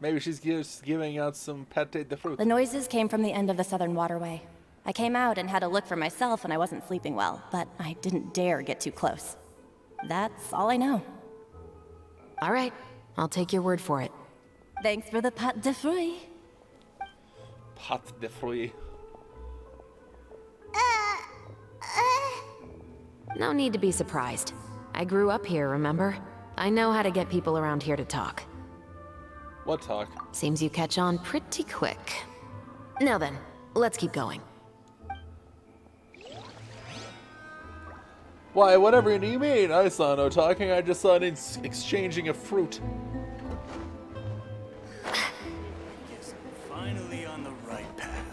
Maybe she's just giving out some pâté de fruit. The noises came from the end of the southern waterway. I came out and had a look for myself when I wasn't sleeping well, but I didn't dare get too close. That's all I know. All right, I'll take your word for it. Thanks for the pâté de fruit. Pâté de fruit. No need to be surprised. I grew up here, remember? I know how to get people around here to talk. What talk? Seems you catch on pretty quick. Now then, let's keep going. Why, whatever you mean? I saw no talking, I just saw an exchanging of fruit. Finally on the right path.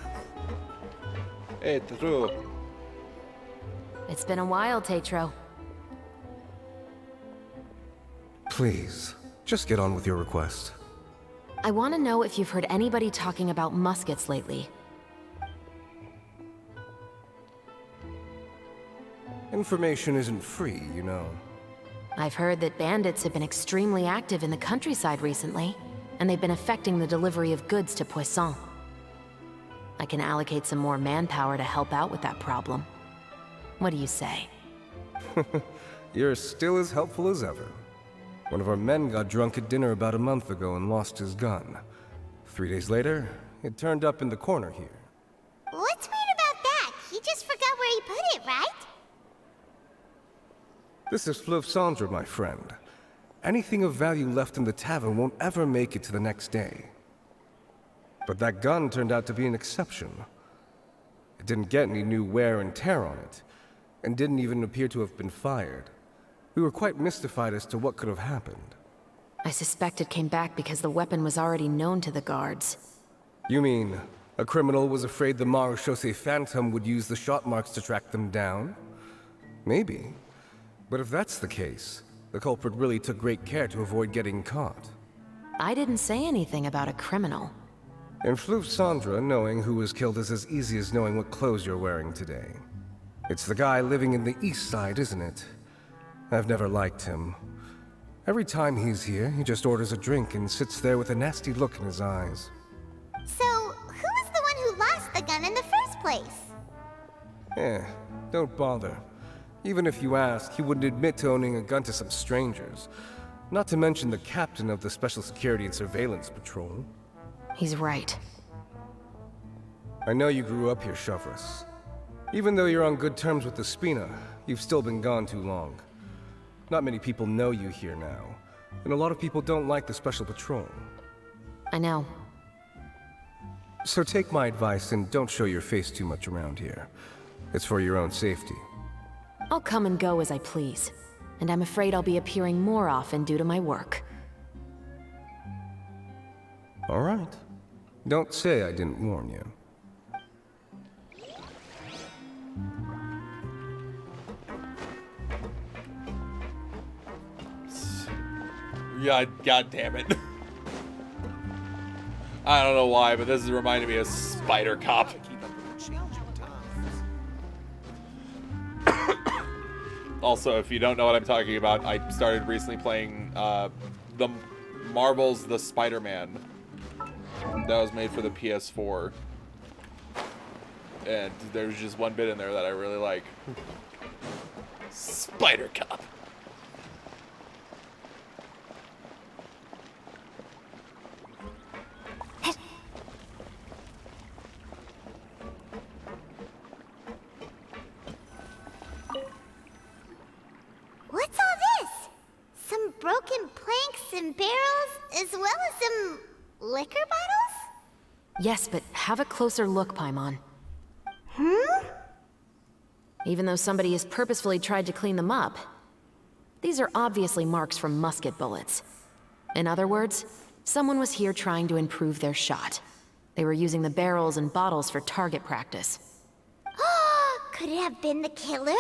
Hey, true. It's been a while, Tetro. Please, just get on with your request. I want to know if you've heard anybody talking about muskets lately. Information isn't free, you know. I've heard that bandits have been extremely active in the countryside recently, and they've been affecting the delivery of goods to Poisson. I can allocate some more manpower to help out with that problem. What do you say? You're still as helpful as ever. One of our men got drunk at dinner about a month ago and lost his gun. 3 days later, it turned up in the corner here. What's weird about that? He just forgot where he put it, right? This is Fleuve Cendre, my friend. Anything of value left in the tavern won't ever make it to the next day. But that gun turned out to be an exception. It didn't get any new wear and tear on it, and didn't even appear to have been fired. We were quite mystified as to what could have happened. I suspect it came back because the weapon was already known to the guards. You mean, a criminal was afraid the Marechaussee Phantom would use the shot marks to track them down? Maybe. But if that's the case, the culprit really took great care to avoid getting caught. I didn't say anything about a criminal. In Fleuve Cendre, knowing who was killed is as easy as knowing what clothes you're wearing today. It's the guy living in the east side, isn't it? I've never liked him. Every time he's here, he just orders a drink and sits there with a nasty look in his eyes. So, who was the one who lost the gun in the first place? Don't bother. Even if you ask, he wouldn't admit to owning a gun to some strangers. Not to mention the captain of the Special Security and Surveillance Patrol. He's right. I know you grew up here, Chevres. Even though you're on good terms with the Spina, you've still been gone too long. Not many people know you here now, and a lot of people don't like the Special Patrol. I know. So take my advice and don't show your face too much around here. It's for your own safety. I'll come and go as I please, and I'm afraid I'll be appearing more often due to my work. All right. Don't say I didn't warn you. Yeah, god damn it. I don't know why, but this is reminding me of Spider Cop. Also, if you don't know what I'm talking about, I started recently playing the Marvel's The Spider-Man. That was made for the PS4. And there's just one bit in there that I really like. Spider Cop. some barrels, as well as some liquor bottles? Yes, but have a closer look, Paimon. Even though somebody has purposefully tried to clean them up, these are obviously marks from musket bullets. In other words, someone was here trying to improve their shot. They were using the barrels and bottles for target practice. Could it have been the killer?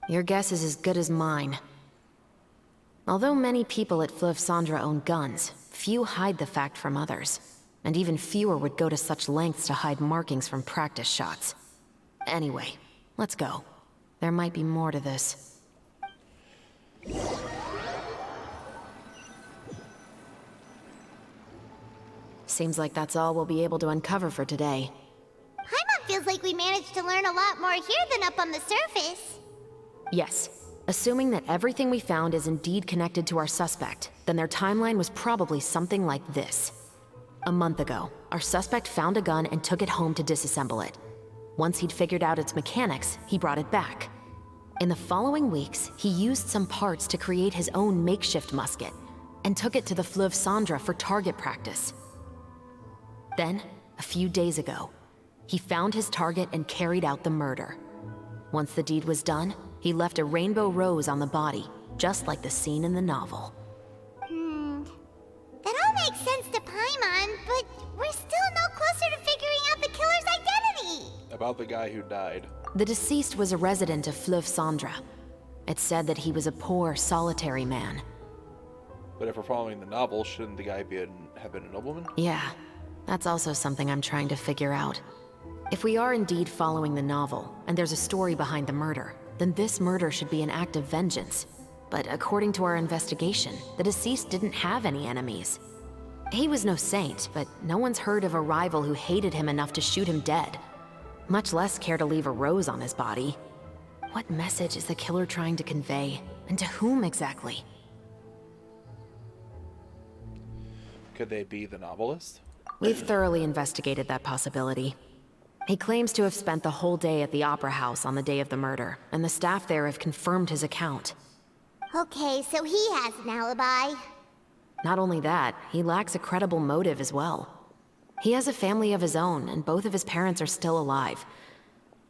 Your guess is as good as mine. Although many people at Fleuve Cendres own guns, few hide the fact from others. And even fewer would go to such lengths to hide markings from practice shots. Anyway, let's go. There might be more to this. Seems like that's all we'll be able to uncover for today. Paimon feels like we managed to learn a lot more here than up on the surface. Yes. Assuming that everything we found is indeed connected to our suspect, then their timeline was probably something like this. A month ago, our suspect found a gun and took it home to disassemble it. Once he'd figured out its mechanics, he brought it back. In the following weeks, he used some parts to create his own makeshift musket, and took it to the Fleuve Cendres for target practice. Then, a few days ago, he found his target and carried out the murder. Once the deed was done, he left a rainbow rose on the body, just like the scene in the novel. That all makes sense to Paimon, but we're still no closer to figuring out the killer's identity. About the guy who died. The deceased was a resident of Fleuve Cendres. It's said that he was a poor, solitary man. But if we're following the novel, shouldn't the guy have been a nobleman? Yeah, that's also something I'm trying to figure out. If we are indeed following the novel, and there's a story behind the murder, then this murder should be an act of vengeance. But according to our investigation, the deceased didn't have any enemies. He was no saint, but no one's heard of a rival who hated him enough to shoot him dead. Much less care to leave a rose on his body. What message is the killer trying to convey? And to whom exactly? Could they be the novelist? We've thoroughly investigated that possibility. He claims to have spent the whole day at the Opera House on the day of the murder, and the staff there have confirmed his account. Okay, so he has an alibi. Not only that, he lacks a credible motive as well. He has a family of his own, and both of his parents are still alive.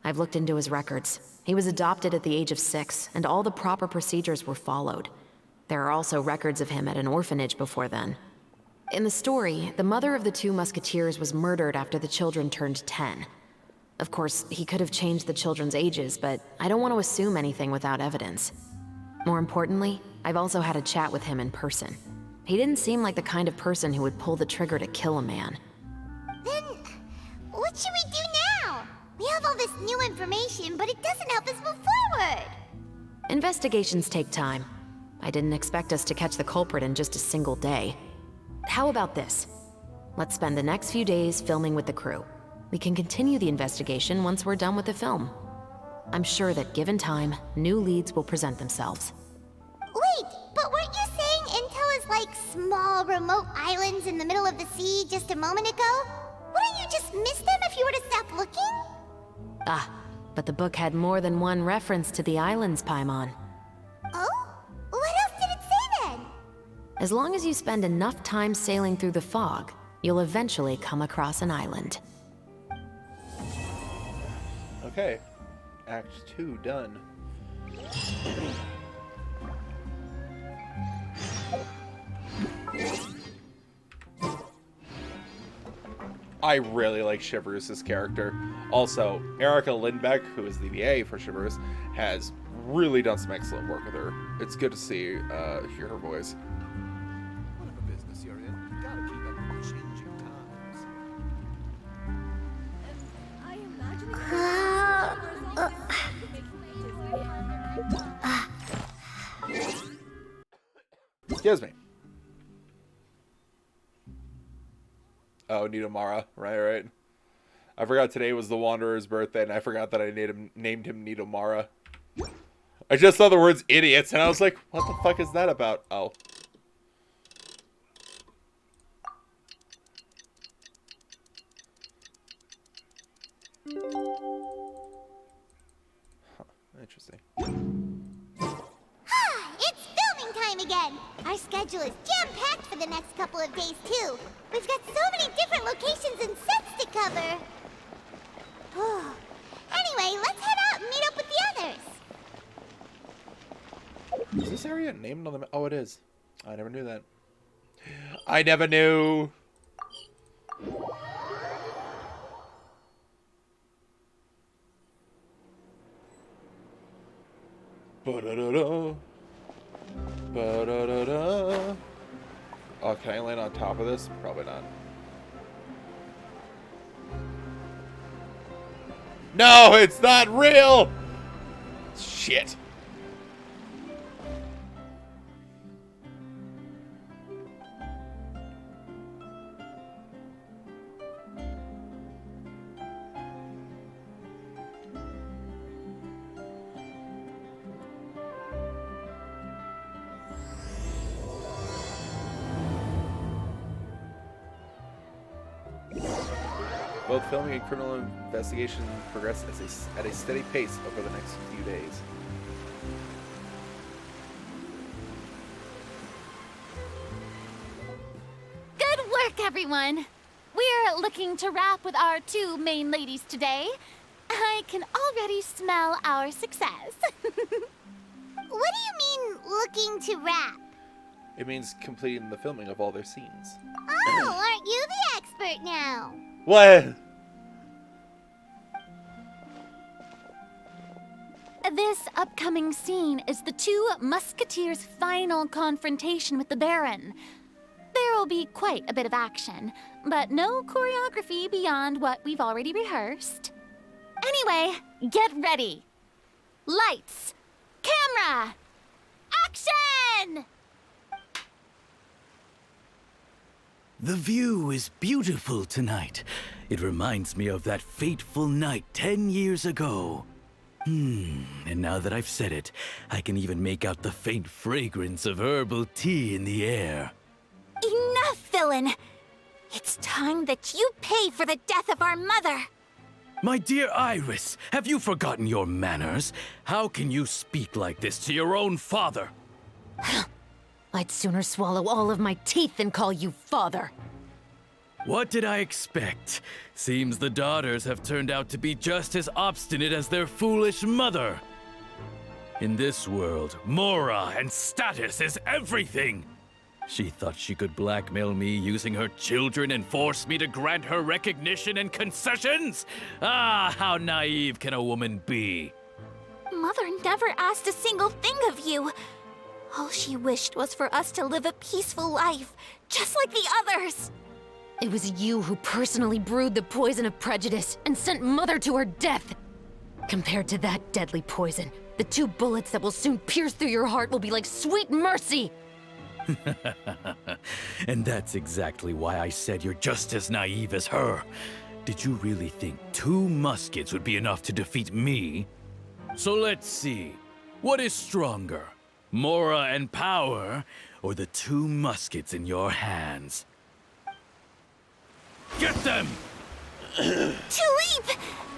I've looked into his records. He was adopted at the age of 6, and all the proper procedures were followed. There are also records of him at an orphanage before then. In the story, the mother of the 2 musketeers was murdered after the children turned 10. Of course, he could have changed the children's ages, but I don't want to assume anything without evidence. More importantly, I've also had a chat with him in person. He didn't seem like the kind of person who would pull the trigger to kill a man. Then, what should we do now? We have all this new information, but it doesn't help us move forward. Investigations take time. I didn't expect us to catch the culprit in just a single day. How about this? Let's spend the next few days filming with the crew. We can continue the investigation once we're done with the film. I'm sure that given time, new leads will present themselves. Wait, but weren't you saying Intel is like small, remote islands in the middle of the sea just a moment ago? Wouldn't you just miss them if you were to stop looking? Ah, but the book had more than one reference to the islands, Paimon. Oh? What else did it say then? As long as you spend enough time sailing through the fog, you'll eventually come across an island. Okay. Act 2 done. I really like Shivers' character. Also, Erica Lindbeck, who is the VA for Shivers, has really done some excellent work with her. It's good to hear her voice. Whatever business you're in, you gotta keep up with the changing times. Excuse me. Oh, Nidomara. Right. I forgot today was the Wanderer's birthday, and I forgot that I named him Nidomara. I just saw the words idiots, and I was like, what the fuck is that about? Oh. Huh, interesting. It's filming time again! Our schedule is jam-packed for the next couple of days, too. We've got so many different locations and sets to cover. Anyway, let's head out and meet up with the others. Is this area named on the map? Oh, it is. I never knew that. I never knew. Ba-da-da-da. Ba-da-da-da. Oh, can I land on top of this? Probably not. No, it's not real! Shit. Both filming and criminal investigation progress at a steady pace over the next few days. Good work, everyone! We're looking to wrap with our 2 main ladies today. I can already smell our success. What do you mean, looking to wrap? It means completing the filming of all their scenes. Oh, aren't you the expert now? What? This upcoming scene is the 2 Musketeers' final confrontation with the Baron. There will be quite a bit of action, but no choreography beyond what we've already rehearsed. Anyway, get ready. Lights, camera, action! The view is beautiful tonight. It reminds me of that fateful night 10 years ago. And now that I've said it, I can even make out the faint fragrance of herbal tea in the air. Enough, villain! It's time that you pay for the death of our mother! My dear Iris, have you forgotten your manners? How can you speak like this to your own father? I'd sooner swallow all of my teeth than call you father. What did I expect? Seems the daughters have turned out to be just as obstinate as their foolish mother. In this world, mora and status is everything. She thought she could blackmail me using her children and force me to grant her recognition and concessions? Ah, how naive can a woman be? Mother never asked a single thing of you. All she wished was for us to live a peaceful life, just like the others. It was you who personally brewed the poison of prejudice and sent Mother to her death. Compared to that deadly poison, the 2 bullets that will soon pierce through your heart will be like sweet mercy. And that's exactly why I said you're just as naive as her. Did you really think 2 muskets would be enough to defeat me? So let's see. What is stronger? Mora and power, or the 2 muskets in your hands? Get them! Tulip!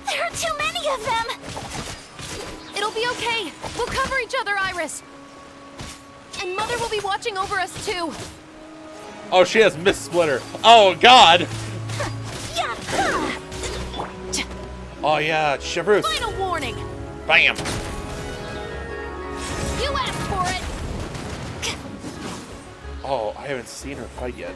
There are too many of them! It'll be okay. We'll cover each other, Iris. And Mother will be watching over us, too. Oh, she has Miss Splitter. Oh, God! Oh, yeah, Chevrolet. Final warning! Bam! You asked for it! Oh, I haven't seen her fight yet.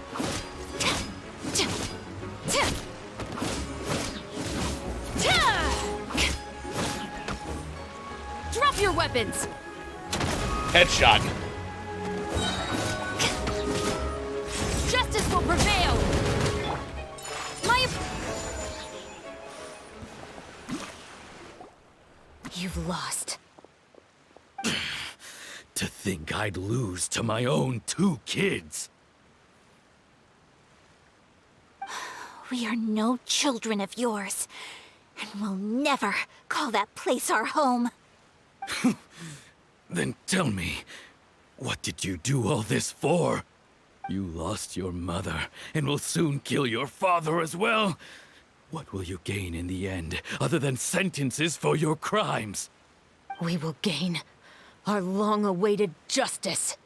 Drop your weapons! Headshot. Justice will prevail! You've lost. To think I'd lose to my own 2 kids. We are no children of yours, and we'll never call that place our home. Then tell me, what did you do all this for? You lost your mother, and will soon kill your father as well. What will you gain in the end, other than sentences for your crimes? We will gain our long-awaited justice.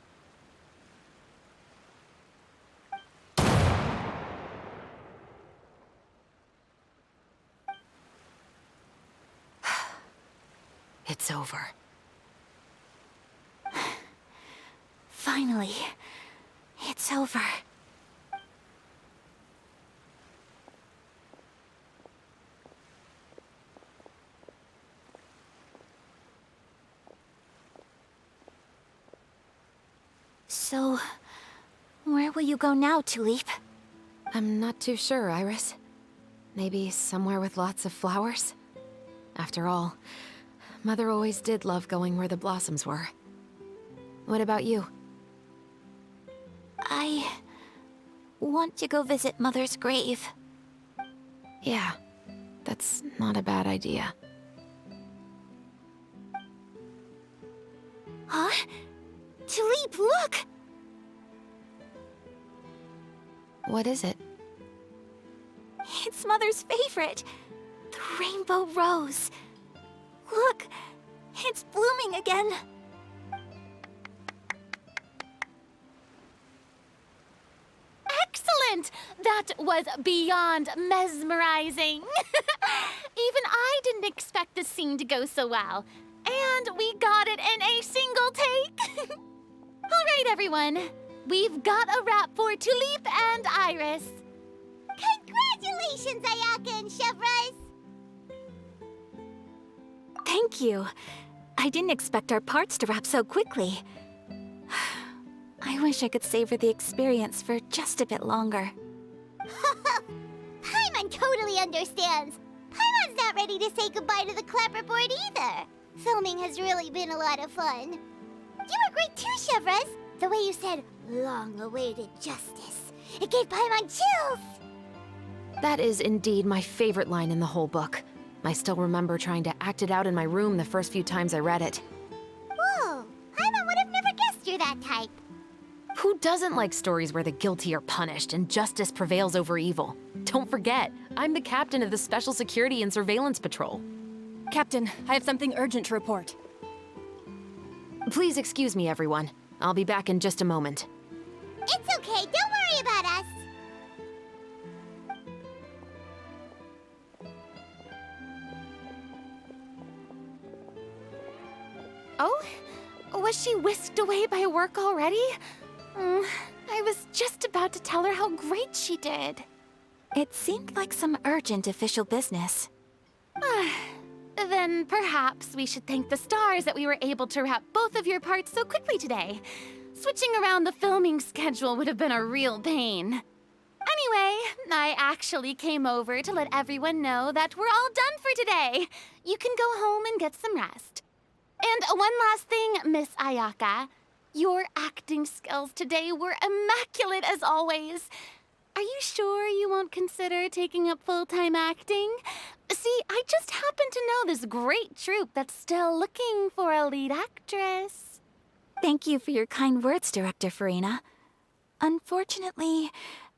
it's over. Finally, it's over. So, where will you go now, Tulip? I'm not too sure, Iris. Maybe somewhere with lots of flowers? After all, Mother always did love going where the blossoms were. What about you? I want to go visit Mother's grave. Yeah, that's not a bad idea. Huh? Tulip, look! What is it? It's Mother's favorite. The rainbow rose. Look, it's blooming again. Excellent! That was beyond mesmerizing. Even I didn't expect the scene to go so well. And we got it in a single take. All right, everyone. We've got a wrap for Tulip and Iris. Congratulations, Ayaka and Chevres! Thank you. I didn't expect our parts to wrap so quickly. I wish I could savor the experience for just a bit longer. Paimon totally understands. Paimon's not ready to say goodbye to the clapperboard either. Filming has really been a lot of fun. You were great too, Chevres. The way you said, long-awaited justice. It gave Paimon chills. That is indeed my favorite line in the whole book. I still remember trying to act it out in my room the first few times I read it. Whoa, Paimon would have never guessed you're that type. Who doesn't like stories where the guilty are punished and justice prevails over evil? Don't forget, I'm the captain of the Special Security and Surveillance Patrol. Captain, I have something urgent to report. Please excuse me, everyone. I'll be back in just a moment. It's okay, don't worry about us. Oh? Was she whisked away by work already? I was just about to tell her how great she did. It seemed like some urgent official business. Then perhaps we should thank the stars that we were able to wrap both of your parts so quickly today. Switching around the filming schedule would have been a real pain. Anyway, I actually came over to let everyone know that we're all done for today. You can go home and get some rest. And one last thing, Miss Ayaka. Your acting skills today were immaculate as always. Are you sure you won't consider taking up full-time acting? See, I just happen to know this great troupe that's still looking for a lead actress. Thank you for your kind words, Director Farina. Unfortunately,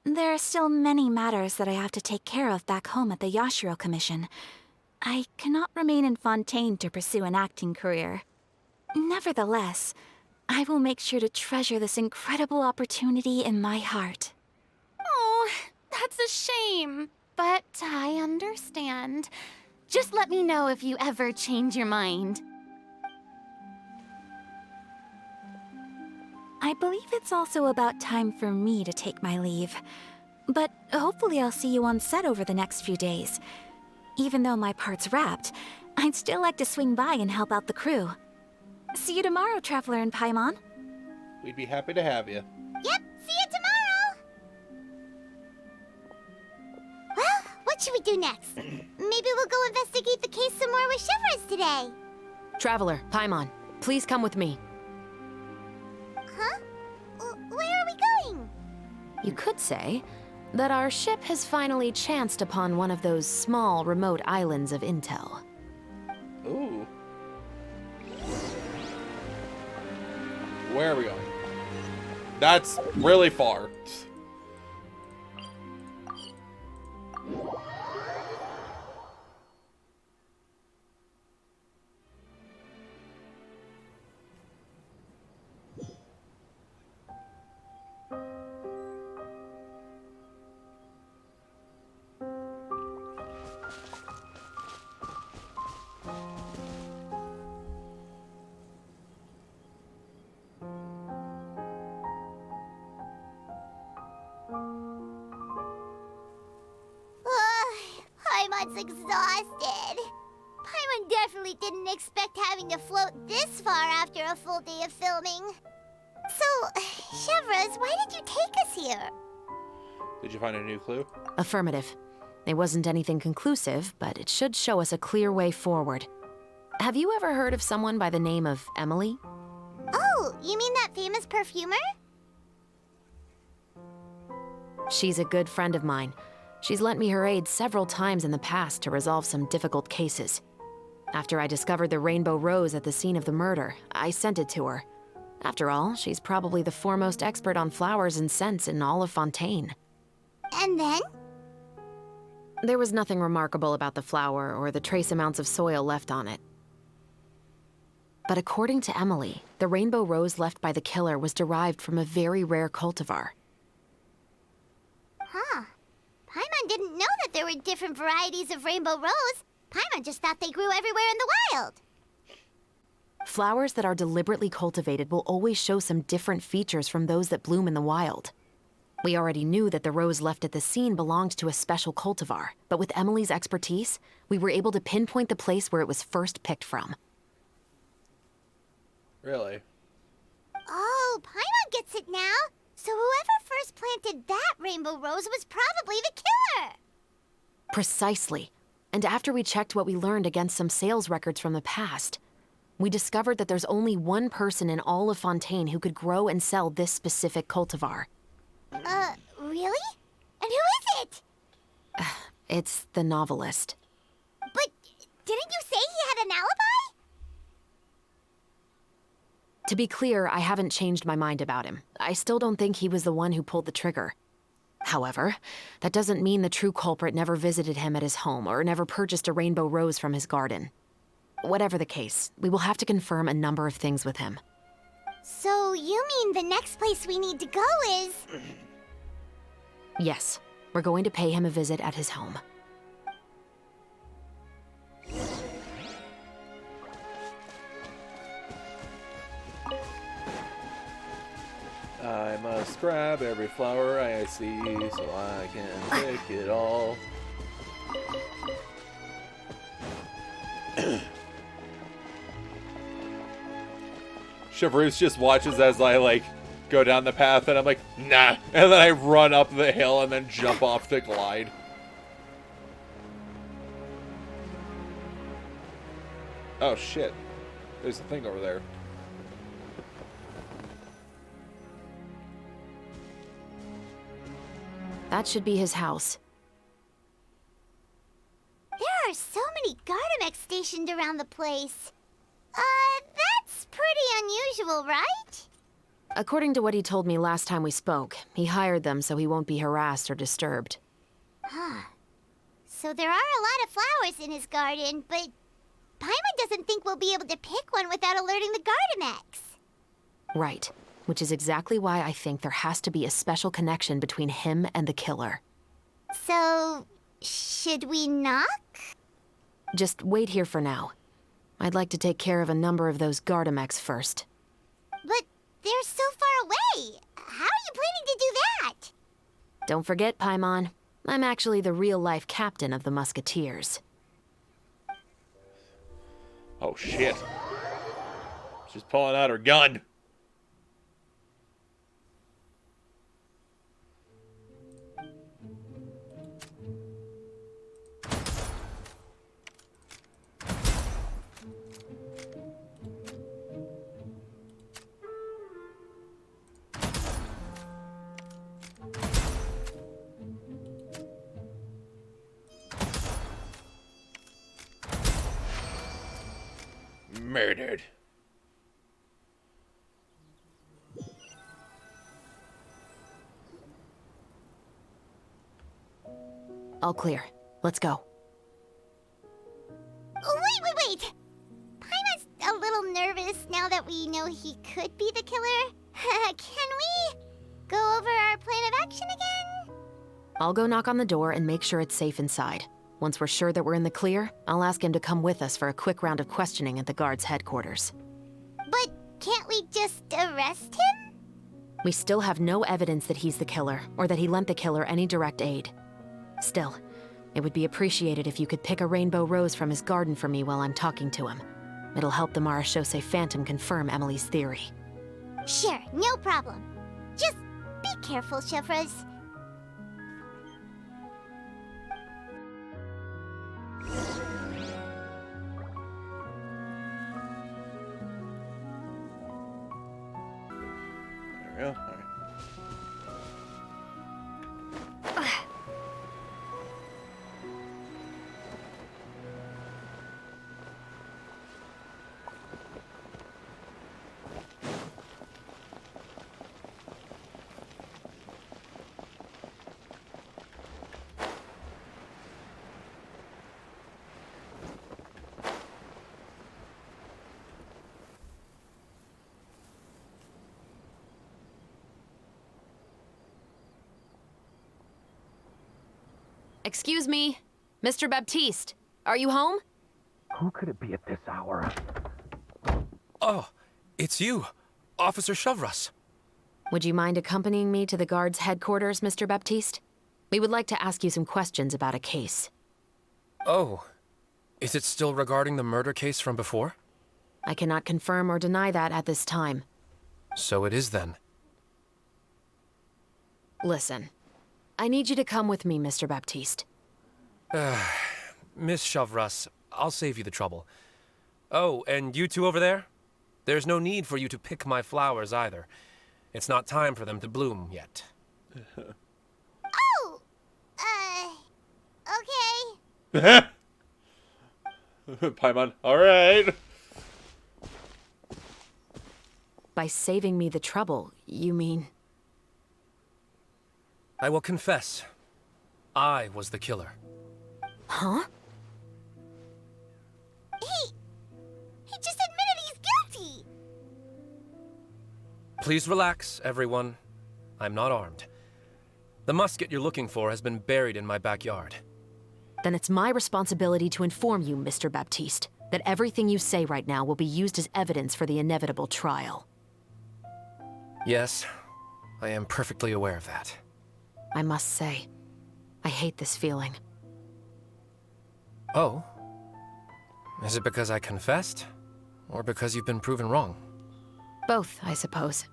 there are still many matters that I have to take care of back home at the Yashiro Commission. I cannot remain in Fontaine to pursue an acting career. Nevertheless, I will make sure to treasure this incredible opportunity in my heart. Oh, that's a shame. But I understand. Just let me know if you ever change your mind. I believe it's also about time for me to take my leave. But hopefully I'll see you on set over the next few days. Even though my part's wrapped, I'd still like to swing by and help out the crew. See you tomorrow, Traveler and Paimon. We'd be happy to have you. Yep, see you tomorrow! Well, what should we do next? Maybe we'll go investigate the case some more with Chevres today. Traveler, Paimon, please come with me. Huh? Where are we going? You could say that our ship has finally chanced upon one of those small, remote islands of intel. Ooh. Where are we going? That's really far. Paimon's exhausted. Paimon definitely didn't expect having to float this far after a full day of filming. So, Chevrolet, why did you take us here? Did you find a new clue? Affirmative. It wasn't anything conclusive, but it should show us a clear way forward. Have you ever heard of someone by the name of Emily? Oh, you mean that famous perfumer? She's a good friend of mine. She's lent me her aid several times in the past to resolve some difficult cases. After I discovered the rainbow rose at the scene of the murder, I sent it to her. After all, she's probably the foremost expert on flowers and scents in all of Fontaine. And then? There was nothing remarkable about the flower or the trace amounts of soil left on it. But according to Emily, the rainbow rose left by the killer was derived from a very rare cultivar. Huh. Paimon didn't know that there were different varieties of rainbow rose. Paimon just thought they grew everywhere in the wild. Flowers that are deliberately cultivated will always show some different features from those that bloom in the wild. We already knew that the rose left at the scene belonged to a special cultivar, but with Emily's expertise, we were able to pinpoint the place where it was first picked from. Really? Oh, Paimon gets it now. So whoever first planted that rainbow rose was probably the killer. Precisely. And after we checked what we learned against some sales records from the past, we discovered that there's only one person in all of Fontaine who could grow and sell this specific cultivar. Really? And who is it? It's the novelist. But didn't you say he had an alibi? To be clear, I haven't changed my mind about him. I still don't think he was the one who pulled the trigger. However, that doesn't mean the true culprit never visited him at his home or never purchased a rainbow rose from his garden. Whatever the case, we will have to confirm a number of things with him. So you mean the next place we need to go is... Yes, we're going to pay him a visit at his home. I must grab every flower I see so I can pick it all. Chevrolet just watches as I, go down the path, and I'm like, nah. And then I run up the hill and then jump off the glide. Oh, shit. There's a thing over there. That should be his house. There are so many Gardamex stationed around the place. That's pretty unusual, right? According to what he told me last time we spoke, he hired them so he won't be harassed or disturbed. Huh. So there are a lot of flowers in his garden, but Paimon doesn't think we'll be able to pick one without alerting the Gardamex. Right. Which is exactly why I think there has to be a special connection between him and the killer. So, should we knock? Just wait here for now. I'd like to take care of a number of those Gardamex first. But they're so far away. How are you planning to do that? Don't forget, Paimon, I'm actually the real-life captain of the Musketeers. Oh, shit. She's pulling out her gun. Murdered. All clear. Let's go. Wait! Paimon's a little nervous now that we know he could be the killer. Can we go over our plan of action again? I'll go knock on the door and make sure it's safe inside. Once we're sure that we're in the clear, I'll ask him to come with us for a quick round of questioning at the guard's headquarters. But can't we just arrest him? We still have no evidence that he's the killer, or that he lent the killer any direct aid. Still, It would be appreciated if you could pick a rainbow rose from his garden for me while I'm talking to him. It'll help the Marechaussee Phantom confirm Emily's theory. Sure, no problem. Just be careful, Chevreuse. There we go. All right. Excuse me, Mr. Baptiste, are you home? Who could it be at this hour? Oh, it's you, Officer Chevreuse. Would you mind accompanying me to the guard's headquarters, Mr. Baptiste? We would like to ask you some questions about a case. Oh, is it still regarding the murder case from before? I cannot confirm or deny that at this time. So it is then. Listen, I need you to come with me, Mr. Baptiste. Miss Chevreuse, I'll save you the trouble. Oh, and you two over there? There's no need for you to pick my flowers either. It's not time for them to bloom yet. Oh! Okay. Paimon, alright. By saving me the trouble, you mean... I will confess. I was the killer. Huh? He just admitted he's guilty! Please relax, everyone. I'm not armed. The musket you're looking for has been buried in my backyard. Then it's my responsibility to inform you, Mr. Baptiste, that everything you say right now will be used as evidence for the inevitable trial. Yes, I am perfectly aware of that. I must say, I hate this feeling. Oh? Is it because I confessed? Or because you've been proven wrong? Both, I suppose.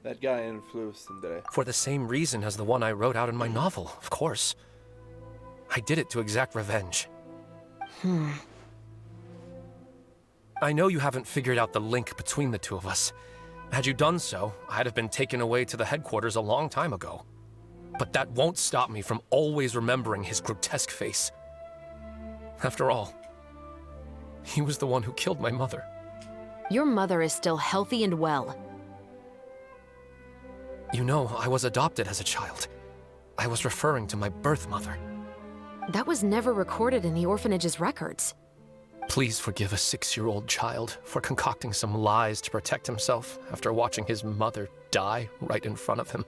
That guy influenced him today. For the same reason as the one I wrote out in my novel, of course. I did it to exact revenge. I know you haven't figured out the link between the two of us. Had you done so, I'd have been taken away to the headquarters a long time ago. But that won't stop me from always remembering his grotesque face. After all, he was the one who killed my mother. Your mother is still healthy and well. You know, I was adopted as a child. I was referring to my birth mother. That was never recorded in the orphanage's records. Please forgive a 6-year-old child for concocting some lies to protect himself after watching his mother die right in front of him.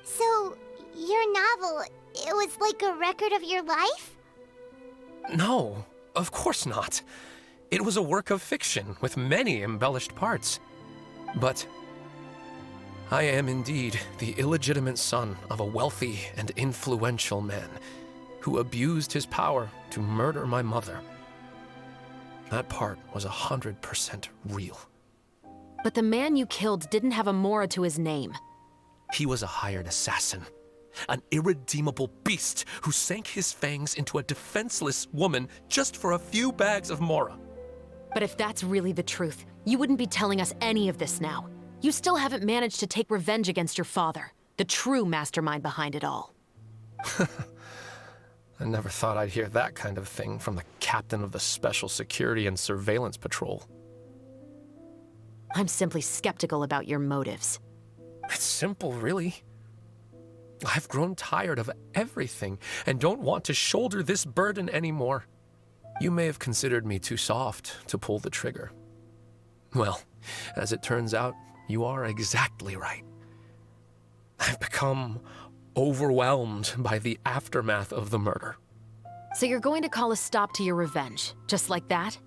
So, your novel, it was like a record of your life? No, of course not. It was a work of fiction with many embellished parts. But I am indeed the illegitimate son of a wealthy and influential man who abused his power to murder my mother. That part was 100% real. But the man you killed didn't have a Mora to his name. He was a hired assassin. An irredeemable beast who sank his fangs into a defenseless woman just for a few bags of Mora. But if that's really the truth, you wouldn't be telling us any of this now. You still haven't managed to take revenge against your father, the true mastermind behind it all. I never thought I'd hear that kind of thing from the captain of the Special Security and Surveillance Patrol. I'm simply skeptical about your motives. It's simple, really. I've grown tired of everything and don't want to shoulder this burden anymore. You may have considered me too soft to pull the trigger. Well, as it turns out, you are exactly right. I've become overwhelmed by the aftermath of the murder. So you're going to call a stop to your revenge, just like that?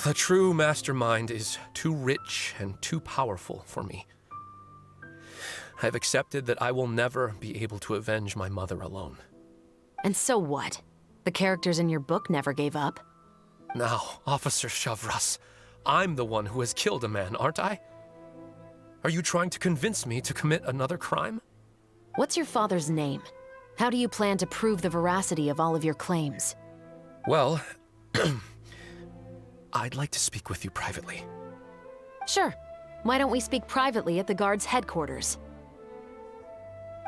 The true mastermind is too rich and too powerful for me. I've accepted that I will never be able to avenge my mother alone. And so what? The characters in your book never gave up. Now, Officer Chavras, I'm the one who has killed a man, aren't I? Are you trying to convince me to commit another crime? What's your father's name? How do you plan to prove the veracity of all of your claims? Well, I'd like to speak with you privately. Sure. Why don't we speak privately at the guard's headquarters?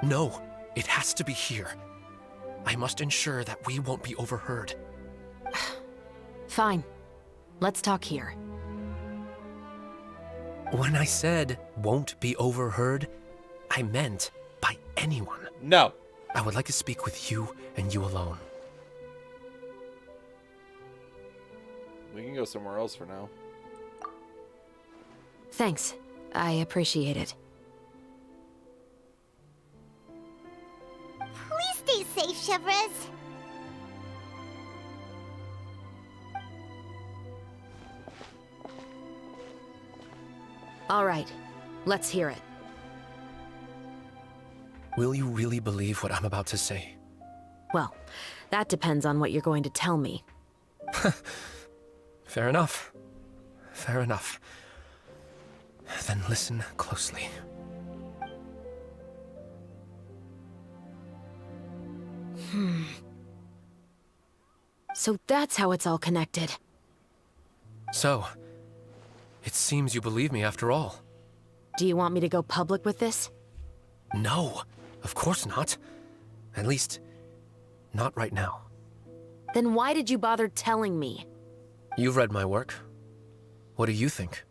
No, it has to be here. I must ensure that we won't be overheard. Fine. Let's talk here. When I said won't be overheard, I meant by anyone. No. I would like to speak with you and you alone. We can go somewhere else for now. Thanks. I appreciate it. Please stay safe, Chevres. All right. Let's hear it. Will you really believe what I'm about to say? Well, that depends on what you're going to tell me. Fair enough. Fair enough. Then listen closely. So that's how it's all connected. So, it seems you believe me after all. Do you want me to go public with this? No, of course not. At least, not right now. Then why did you bother telling me? You've read my work. What do you think?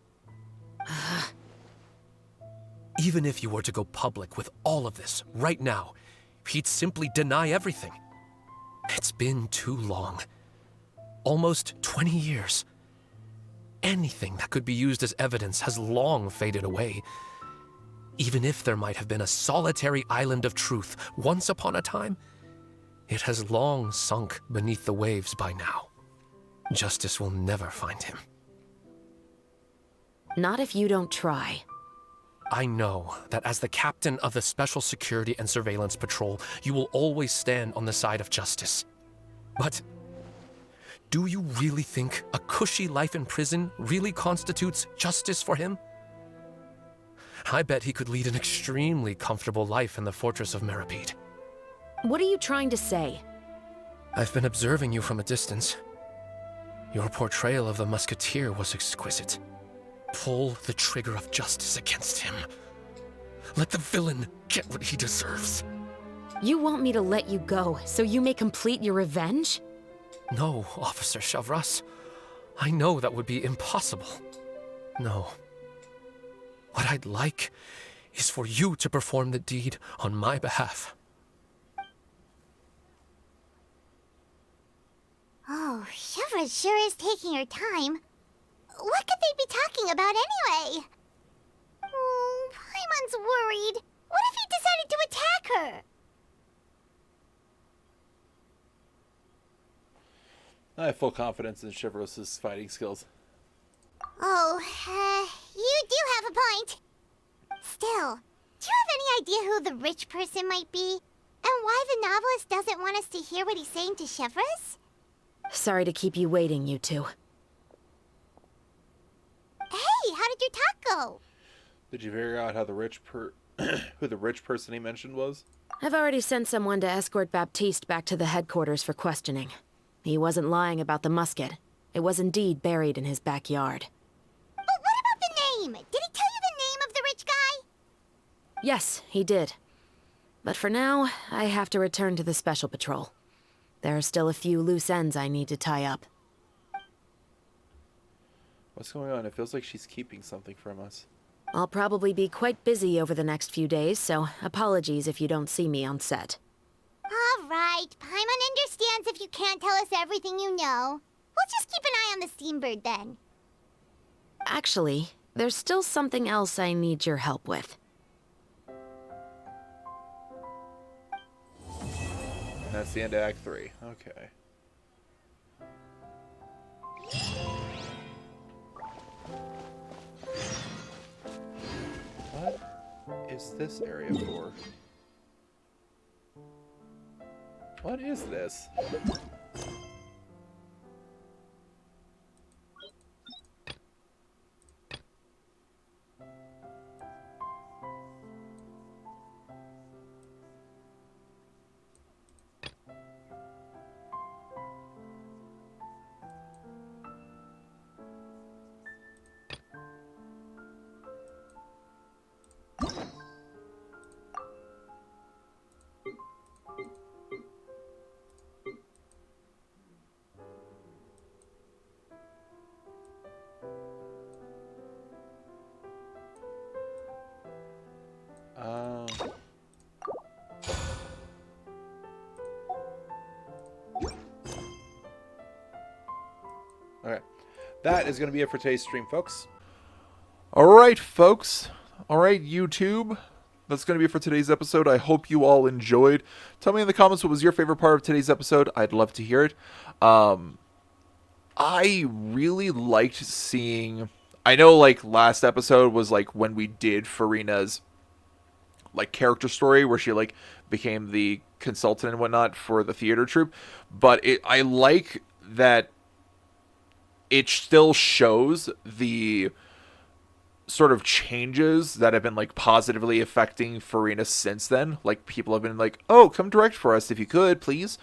Even if you were to go public with all of this right now, he'd simply deny everything. It's been too long. Almost 20 years. Anything that could be used as evidence has long faded away. Even if there might have been a solitary island of truth once upon a time, it has long sunk beneath the waves by now. Justice will never find him. Not if you don't try. I know that as the captain of the Special Security and Surveillance Patrol, you will always stand on the side of justice. But do you really think a cushy life in prison really constitutes justice for him? I bet he could lead an extremely comfortable life in the fortress of Meripede. What are you trying to say? I've been observing you from a distance. Your portrayal of the musketeer was exquisite. Pull the trigger of justice against him. Let the villain get what he deserves. You want me to let you go so you may complete your revenge? No, Officer Chavras. I know that would be impossible. No. What I'd like is for you to perform the deed on my behalf. Oh, Chevres sure is taking her time. What could they be talking about anyway? Oh, Paimon's worried. What if he decided to attack her? I have full confidence in Chevres' fighting skills. Oh, you do have a point. Still, do you have any idea who the rich person might be? And why the novelist doesn't want us to hear what he's saying to Chevres? Sorry to keep you waiting, you two. Hey, how did your talk go? Did you figure out how the who the rich person he mentioned was? I've already sent someone to escort Baptiste back to the headquarters for questioning. He wasn't lying about the musket. It was indeed buried in his backyard. But what about the name? Did he tell you the name of the rich guy? Yes, he did. But for now, I have to return to the Special Patrol. There are still a few loose ends I need to tie up. What's going on? It feels like she's keeping something from us. I'll probably be quite busy over the next few days, so apologies if you don't see me on set. All right, Paimon understands if you can't tell us everything you know. We'll just keep an eye on the Steambird then. Actually, there's still something else I need your help with. And that's the end of Act 3. Okay. is this area for? What is this? Okay. That is going to be it for today's stream, folks. Alright, folks. Alright, YouTube. That's going to be it for today's episode. I hope you all enjoyed. Tell me in the comments what was your favorite part of today's episode. I'd love to hear it. I really liked seeing... I know, like, last episode was, like, when we did Farina's, like, character story, where she, like, became the consultant and whatnot for the theater troupe. But I like that it still shows the sort of changes that have been, like, positively affecting Farina since then. Like, people have been like, oh, come direct for us if you could, please.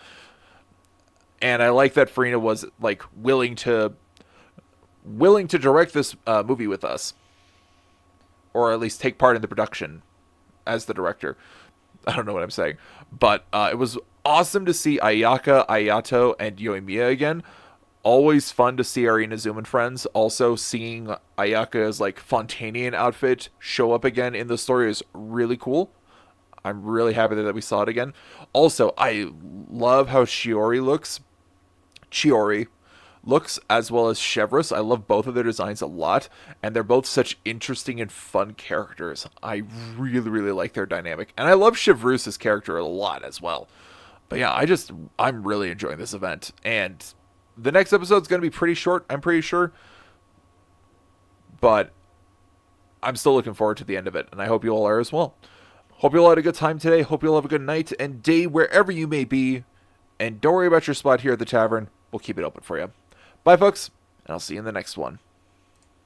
And I like that Farina was, like, willing to direct this movie with us. Or at least take part in the production as the director. I don't know what I'm saying. But it was awesome to see Ayaka, Ayato, and Yoimiya again. Always fun to see our Inazuma and friends. Also, seeing Ayaka's, like, Fontainian outfit show up again in the story is really cool. I'm really happy that we saw it again. Also, I love how Chiori looks, as well as Chevreuse. I love both of their designs a lot, and they're both such interesting and fun characters. I really, really like their dynamic. And I love Chevreuse's character a lot as well. But yeah, I'm really enjoying this event. And the next episode's going to be pretty short, I'm pretty sure. But I'm still looking forward to the end of it, and I hope you all are as well. Hope you all had a good time today. Hope you all have a good night and day wherever you may be. And don't worry about your spot here at the tavern. We'll keep it open for you. Bye, folks, and I'll see you in the next one.